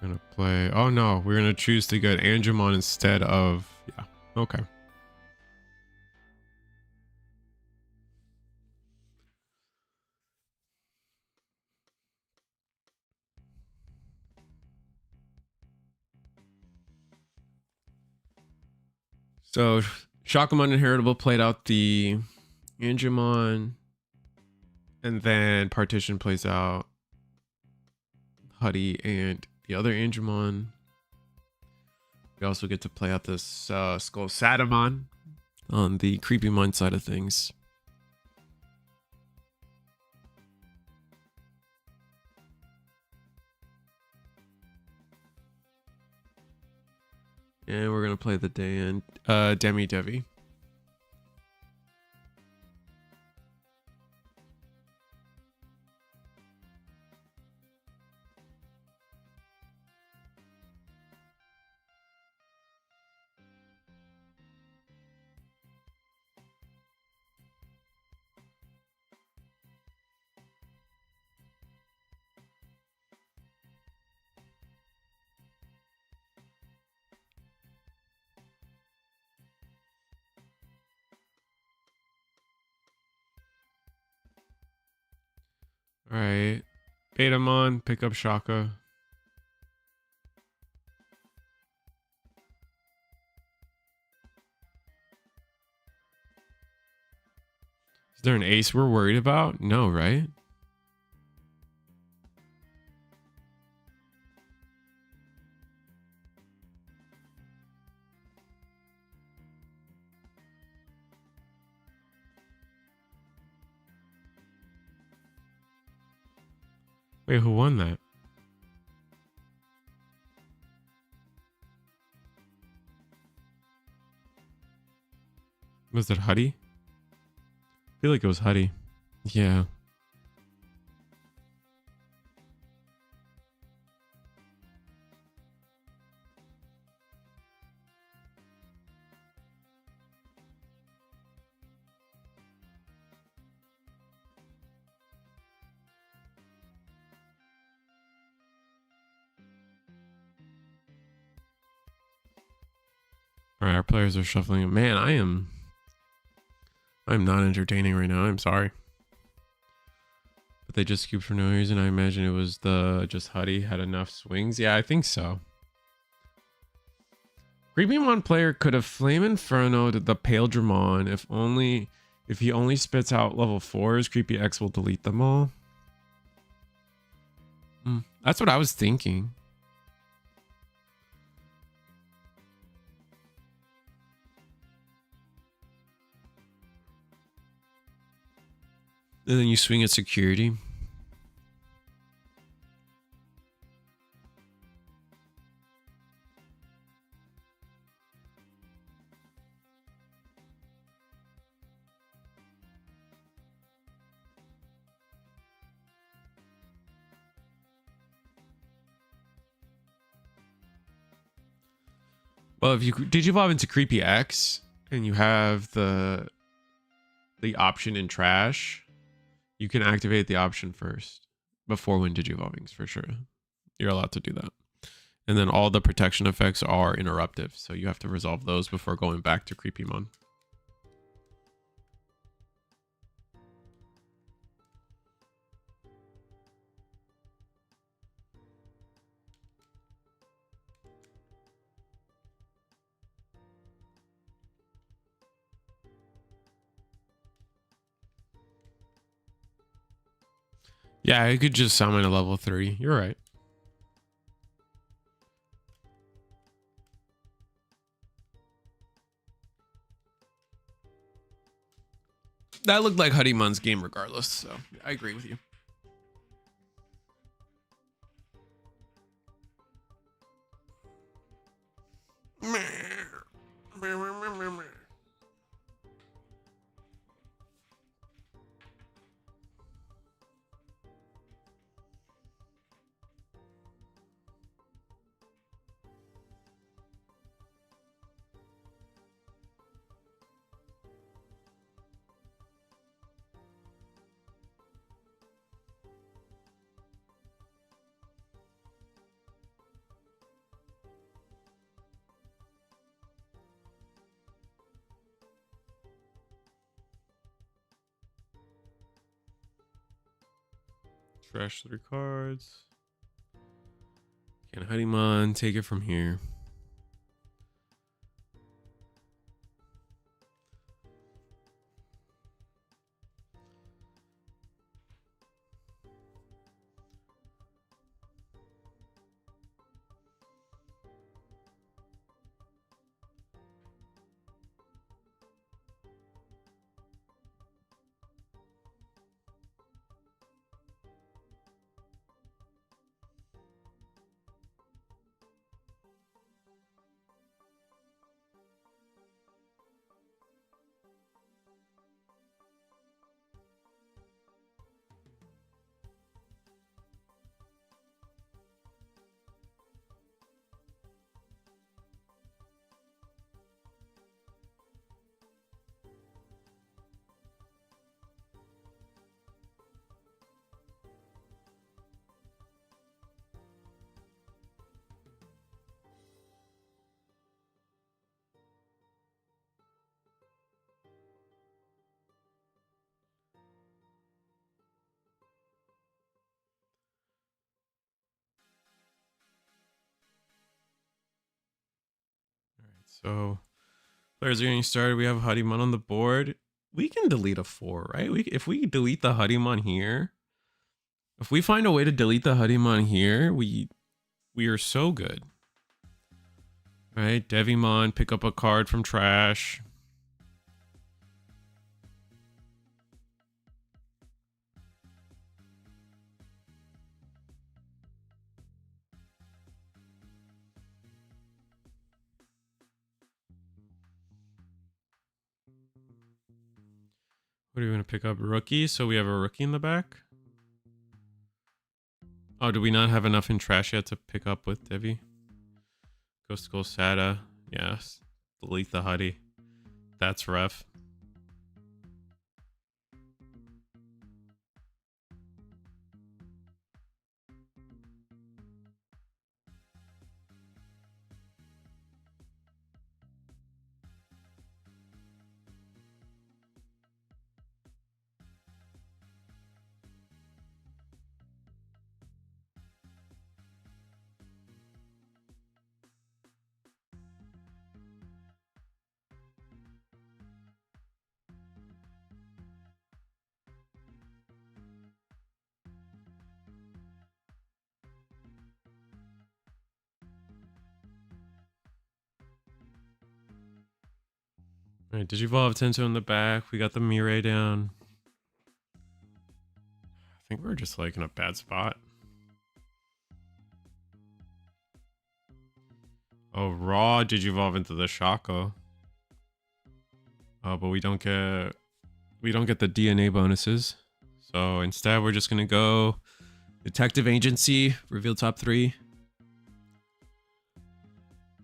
We're going to play. Oh no, we're going to choose to get Angemon instead of. Yeah, okay. So Shakamon Inheritable played out the Angemon, and then Partition plays out Huddy and the other Angemon. We also get to play out this Skull Satamon on the Creepymon side of things. And we're going to play the Demi Devi. All right, Betamon, pick up Shaka. Is there an ace we're worried about? No, right? Wait, who won that? Was it Huddy? I feel like it was Huddy. Yeah. All right, our players are shuffling. Man, I'm not entertaining right now. I'm sorry. But they just scooped for no reason. I imagine it was just Huddy had enough swings. Yeah, I think so. Creepymon player could have Flame Inferno'd the Paildramon if he only spits out level 4s, Creepy X will delete them all. That's what I was thinking. And then you swing at security. Well, if you digivolve into Creepy X and you have the option in trash, you can activate the option first before when digivolving, for sure. You're allowed to do that. And then all the protection effects are interruptive, so you have to resolve those before going back to Creepymon. Yeah, I could just summon a level 3. You're right. That looked like Huddymon's game regardless, so I agree with you. Trash 3 cards. Can Huddymon take it from here? So players are getting started. We have Huddymon on the board. We can delete a 4, right? If we delete the Huddymon here, if we find a way to delete the Huddymon here, we are so good. Right? Devimon, pick up a card from trash. What are we going to pick up? Rookie? So we have a rookie in the back? Oh, do we not have enough in trash yet to pick up with Devi? Ghost Skull Sada. Yes. Delete the Huddy. That's rough. All right, Digivolve Tento in the back. We got the Mirai down. I think we're just like in a bad spot. Oh, raw Digivolve into the Shako. Oh, but we don't get the DNA bonuses. So instead, we're just gonna go Detective Agency, reveal top 3.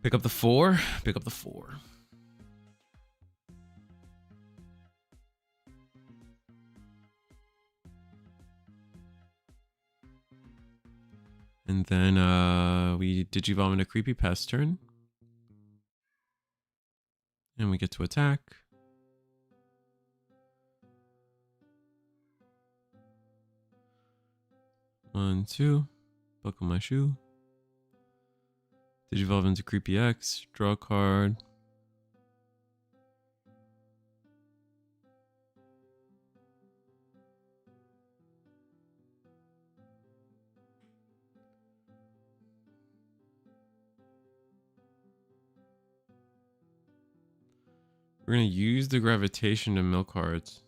Pick up the 4. Pick up the 4. And then we digivolve into creepy pest turn. And we get to attack. One, two. Buckle my shoe. Digivolve into creepy X. Draw a card. We're gonna use the gravitation to mill cards.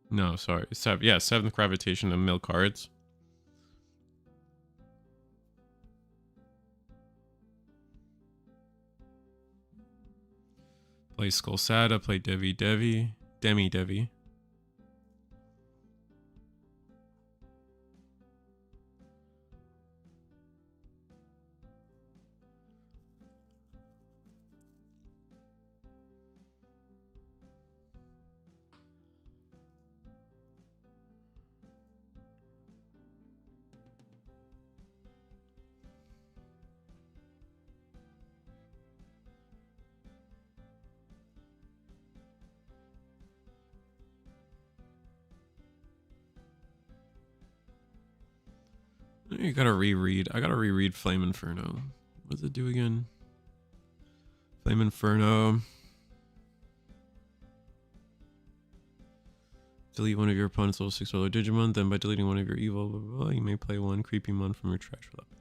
No, sorry. Yeah, 7th gravitation to mill cards. Play Skull Sada, play Demi Devi. You gotta reread. I gotta reread Flame Inferno. What does it do again? Flame Inferno. Delete one of your opponent's level 6 roller Digimon. Then by deleting one of your evil, blah, blah, blah, you may play one creepy mon from your trash weapon.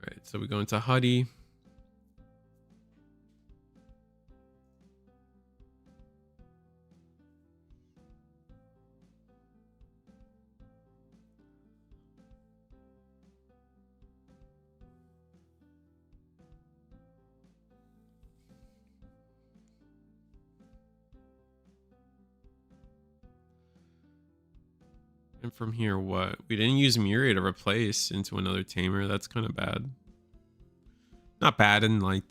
Alright, so we go into Huddy. And from here, what? We didn't use Miria to replace into another tamer. That's kind of bad. Not bad in like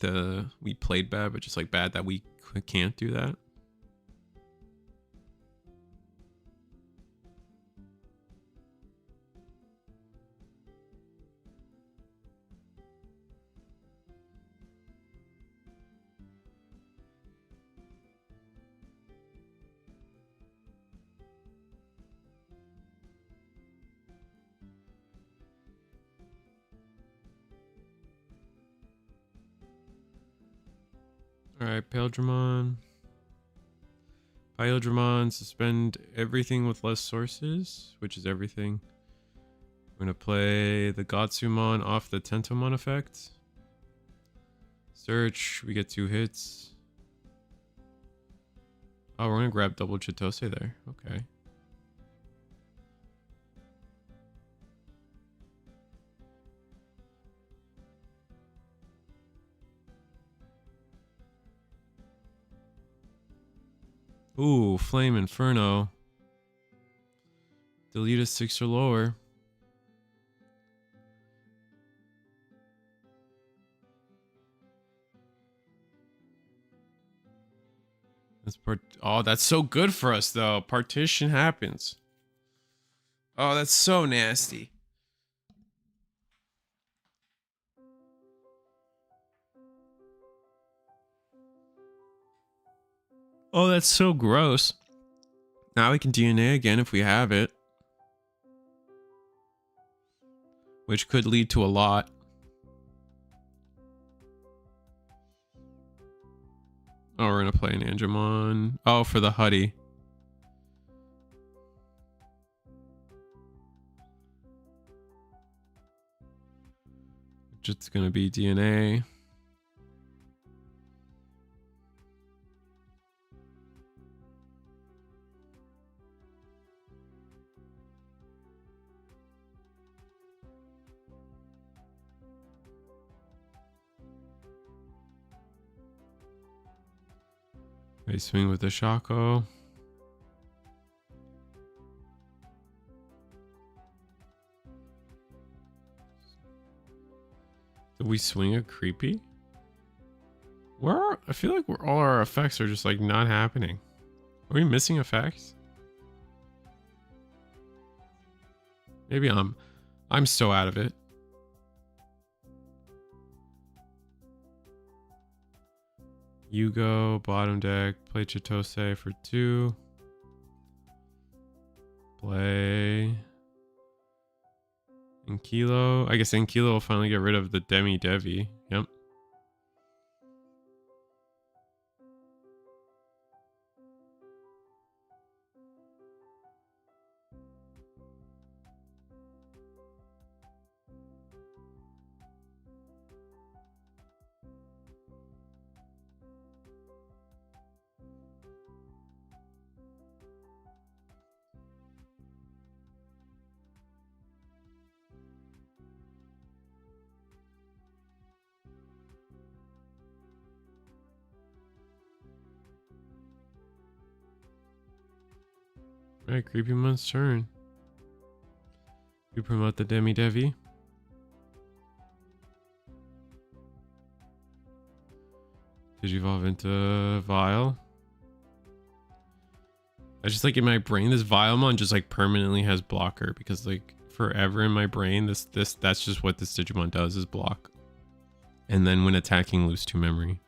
we played bad, but just like bad that we can't do that. Alright, Paildramon. Paildramon, suspend everything with less sources, which is everything. We're going to play the Gotsumon off the Tentomon effect. Search, we get 2 hits. Oh, we're going to grab double Chitose there. Okay. Ooh, Flame Inferno. Delete a 6 or lower. Oh, that's so good for us though. Partition happens. Oh, that's so nasty. Oh, that's so gross. Now we can DNA again if we have it. Which could lead to a lot. Oh, we're gonna play an Angemon. Oh, for the Huddy. Which it's gonna be DNA. I swing with the Shaco. swing a creepy? I feel like all our effects are just like not happening. Are we missing effects? Maybe I'm so out of it. You go bottom deck, play Chitose for 2. Play Ankilo. I guess Ankilo will finally get rid of the Demi Devi. Yep. Alright, Creepymon's turn. You promote the Demi Devi. Did you evolve into Vile? I just like in my brain, this Vilemon just like permanently has blocker because like forever in my brain, that's just what this Digimon does is block. And then when attacking, lose 2 memory.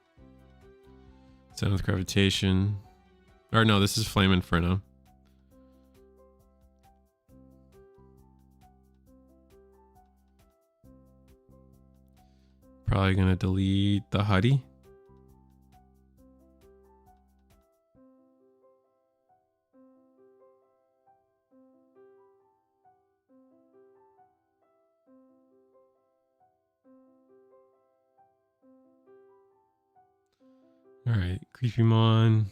Sound with gravitation. Or no, this is Flame Inferno. Probably gonna delete the Huddy. Alright, Creepymon.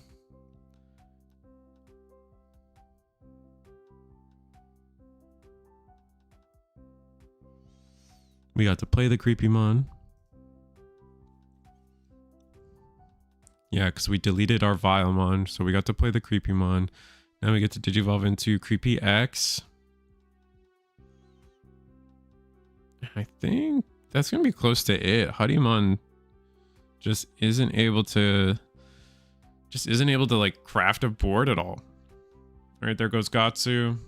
We got to play the Creepymon. Yeah, because we deleted our Vilemon, so we got to play the Creepymon. Now we get to Digivolve into Creepy X. I think that's going to be close to it. Huddymon just isn't able to like craft a board at all. All right, there goes Gatsu.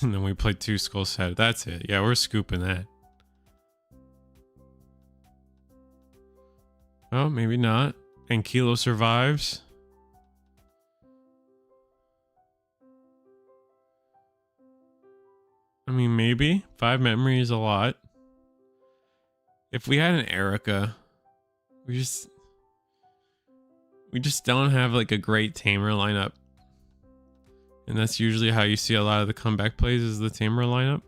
And then we played 2 Skull Set. That's it. Yeah, we're scooping that. Oh, maybe not. And Kilo survives. I mean, maybe. 5 memory is a lot. If we had an Erica, we just don't have like a great tamer lineup. And that's usually how you see a lot of the comeback plays is the tamer lineup.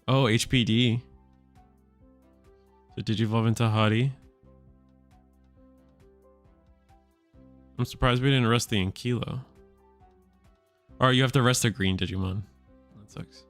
Oh, HPD. So did you evolve into Hottie? I'm surprised we didn't rest the Ankilo. Or you have to rest a green Digimon. That sucks.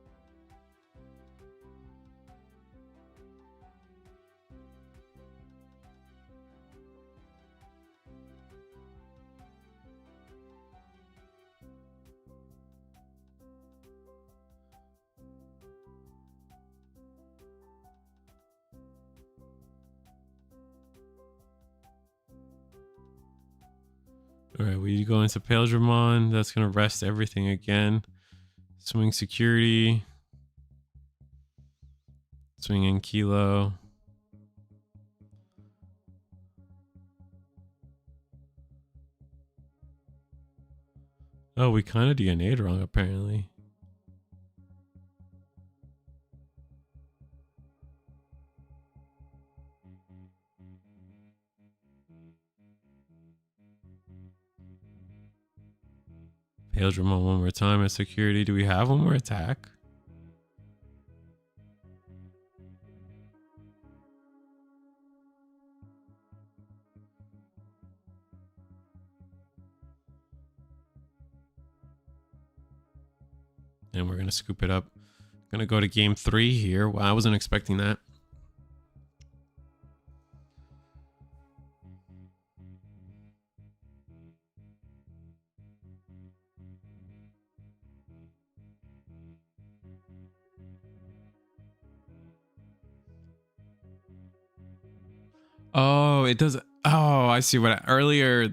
Alright, we go into Pale Dramon. That's going to rest everything again. Swing security. Swing in Kilo. Oh, we kind of DNA'd wrong apparently. Paildramon one more time as security. Do we have one more attack? And we're going to scoop it up. Going to go to game 3 here. Wow, I wasn't expecting that. Oh, it does. Oh, I see what earlier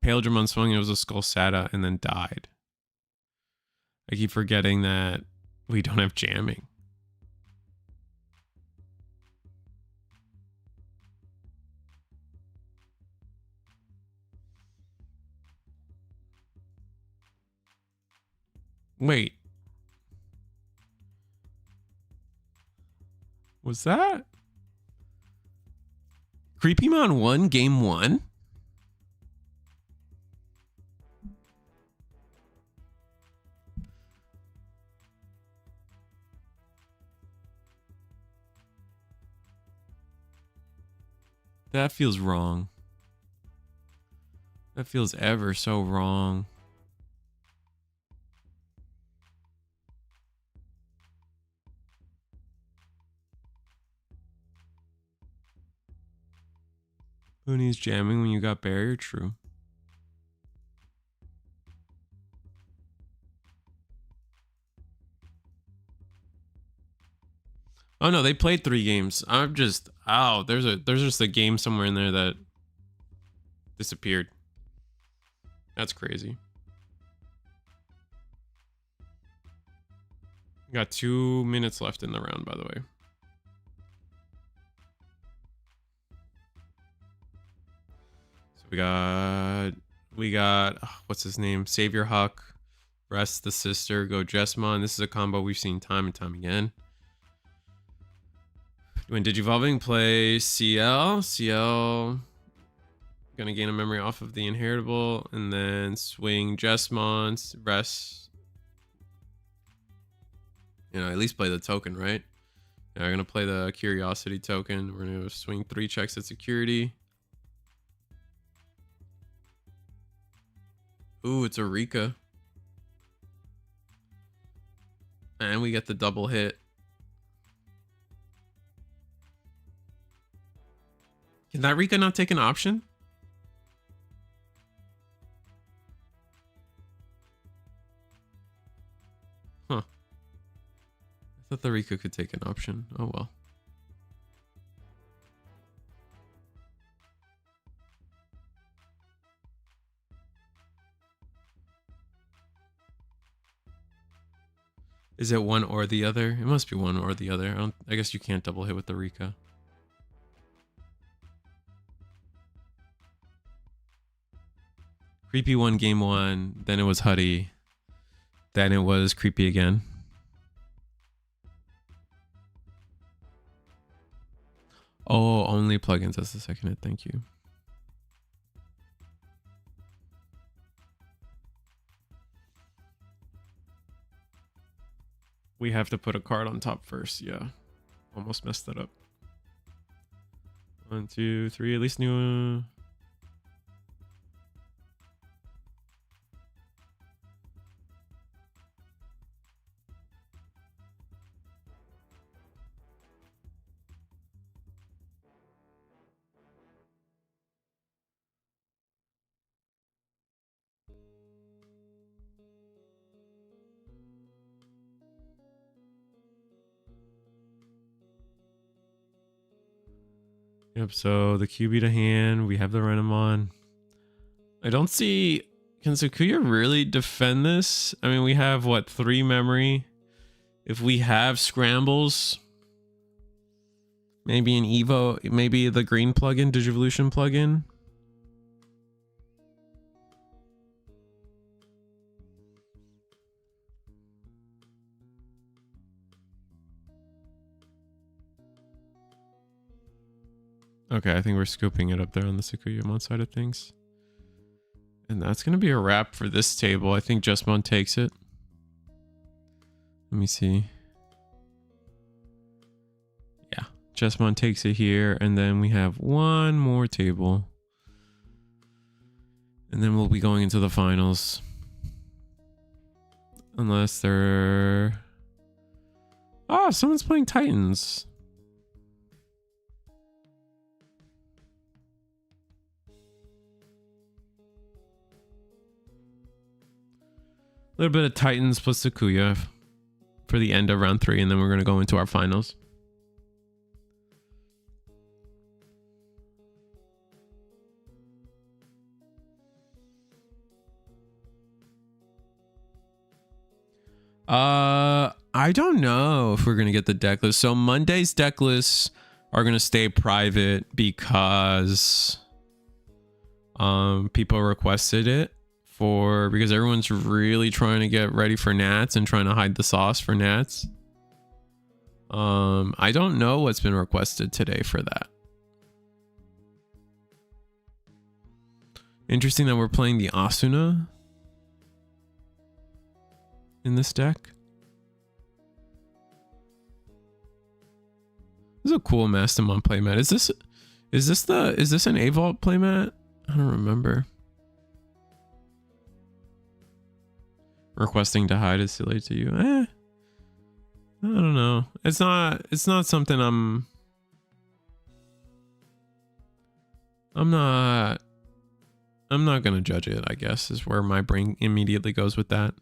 Paildramon swung. It was a Skull Sata and then died. I keep forgetting that we don't have jamming. Wait. Was that? Creepymon won game 1? That feels wrong. That feels ever so wrong. Who needs jamming when you got barrier? True. Oh no, they played 3 games. I'm just there's just a game somewhere in there that disappeared. That's crazy. Got 2 minutes left in the round, by the way. So we got what's his name? Savior Huck, Rest the Sister, Go Jessmon. This is a combo we've seen time and time again. When Digivolving, play CL gonna gain a memory off of the inheritable, and then swing Jessmon, rest. You know, at least play the token, right? Yeah, we're gonna play the Curiosity token. We're gonna swing 3 checks at security. Ooh, it's a Rika. And we get the double hit. Can that Rika not take an option? Huh. I thought the Rika could take an option. Oh well. Is it one or the other? It must be one or the other. I guess you can't double hit with the Rika. Creepy won game 1, then it was Huddy, then it was Creepy again. Oh, only plugins as the second hit, thank you. We have to put a card on top first, yeah. Almost messed that up. 1, 2, 3, at least new. Yep, so the QB to hand, we have the Renamon. I don't see... Can Sakuya really defend this? I mean, we have, what, 3 memory? If we have scrambles... Maybe an Evo, maybe the green plugin, Digivolution plugin. Okay, I think we're scooping it up there on the Sakuyamon side of things. And that's going to be a wrap for this table. I think Justmon takes it. Let me see. Yeah, Justmon takes it here. And then we have one more table. And then we'll be going into the finals. Unless they're... Oh, someone's playing Titans. A little bit of Titans plus Sakuya for the end of round 3, and then we're going to go into our finals. I don't know if we're going to get the deck list. So Monday's deck lists are going to stay private because people requested it because everyone's really trying to get ready for Nats and trying to hide the sauce for Nats. I don't know what's been requested today for that. Interesting that we're playing the Asuna in this deck. This is a cool Mastamon playmat. Is this an A-Vault playmat? I don't remember. Requesting to hide is silly to you. I don't know. It's not something I'm not gonna judge it, I guess, is where my brain immediately goes with that.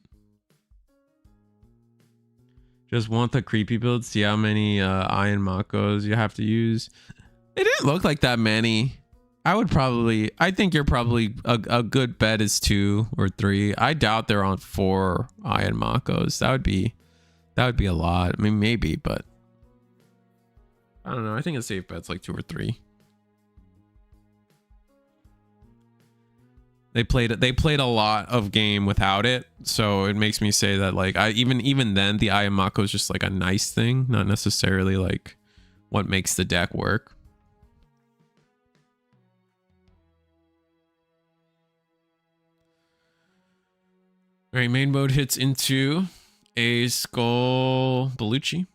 Just want the creepy build, see how many Iron Makos you have to use. It didn't look like that many. I think you're probably a good bet is 2 or 3. I doubt they're on 4 Iron Makos. That would be a lot. I mean, maybe, but I don't know. I think a safe bet's like 2 or 3. They played a lot of game without it, so it makes me say that like even then the Iron Mako is just like a nice thing, not necessarily like what makes the deck work. All right, main mode hits into a Skull Bellucci.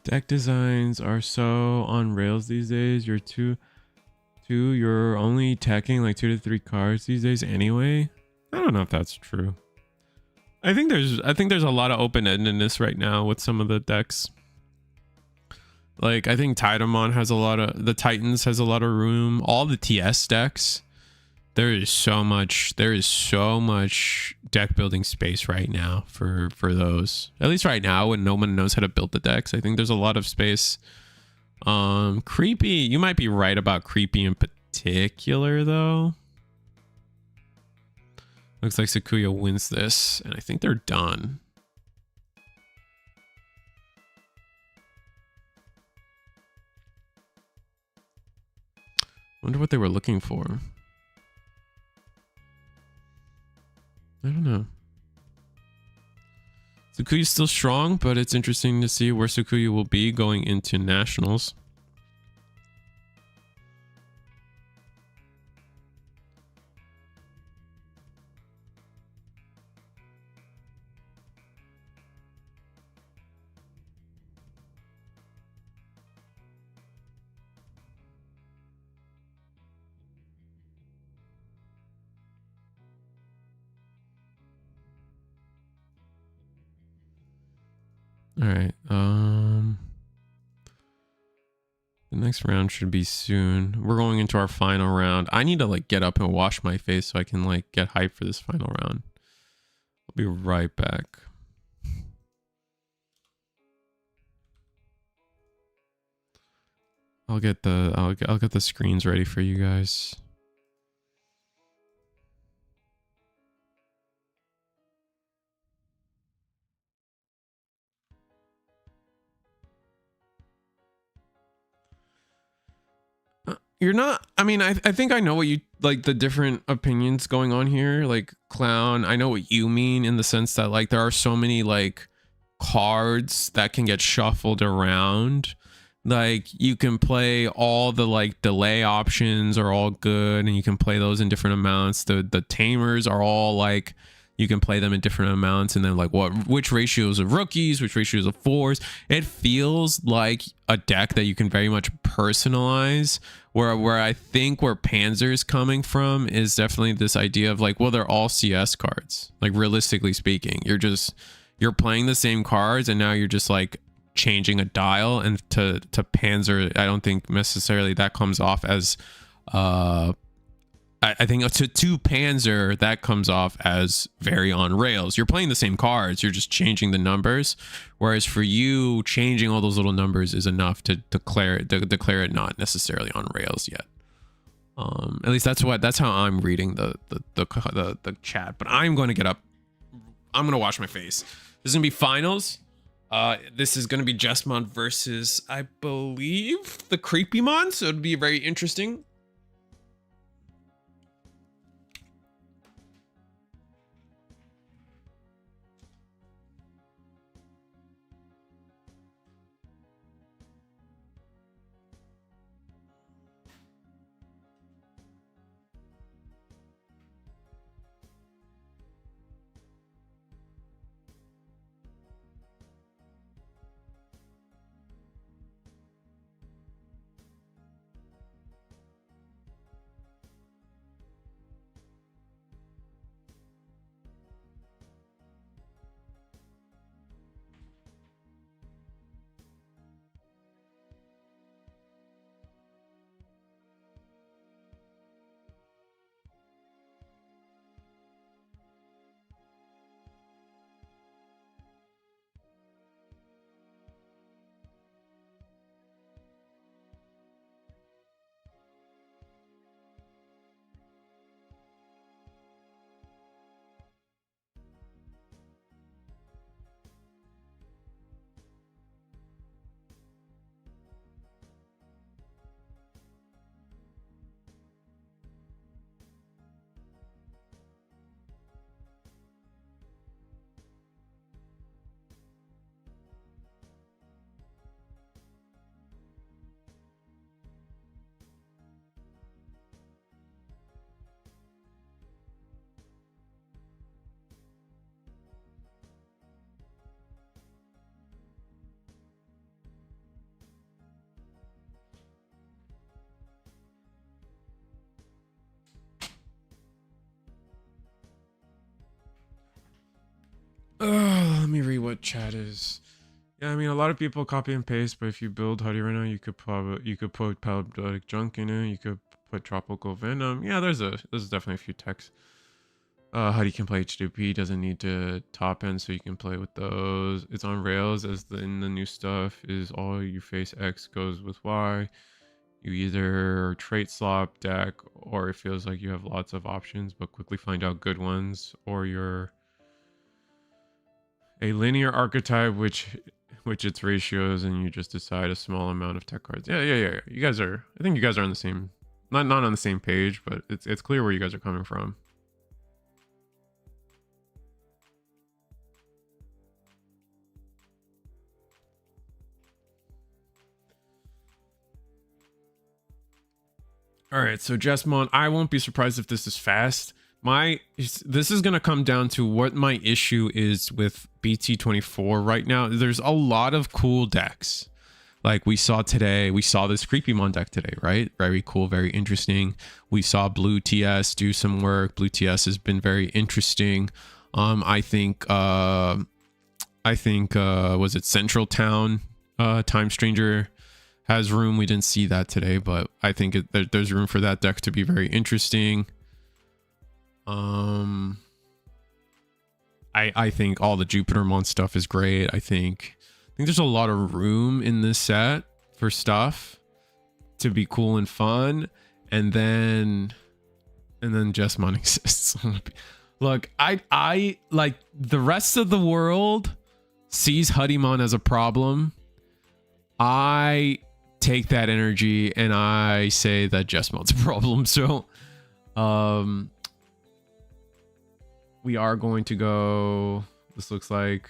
Deck designs are so on rails these days. You're only attacking like 2 to 3 cards these days anyway. I don't know if that's true. I think there's a lot of open-endedness right now with some of the decks. Like I think Titamon has the Titans has a lot of room. All the TS decks. There is so much deck building space right now for those. At least right now when no one knows how to build the decks. I think there's a lot of space. Creepy, you might be right about Creepy in particular though. Looks like Sakuya wins this and I think they're done. Wonder what they were looking for. I don't know. Sukuyu's still strong, but it's interesting to see where Sukuyu will be going into nationals. All right. The next round should be soon. We're going into our final round. I need to like get up and wash my face so I can like get hyped for this final round. I'll be right back. I'll get the screens ready for you guys. You're not, I mean, I think I know what you, like the different opinions going on here, like Clown, I know what you mean in the sense that like there are so many like cards that can get shuffled around. Like you can play all the like delay options are all good and you can play those in different amounts. The tamers are all like, you can play them in different amounts, and then like which ratios of rookies, which ratios of fours. It feels like a deck that you can very much personalize. Where I think where Panzer is coming from is definitely this idea of like, well, they're all CS cards. Like realistically speaking, you're playing the same cards, and now you're just like changing a dial. And to Panzer, I don't think necessarily that comes off as I think to Panzer that comes off as very on rails. You're playing the same cards, you're just changing the numbers, whereas for you changing all those little numbers is enough to declare it not necessarily on rails yet. At least that's how I'm reading the chat. But I'm going to get up, I'm going to wash my face. This is gonna be finals. This is going to be Jesmon versus, I believe, the Creepymon, so it'd be very interesting. Let me read what chat is. Yeah, I mean, a lot of people copy and paste, but if you build Huddy right now, you could put Paladic Junk in it. You could put Tropical Venom. Yeah, there's definitely a few techs. Huddy can play HDP, doesn't need to top end, so you can play with those. It's on rails, as in the new stuff is all you face X goes with Y. You either trait swap deck, or it feels like you have lots of options, but quickly find out good ones, or you're a linear archetype which its ratios, and you just decide a small amount of tech cards. Yeah. You guys are, I think you guys are on the same, not on the same page, but it's clear where you guys are coming from. All right, so Jessmon, I won't be surprised if this is fast. This is gonna come down to what my issue is with BT24 right now. There's a lot of cool decks. Like we saw today, we saw this Creepymon deck today, right? Very cool, very interesting. We saw Blue TS do some work. Blue TS has been very interesting. I think was it Central Town Time Stranger has room. We didn't see that today, but I think there's room for that deck to be very interesting. I think all the Jupitermon stuff is great. I think there's a lot of room in this set for stuff to be cool and fun. And then Jessmon exists. Look, I like the rest of the world sees Huddymon as a problem. I take that energy and I say that Jessmon's a problem. So we are going to go, this looks like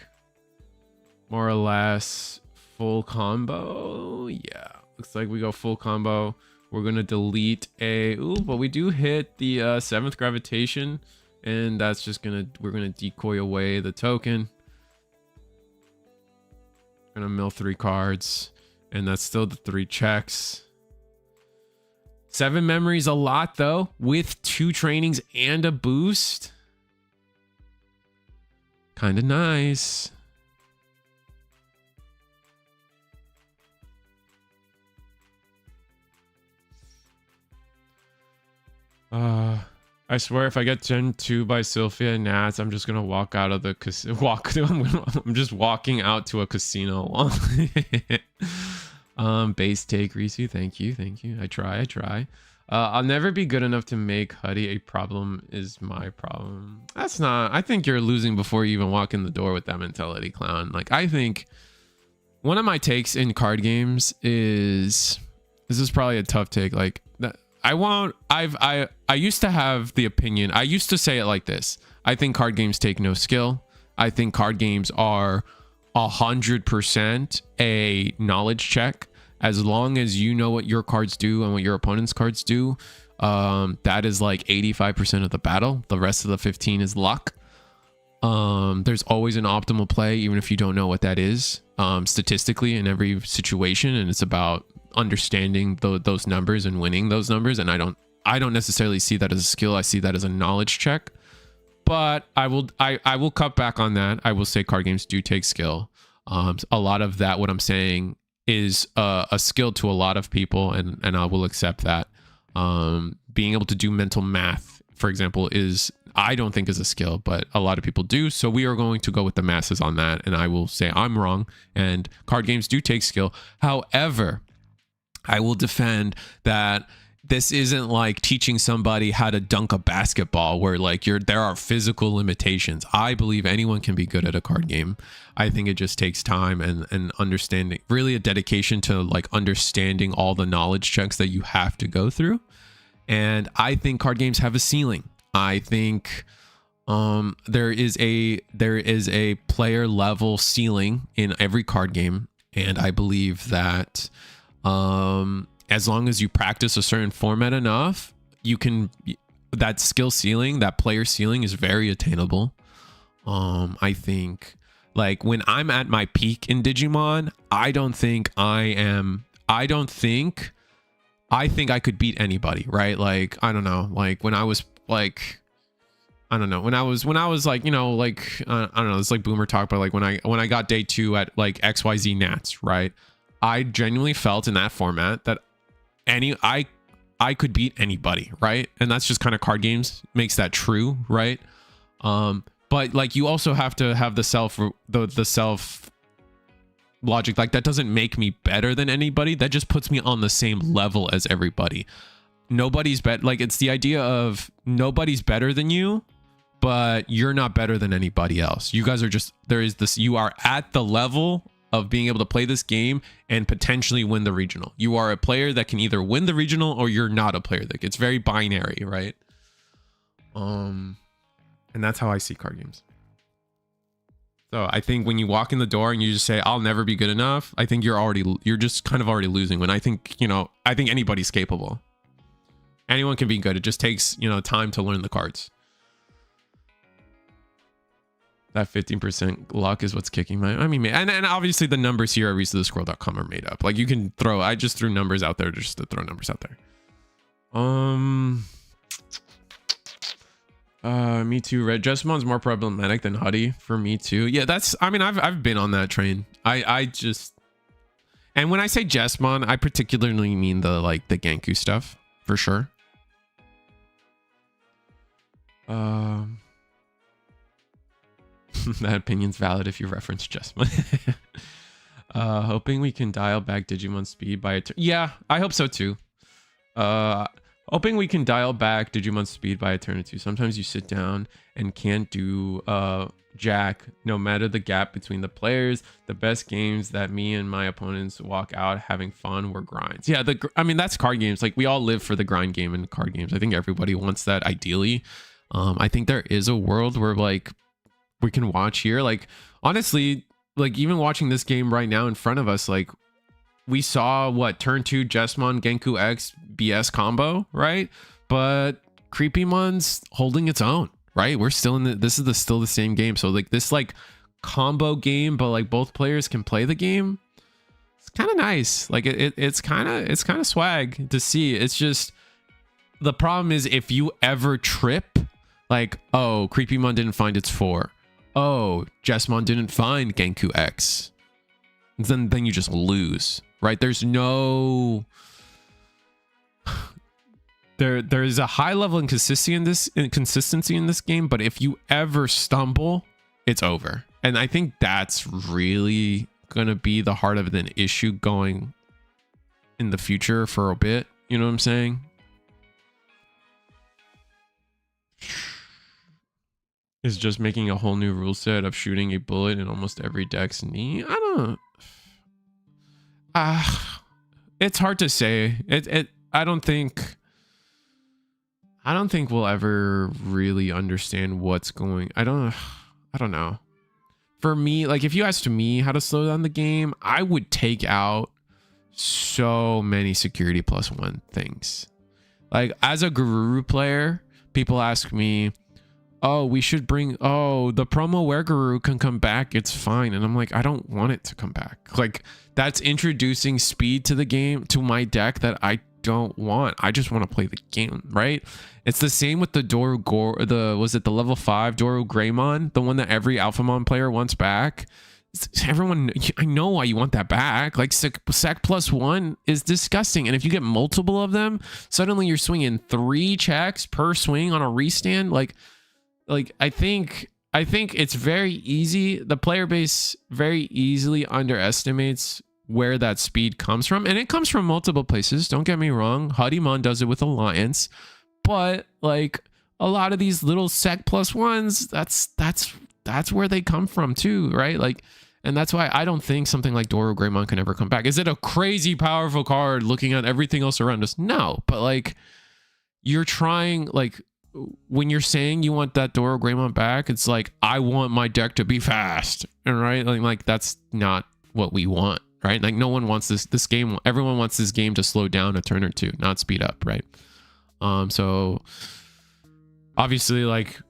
more or less full combo. Yeah, looks like we go full combo. We're gonna delete but we do hit the 7th gravitation, and that's just we're gonna decoy away the token. We're gonna mill 3 cards, and that's still the 3 checks. 7 memories, a lot though, with 2 trainings and a boost. Kind of nice. I swear if I get Gen 2 by Sylphia and Nats, I'm just gonna walk out of the I'm just walking out to a casino. Base take, Reese. Thank you. I try. I'll never be good enough to make Huddy a problem is my problem. That's not, I think you're losing before you even walk in the door with that mentality, clown. Like, I think one of my takes in card games is, this is probably a tough take. Like, I used to have the opinion, I used to say it like this. I think card games take no skill. I think card games are 100% a knowledge check. As long as you know what your cards do and what your opponent's cards do, that is like 85% of the battle. The rest of the 15 is luck. There's always an optimal play, even if you don't know what that is, statistically in every situation. And it's about understanding those numbers and winning those numbers. And I don't necessarily see that as a skill. I see that as a knowledge check. But I will cut back on that. I will say card games do take skill. A lot of that, what I'm saying, is a skill to a lot of people, and I will accept that. Being able to do mental math, for example, I don't think is a skill, but a lot of people do. So we are going to go with the masses on that, and I will say I'm wrong, and card games do take skill. However, I will defend that this isn't like teaching somebody how to dunk a basketball where like there are physical limitations. I believe anyone can be good at a card game. I think it just takes time and understanding, really a dedication to like understanding all the knowledge checks that you have to go through. And I think card games have a ceiling. I think there is a player level ceiling in every card game, and I believe that as long as you practice a certain format enough, that skill ceiling, that player ceiling is very attainable. I think like when I'm at my peak in Digimon, I think I could beat anybody, right? Like, I don't know, like when I was like, I don't know, when I was like, you know, like, I don't know, it's like boomer talk, but like when I got day 2 at like XYZ Nats, right? I genuinely felt in that format that I could beat anybody, right? And that's just kind of card games makes that true, right? But like you also have to have the self logic. Like that doesn't make me better than anybody. That just puts me on the same level as everybody. Nobody's like it's the idea of nobody's better than you, but you're not better than anybody else. You guys are just, you are at the level of being able to play this game and potentially win the regional. You are a player that can either win the regional or you're not a player. Like, it's very binary, right? And that's how I see card games. So I think when you walk in the door and you just say, I'll never be good enough, I think you're just kind of already losing. When I think, you know, I think anybody's capable. Anyone can be good. It just takes, you know, time to learn the cards. That 15% luck is what's kicking my, I mean, and obviously the numbers here at reasonthe.scroll.com are made up. Like, you can throw, I just threw numbers out there just to throw numbers out there. Me too. Red Jesmon's more problematic than Huddy for me too. Yeah, that's, I mean, I've been on that train. I just, and when I say Jesmon, I particularly mean the Genku stuff for sure. That opinion's valid if you reference Jesmon. Hoping we can dial back Digimon speed by yeah, I hope so too. Hoping we can dial back Digimon speed by a turn or two. Sometimes you sit down and can't do jack, no matter the gap between the players. The best games that me and my opponents walk out having fun were grinds. Yeah, I mean, that's card games. Like, we all live for the grind game in card games. I think everybody wants that ideally. I think there is a world where, like, we can watch here. Like, honestly, like, even watching this game right now in front of us, like, we saw what turn 2 Jesmon Genku X BS combo, right? But Creepymon's holding its own, right? We're still in this is still the same game. So, like, this like combo game, but like both players can play the game. It's kind of nice. Like, it's kind of swag to see. It's just, the problem is if you ever trip, like, oh, Creepymon didn't find its 4. Oh, Jesmon didn't find Genku X. Then you just lose, right? There's no, there's a high level inconsistency in this game, but if you ever stumble, it's over. And I think that's really gonna be the heart of an issue going in the future for a bit. You know what I'm saying? Is just making a whole new rule set of shooting a bullet in almost every deck's knee. I don't. It's hard to say. I don't think we'll ever really understand what's going. I don't know. For me, like, if you asked me how to slow down the game, I would take out so many security +1 things. Like, as a Guru player, people ask me, oh, we should bring, oh, the promo where Guru can come back, it's fine. And I'm like, I don't want it to come back. Like, that's introducing speed to the game, to my deck, that I don't want. I just want to play the game, right? It's the same with the was it the level 5 Doru Greymon, the one that every Alphamon player wants back. Everyone, I know why you want that back. Like, sec +1 is disgusting, and if you get multiple of them, suddenly you're swinging 3 checks per swing on a restand. Like I think it's very easy. The player base very easily underestimates where that speed comes from, and it comes from multiple places. Don't get me wrong. Hudimon does it with Alliance, but like a lot of these little sec +1s, that's where they come from too, right? Like, and that's why I don't think something like Doru Greymon can ever come back. Is it a crazy powerful card looking at everything else around us? No, but like, you're trying, like, when you're saying you want that Doru Greymon back, it's like, I want my deck to be fast, right? Like that's not what we want, right? Like, no one wants this game. Everyone wants this game to slow down a turn or two, not speed up, right? So obviously, like,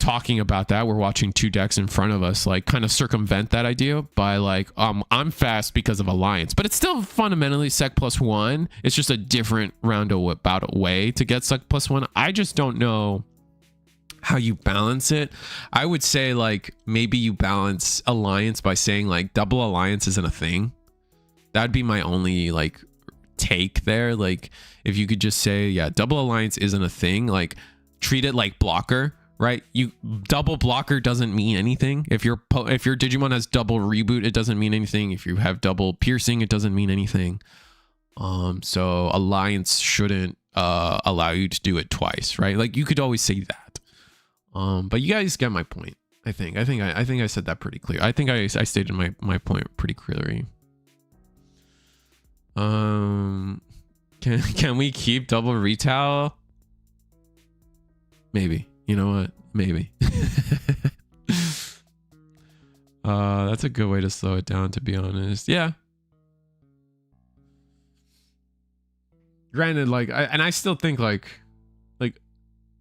talking about that, we're watching 2 decks in front of us like kind of circumvent that idea by like, I'm fast because of Alliance, but it's still fundamentally sec +1. It's just a different roundabout way to get sec +1. I just don't know how you balance it. I would say, like, maybe you balance Alliance by saying like double Alliance isn't a thing. That'd be my only like take there. Like, if you could just say, yeah, double Alliance isn't a thing, like treat it like blocker, right? You double blocker doesn't mean anything. If your Digimon has double reboot, it doesn't mean anything. If you have double piercing, it doesn't mean anything. So Alliance shouldn't allow you to do it twice, right? Like, you could always say that. But you guys get my point. I think I said that pretty clear. I think I stated my point pretty clearly. Can we keep double retail? Maybe. You know what? Maybe. That's a good way to slow it down, to be honest. Yeah. Granted, like, I still think like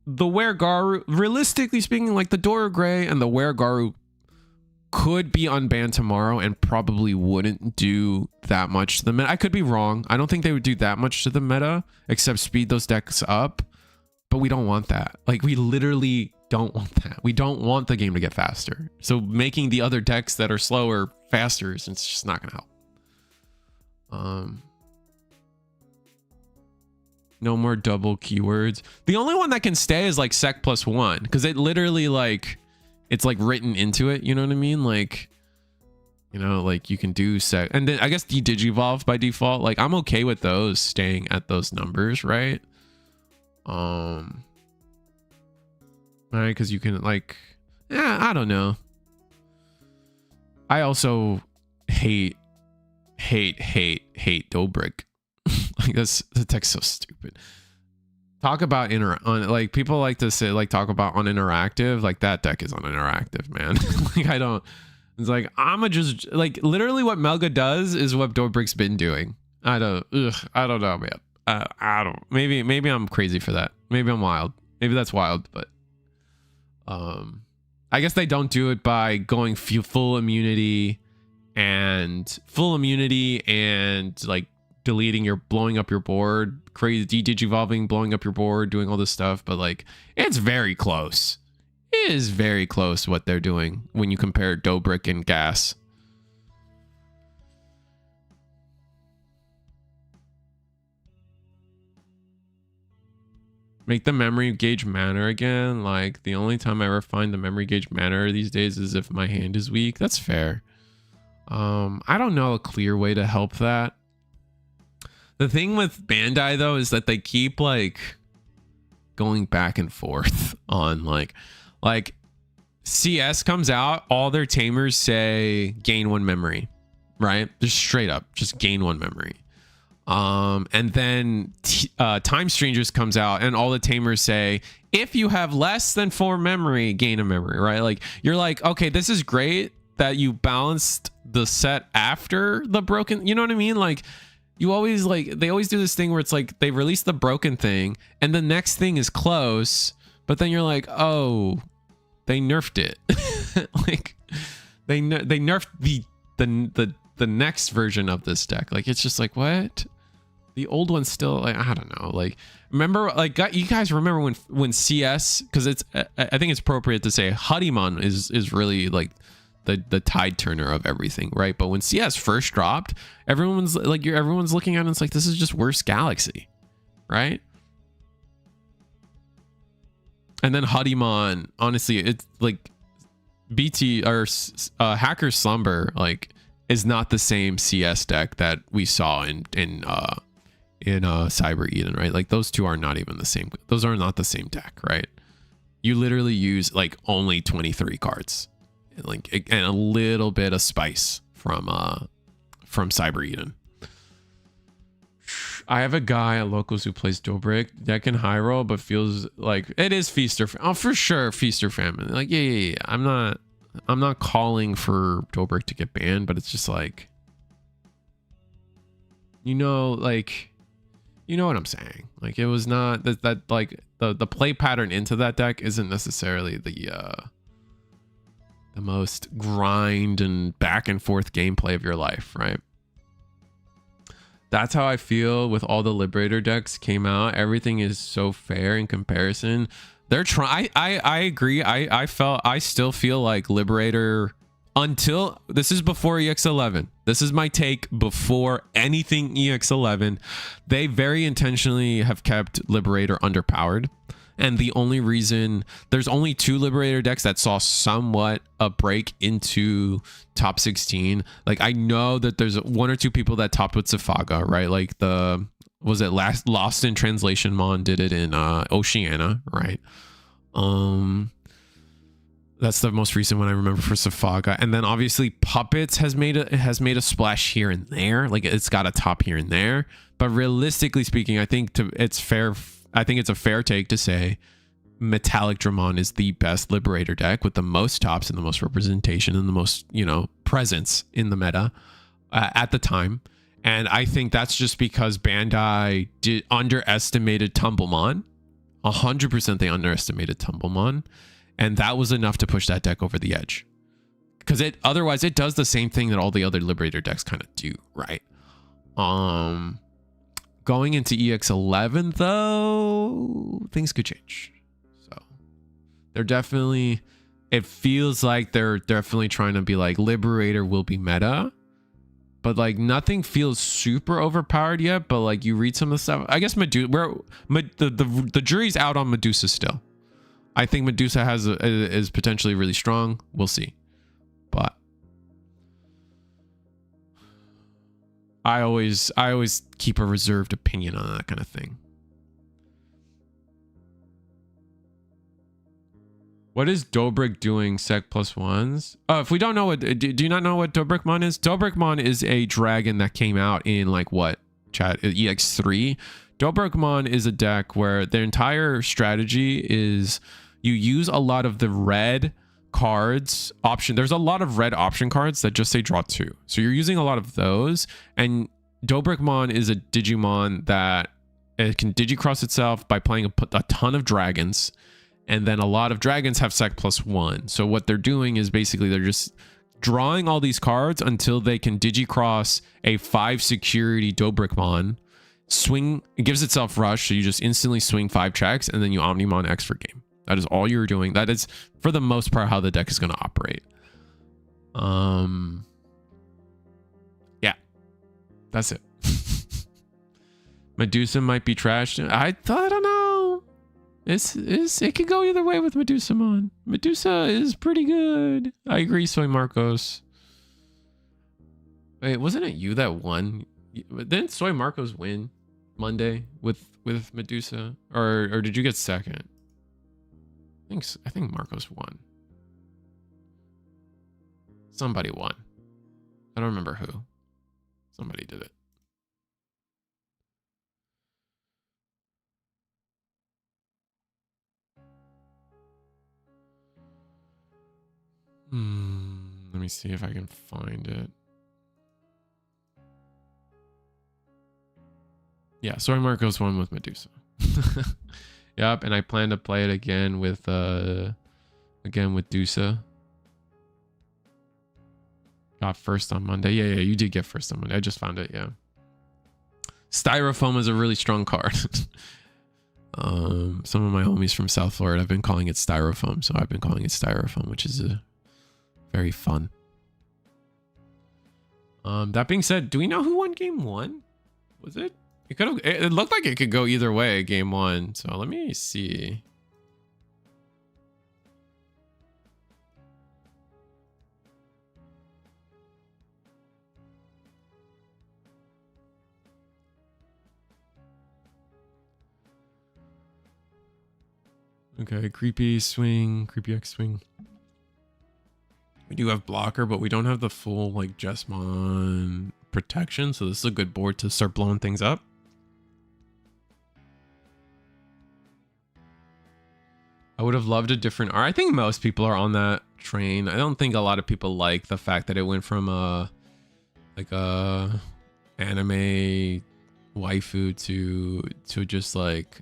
the Weregaru, realistically speaking, like the Dora Gray and the Weregaru could be unbanned tomorrow and probably wouldn't do that much to the meta. I could be wrong. I don't think they would do that much to the meta except speed those decks up, but we don't want that. Like, we literally don't want that. We don't want the game to get faster. So making the other decks that are slower faster, it's just not gonna help. No more double keywords. The only one that can stay is like sec +1, because it literally like it's like written into it. You know what I mean? Like, you know, like you can do sec, and then I guess the Digivolve by default. Like, I'm okay with those staying at those numbers, right? Right, because you can like, I don't know. I also hate Dobrik. Like, the text so stupid. Talk about like people like to say, like, talk about uninteractive. Like, that deck is uninteractive, man. Like, I don't. It's like, I'ma just like literally what Melga does is what Dobrik's been doing. I don't know, man. I don't. Maybe I'm crazy for that. Maybe I'm wild. Maybe that's wild, but I guess they don't do it by going full immunity and like blowing up your board, crazy digivolving, blowing up your board, doing all this stuff. But like, it's very close. It is very close what they're doing when you compare Dobrik and Gas. Make the memory gauge matter again. Like, the only time I ever find the memory gauge matter these days is if my hand is weak. That's fair. I don't know a clear way to help that. The thing with Bandai though is that they keep like going back and forth on like CS comes out, all their tamers say gain 1 memory, right? Just straight up, just gain 1 memory. And then Time Strangers comes out and all the tamers say if you have less than 4 memory, gain a memory, right? Like, you're like, okay, this is great that you balanced the set after the broken, you know what I mean? Like, you always like, they always do this thing where it's like they release the broken thing and the next thing is close, but then you're like, oh, they nerfed it. Like, they nerfed the next version of this deck. Like, it's just like, what? The old one's still like, I don't know. Like, remember, like, you guys remember when CS, because it's, I think it's appropriate to say Digimon is really like the tide turner of everything, right? But when CS first dropped, everyone's looking at it and it's like, this is just worse Galaxy, right? And then Digimon, honestly, it's like BT or Hacker's Slumber, like, is not the same CS deck that we saw in Cyber Eden, right? Like, those two are not even the same. Those are not the same deck, right? You literally use like only 23 cards, like, and a little bit of spice from Cyber Eden. I have a guy at locals who plays Dobrik deck in high roll, but feels like it is feast or for sure feast or famine. Like, yeah. I'm not calling for Dobrik to get banned, but it's just like, you know, like, you know what I'm saying? Like, it was not that like the play pattern into that deck isn't necessarily the most grind and back and forth gameplay of your life, right? That's how I feel with all the Liberator decks came out. Everything is so fair in comparison. They're trying. I agree. I still feel like Liberator, until this is before EX11. This is my take before anything EX11. They very intentionally have kept Liberator underpowered. And the only reason, there's only 2 Liberator decks that saw somewhat a break into top 16. Like, I know that there's 1 or 2 people that topped with Safaga, right? Like, Lost in Translation Mon did it in Oceania, right? That's the most recent one I remember for Safaga. And then obviously Puppets has made a splash here and there. Like it's got a top here and there. But realistically speaking, I think it's a fair take to say Metallic Dramon is the best Liberator deck with the most tops and the most representation and the most, you know, presence in the meta at the time. And I think that's just because Bandai underestimated Tumblemon. 100% they underestimated Tumblemon. And that was enough to push that deck over the edge. Because otherwise it does the same thing that all the other Liberator decks kind of do, right? Going into EX11 though, things could change. So they're definitely, it feels like they're definitely trying to be like Liberator will be meta. But like nothing feels super overpowered yet, but like you read some of the stuff. I guess the jury's out on Medusa still. I think Medusa is potentially really strong. We'll see. But I always keep a reserved opinion on that kind of thing. What is Dobrik doing sec +1s? Oh, if we don't know what, do you not know what Dobrikmon is? Dobrikmon is a dragon that came out in like what, chat, EX3. Dobrikmon is a deck where their entire strategy is you use a lot of the red cards option. There's a lot of red option cards that just say draw 2. So you're using a lot of those. And Dobrikmon is a Digimon that it can Digicross itself by playing a ton of dragons. And then a lot of dragons have sec +1. So what they're doing is basically they're just drawing all these cards until they can Digicross a 5 security Dobrikmon. Swing, it gives itself rush. So you just instantly swing 5 checks and then you Omnimon X for game. That is all you're doing. That is, for the most part, how the deck is going to operate. Yeah, that's it. Medusa might be trashed. I don't know. It could go either way with Medusamon. Medusa is pretty good. I agree, Soy Marcos. Wait, wasn't it you that won? Didn't Soy Marcos win Monday with Medusa, or did you get second? I think Marcos won. Somebody won. I don't remember who. Somebody did it. Let me see if I can find it. Yeah, Soy Marcos won with Medusa. Yep, and I plan to play it again with Dusa. Got first on Monday. Yeah, you did get first on Monday. I just found it, yeah. Styrofoam is a really strong card. Some of my homies from South Florida have been calling it Styrofoam, so I've been calling it Styrofoam, which is very fun. That being said, do we know who won game 1? Was it? It looked like it could go either way, game 1. So let me see. Okay, creepy swing, creepy X swing. We do have blocker, but we don't have the full like Jesmon protection. So this is a good board to start blowing things up. I would have loved a different art. I think most people are on that train. I don't think a lot of people like the fact that it went from a anime waifu to just like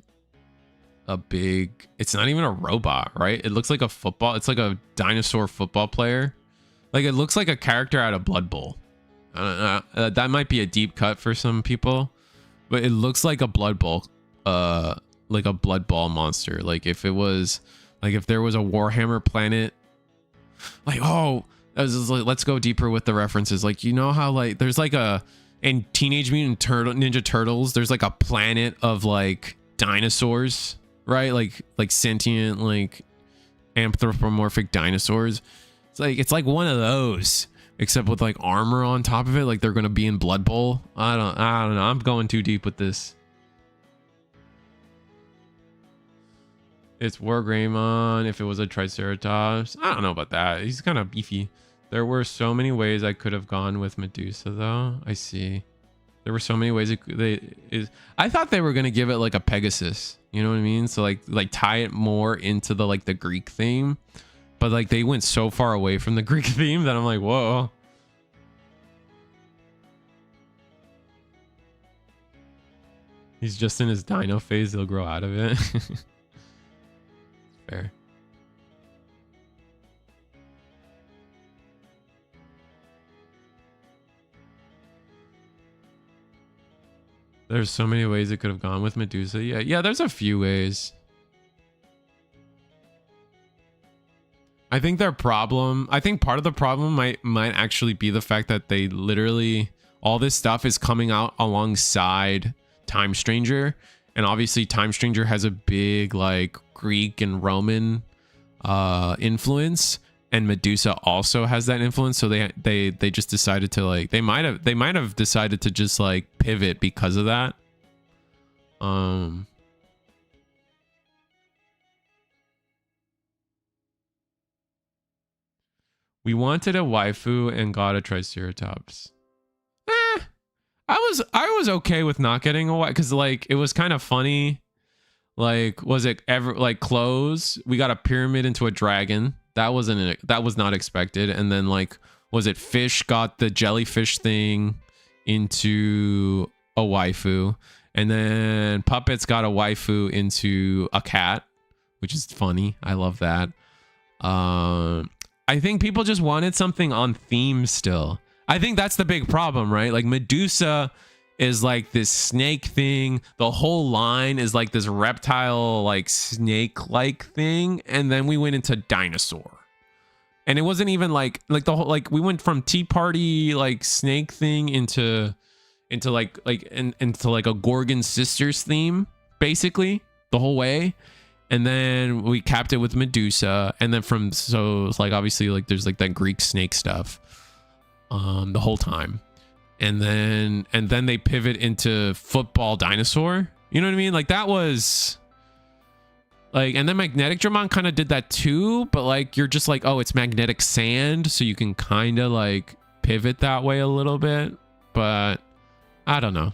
a big, it's not even a robot, right? It looks like a football. It's like a dinosaur football player. Like it looks like a character out of Blood Bowl. I don't know. That might be a deep cut for some people, but it looks like a Blood Bowl, like a Blood Ball monster. Like if it was, like if there was a Warhammer planet, like, oh, let's go deeper with the references. Like, you know how like there's like in Teenage Mutant Ninja Turtles, there's like a planet of like dinosaurs, right? Like sentient, like anthropomorphic dinosaurs. It's like one of those, except with like armor on top of it. Like they're gonna be in Blood Bowl. I don't know. I'm going too deep with this. It's Wargreymon if it was a Triceratops. I don't know about that. He's kind of beefy. There were so many ways I could have gone with Medusa, though. I see. There were so many ways I thought they were gonna give it like a Pegasus. You know what I mean? So like tie it more into the like the Greek theme, but like they went so far away from the Greek theme that I'm like, whoa. He's just in his dino phase. He'll grow out of it. Fair. There's so many ways it could have gone with Medusa. Yeah, there's a few ways. I think part of the problem might actually be the fact that they literally, all this stuff is coming out alongside Time Stranger. And obviously Time Stranger has a big like Greek and Roman influence. And Medusa also has that influence, so they just decided to like they might have decided to just like pivot because of that. We wanted a waifu and got a Triceratops. I was okay with not getting a waifu because like it was kind of funny. Like, was it ever like clothes? We got a pyramid into a dragon. That was not expected. And then like, was it fish got the jellyfish thing into a waifu, and then puppets got a waifu into a cat, which is funny. I love that. I think people just wanted something on theme still. I think that's the big problem, right? Like Medusa is like this snake thing. The whole line is like this reptile, like snake-like thing. And then we went into dinosaur. And it wasn't even like the whole, like we went from Tea Party, like snake thing into like a Gorgon Sisters theme, basically the whole way. And then we capped it with Medusa. And then so it's like, obviously like there's like that Greek snake stuff, the whole time. And then they pivot into football dinosaur. You know what I mean? Like that was like, and then Magnetic Dramon kind of did that too, but like you're just like, oh, it's magnetic sand, so you can kind of like pivot that way a little bit, but I don't know.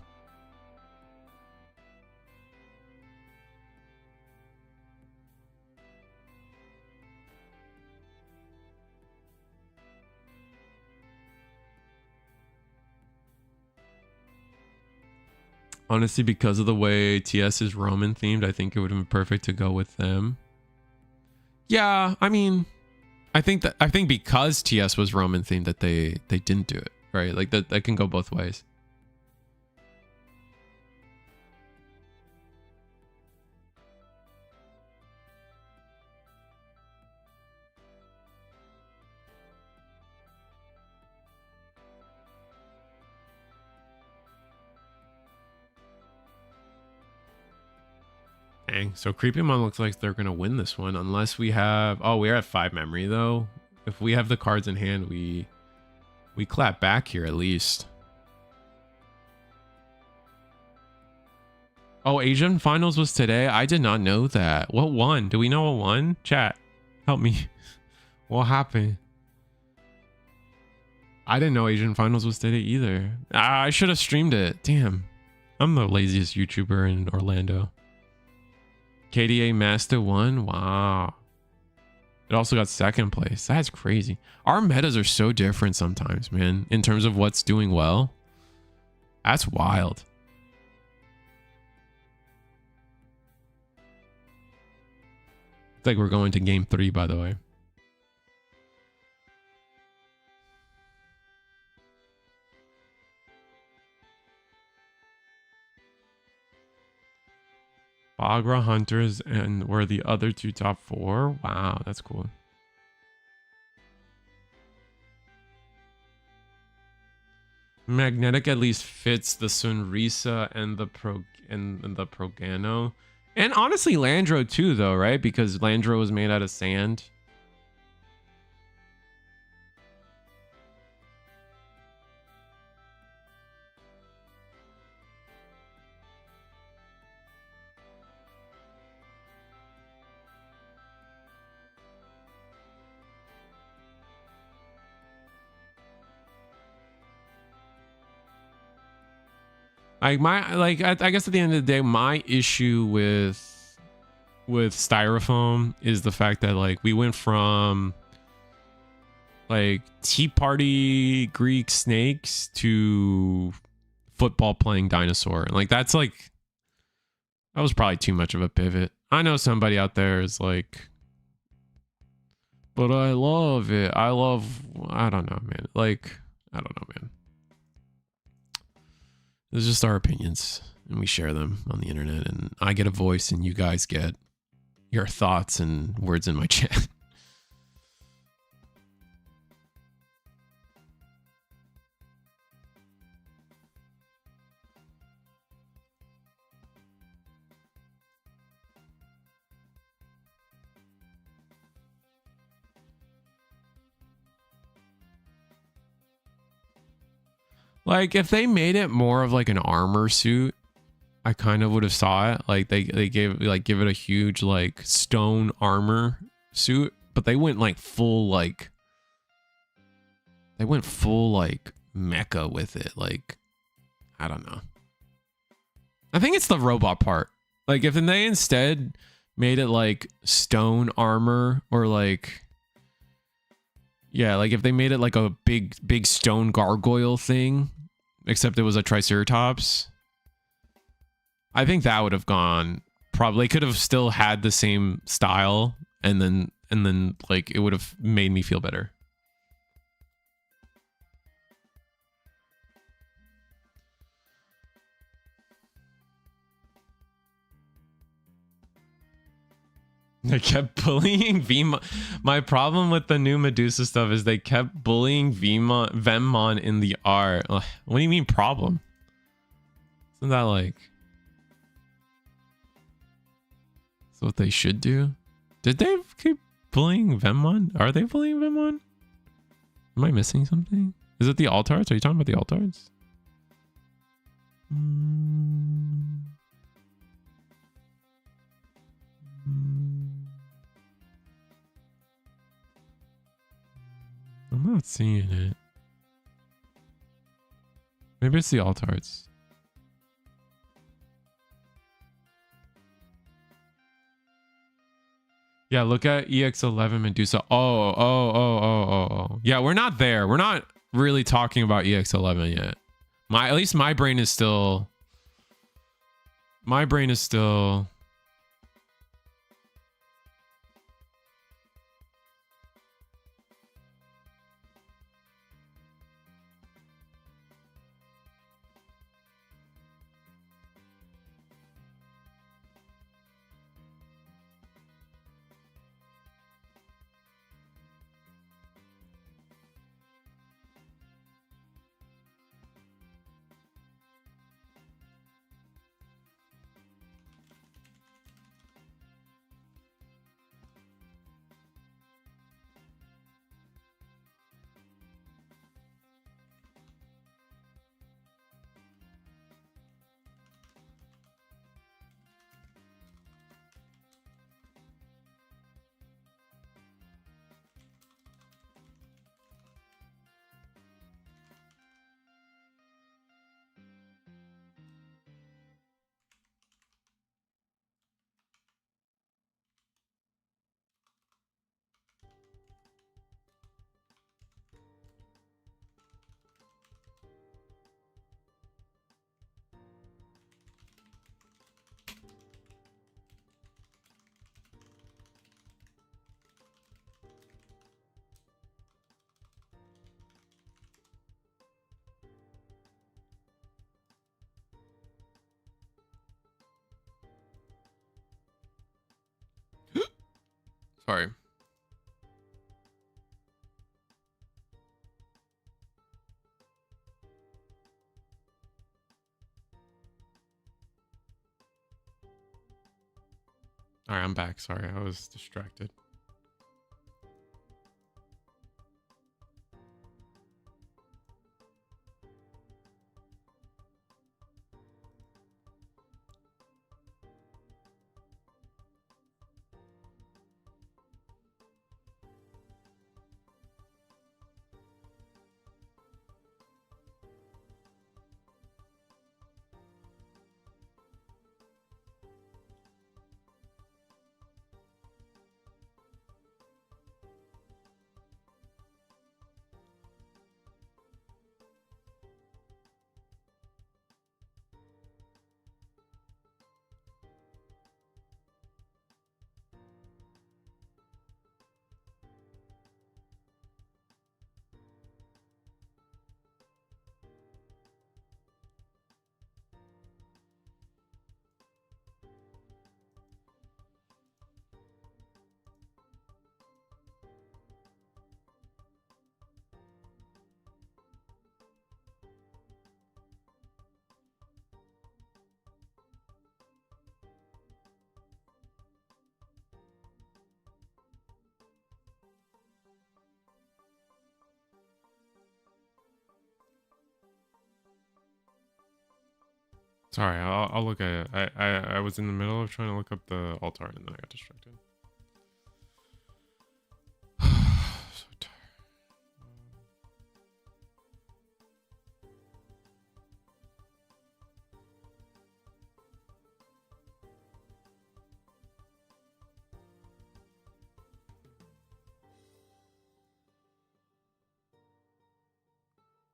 Honestly, because of the way TS is Roman themed, I think it would have been perfect to go with them. Yeah, I mean, I think because TS was Roman themed that they didn't do it, right? Like that can go both ways. Dang, so Creepymon looks like they're gonna win this one unless we have, oh, we're at 5 memory though. If we have the cards in hand, we clap back here at least. Oh, Asian finals was today. I did not know that. What won? Do we know what won? Chat, help me. What happened? I didn't know Asian finals was today either. I should have streamed it. Damn, I'm the laziest YouTuber in Orlando. KDA Master 1. Wow. It also got 2nd place. That's crazy. Our metas are so different sometimes, man, in terms of what's doing well. That's wild. It's like we're going to game 3, by the way. Bagra Hunters and were the other 2 top 4. Wow, that's cool. Magnetic at least fits the Sunrisa and the Progano. And honestly Landro too though, right? Because Landro was made out of sand. Like I guess at the end of the day, my issue with styrofoam is the fact that like we went from like tea party Greek snakes to football playing dinosaur, and like that was probably too much of a pivot. I know somebody out there is like, but I love it. I don't know, man. Like, I don't know, man. It's just our opinions, and we share them on the internet, and I get a voice, and you guys get your thoughts and words in my chat. Like, if they made it more of like an armor suit, I kind of would have saw it. Like they give it a huge like stone armor suit, but they went full mecha with it. Like, I don't know. I think it's the robot part. Like, if they instead made it like stone armor, or like, yeah, like if they made it like a big stone gargoyle thing, except it was a triceratops, I think that would have gone. Probably could have still had the same style, and then like it would have made me feel better. They kept bullying Vemon. My problem with the new Medusa stuff is they kept bullying Vemon in the art. Ugh, what do you mean problem? Isn't that like... That's what they should do? Did they keep bullying Vemon? Are they bullying Vemon? Am I missing something? Is it the Altards? Are you talking about the Altards? I'm not seeing it. Maybe it's the Altards. Yeah, look at EX11 Medusa. Oh. Yeah, we're not there. We're not really talking about EX11 yet. At least my brain is still... Sorry. All right, I'm back. Sorry, I was distracted. Sorry, I'll look at it. I was in the middle of trying to look up the alt art and then I got distracted. So tired.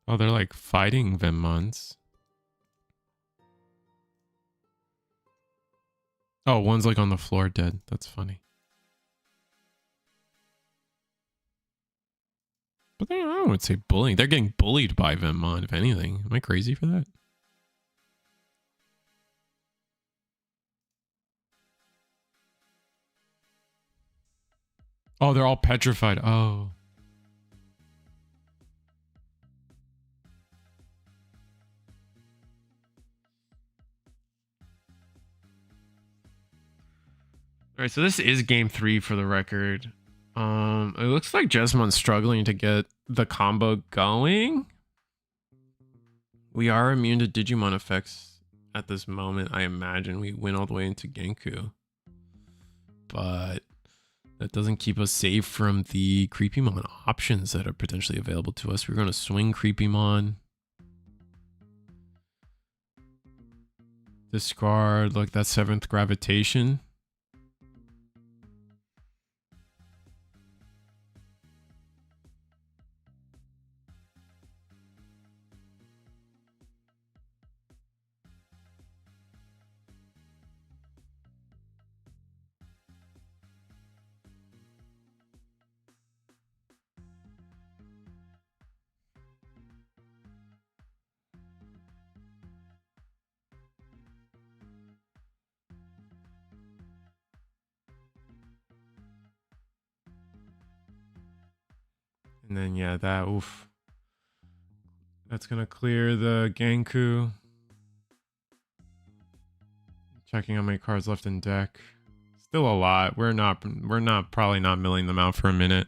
Oh, they're like fighting Venmons. Oh, one's like on the floor dead. That's funny. But I don't would say bullying. They're getting bullied by Venmon, if anything. Am I crazy for that? Oh, they're all petrified. Oh. All right, so this is game 3 for the record. It looks like Jesmon's struggling to get the combo going. We are immune to Digimon effects at this moment. I imagine we win all the way into Genku. But that doesn't keep us safe from the Creepymon options that are potentially available to us. We're going to swing Creepymon. Discard, look, that's 7th Gravitation. And then, yeah, that, oof. That's going to clear the Genku. Checking how many cards left in deck. Still a lot. We're probably not milling them out for a minute.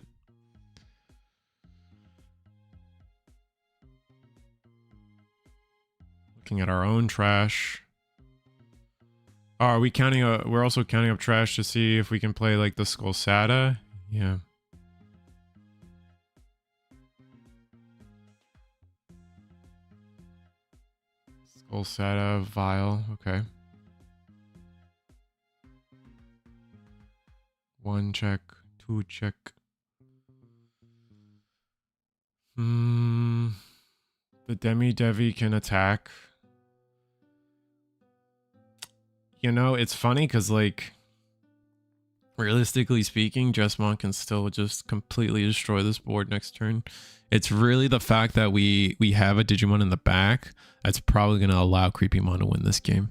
Looking at our own trash. Oh, are we counting we're also counting up trash to see if we can play like the Skullsata? Yeah. Skullsata, Vile, okay. 1 check, 2 check. The Demi-Devi can attack. You know, it's funny because, like, realistically speaking, Jesmon can still just completely destroy this board next turn. It's really the fact that we have a Digimon in the back that's probably going to allow Creepymon to win this game.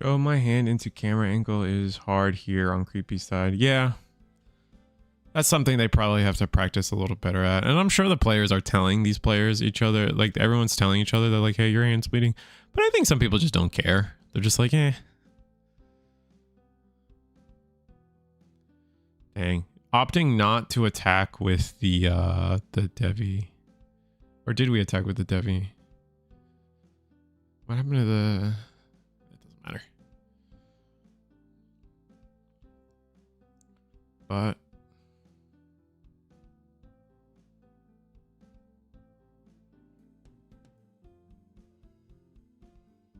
Show my hand into camera angle is hard here on Creepy side. Yeah. That's something they probably have to practice a little better at. And I'm sure the players are telling these players each other, like everyone's telling each other, they're like, hey, your hand's bleeding. But I think some people just don't care. They're just like, eh. Dang. Opting not to attack with the Devi. Or did we attack with the Devi? What happened to the... It doesn't matter. But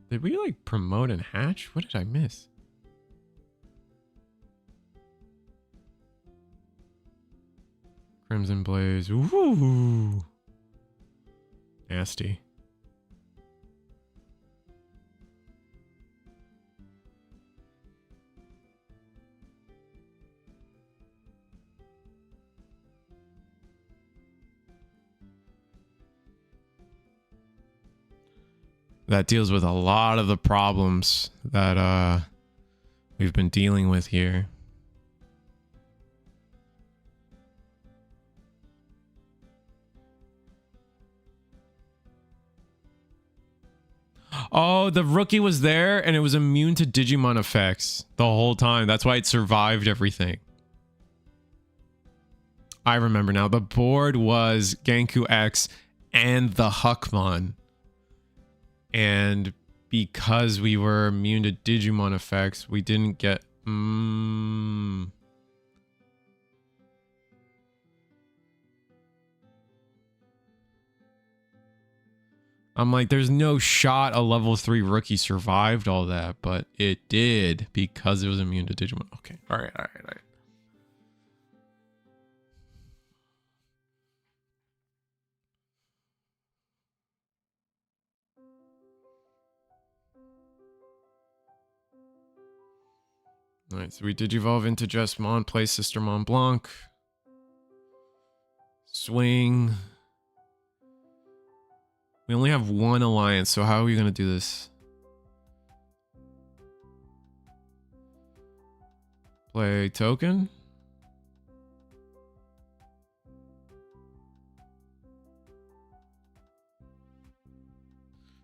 did we like promote and hatch? What did I miss? Crimson Blaze. Ooh. Nasty. That deals with a lot of the problems that we've been dealing with here. Oh, the rookie was there and it was immune to Digimon effects the whole time. That's why it survived everything. I remember now. The board was Genku X and the Huckmon. And because we were immune to Digimon effects, we didn't get... I'm like, there's no shot a level 3 rookie survived all that, but it did because it was immune to Digimon. Okay, all right. All right, so we Digivolve into Jesmon, play Sister Mont Blanc. Swing. We only have one alliance, so how are we going to do this? Play token.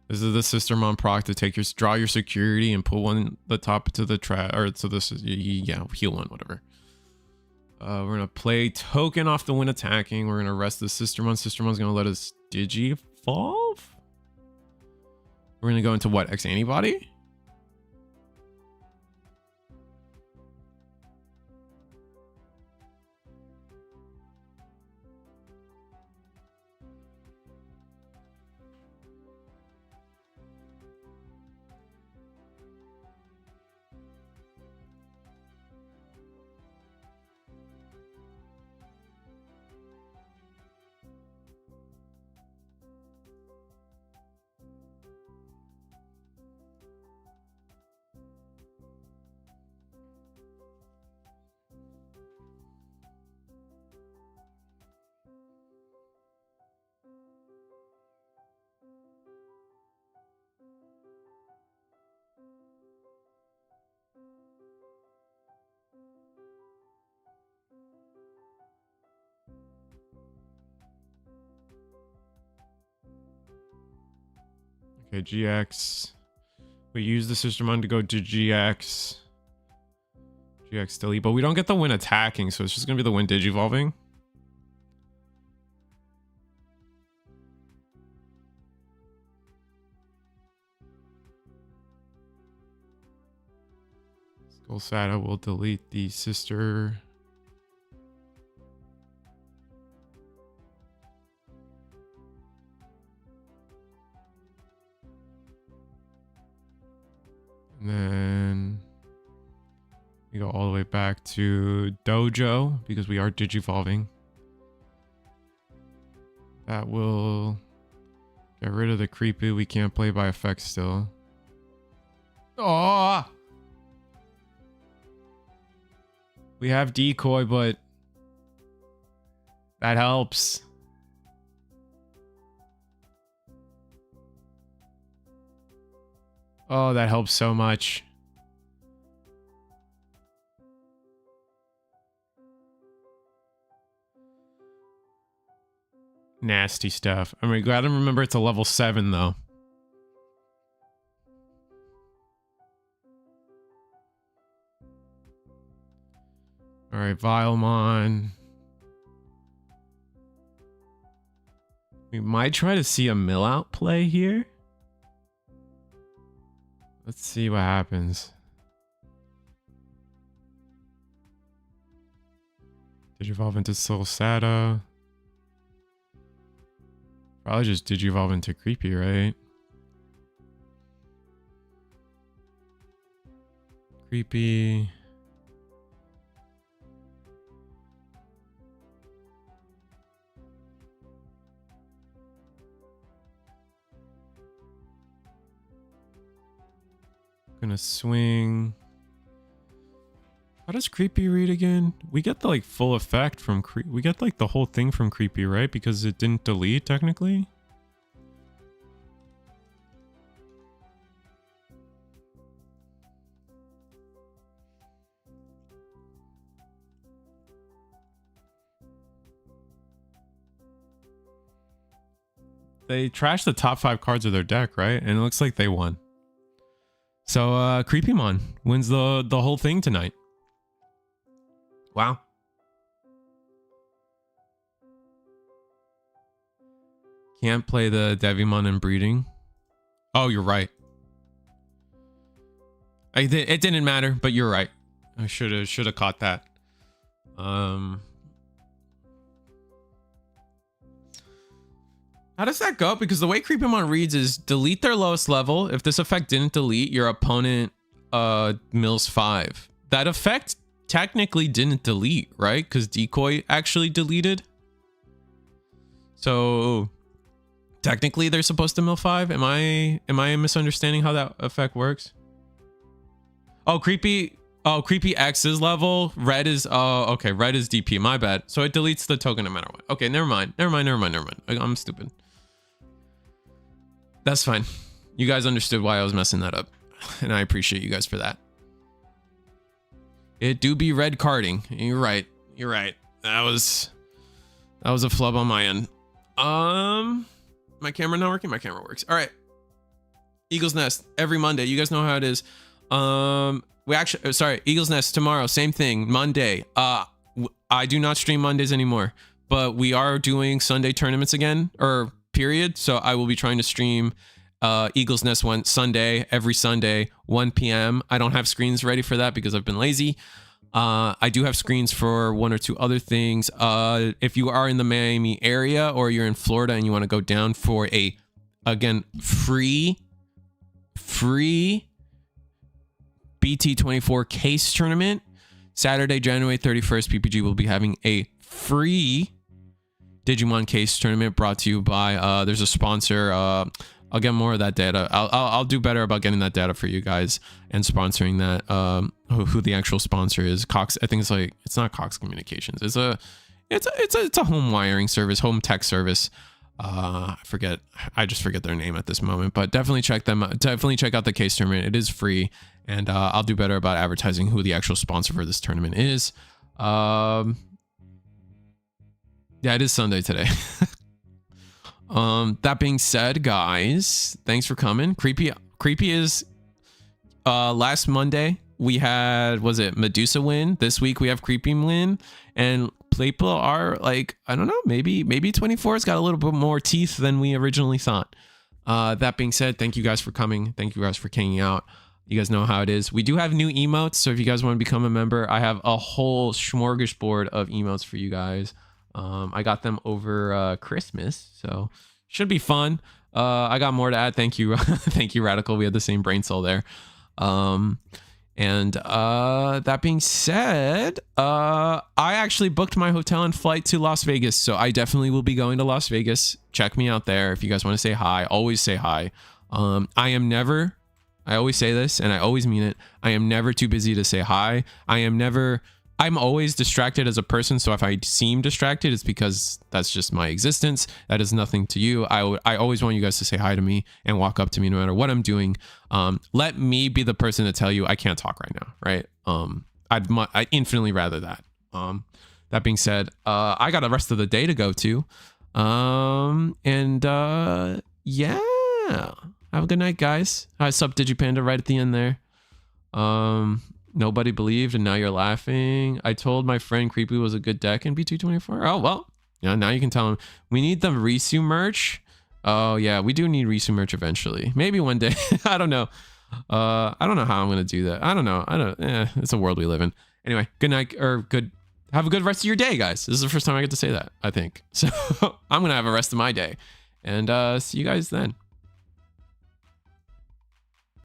This is the Sister Mom proc to take your draw your security and put one the top to the trap, or so this is yeah, heal one, whatever. We're gonna play token off the win attacking. We're gonna rest the Sister Mom. Sister Mom's gonna let us Digivolve. We're gonna go into what, X antibody? Okay, GX. We use the Systemon to go to GX. GX delete, but we don't get the win attacking, so it's just gonna be the win Digivolving. Skull Sada will delete the sister. And then we go all the way back to Dojo because we are Digivolving. That will get rid of the creepy. We can't play by effect still. Oh! We have decoy, but that helps. Oh, that helps so much. Nasty stuff. I mean, glad to remember it's a level 7 though. All right, Vilemon. We might try to see a mill out play here. Let's see what happens. Digivolve into Soul Sada. Probably just Digivolve into Creepy, right? Creepy. Gonna swing. How does Creepy read again? We get the like full effect from we get like the whole thing from Creepy, right? Because it didn't delete technically. They trashed the top 5 cards of their deck, right? And it looks like they won. So Creepymon wins the whole thing tonight. Wow. Can't play the Devimon and breeding. Oh, you're right. It didn't matter, but you're right. I should have caught that. How does that go? Because the way Creepymon reads is delete their lowest level. If this effect didn't delete, your opponent mills 5. That effect technically didn't delete, right? Because Decoy actually deleted. So technically they're supposed to mill 5. Am I misunderstanding how that effect works? Oh, Creepy X's level. Red is okay, red is DP. My bad. So it deletes the token no matter what. Okay, never mind. I'm stupid. That's fine. You guys understood why I was messing that up. And I appreciate you guys for that. It do be red carding. You're right. That was a flub on my end. My camera not working? My camera works. All right. Eagle's Nest every Monday. You guys know how it is. We actually, sorry, Eagle's Nest tomorrow. Same thing. Monday. I do not stream Mondays anymore, but we are doing Sunday tournaments again, or period. So I will be trying to stream Eagle's Nest Sunday, every Sunday, 1 p.m. I don't have screens ready for that because I've been lazy. I do have screens for 1 or 2 other things. If you are in the Miami area or you're in Florida and you want to go down for a, again, free BT24 case tournament, Saturday, January 31st, PPG will be having a free Digimon case tournament brought to you by, there's a sponsor. I'll get more of that data. I'll do better about getting that data for you guys and sponsoring that. Who the actual sponsor is? Cox. I think it's not Cox Communications. It's a home wiring service, home tech service. I just forget their name at this moment, but definitely check them out. Definitely check out the case tournament. It is free, and I'll do better about advertising who the actual sponsor for this tournament is. Yeah, it is Sunday today. That being said, guys, thanks for coming. Creepy is last Monday we had, was it Medusa win? This week we have Creepy win, and people are like, I don't know, maybe 24's got a little bit more teeth than we originally thought. That being said, thank you guys for coming. Thank you guys for hanging out. You guys know how it is. We do have new emotes, so if you guys want to become a member, I have a whole smorgasbord of emotes for you guys. I got them over Christmas, so should be fun. I got more to add. Thank you. Thank you, Radical. We had the same brain cell there. And that being said, I actually booked my hotel and flight to Las Vegas, so I definitely will be going to Las Vegas. Check me out there. If you guys want to say hi, always say hi. I always say this and I always mean it, I am never too busy to say hi. I'm always distracted as a person, so if I seem distracted, it's because that's just my existence. That is nothing to you. I always want you guys to say hi to me and walk up to me no matter what I'm doing. Let me be the person to tell you I can't talk right now, right? I'd infinitely rather that. That being said, I got the rest of the day to go to. Yeah. Have a good night, guys. Hi, sup, Digipanda, right at the end there. Nobody believed, and now you're laughing. I told my friend Creepy was a good deck in BT24. Oh, well. Yeah, now you can tell him. We need the Risu merch. Oh, yeah, we do need Risu merch eventually. Maybe one day. I don't know. I don't know how I'm gonna do that. I don't know. It's a world we live in. Anyway, good night or good. Have a good rest of your day, guys. This is the first time I get to say that, I think. So I'm gonna have a rest of my day, and see you guys then.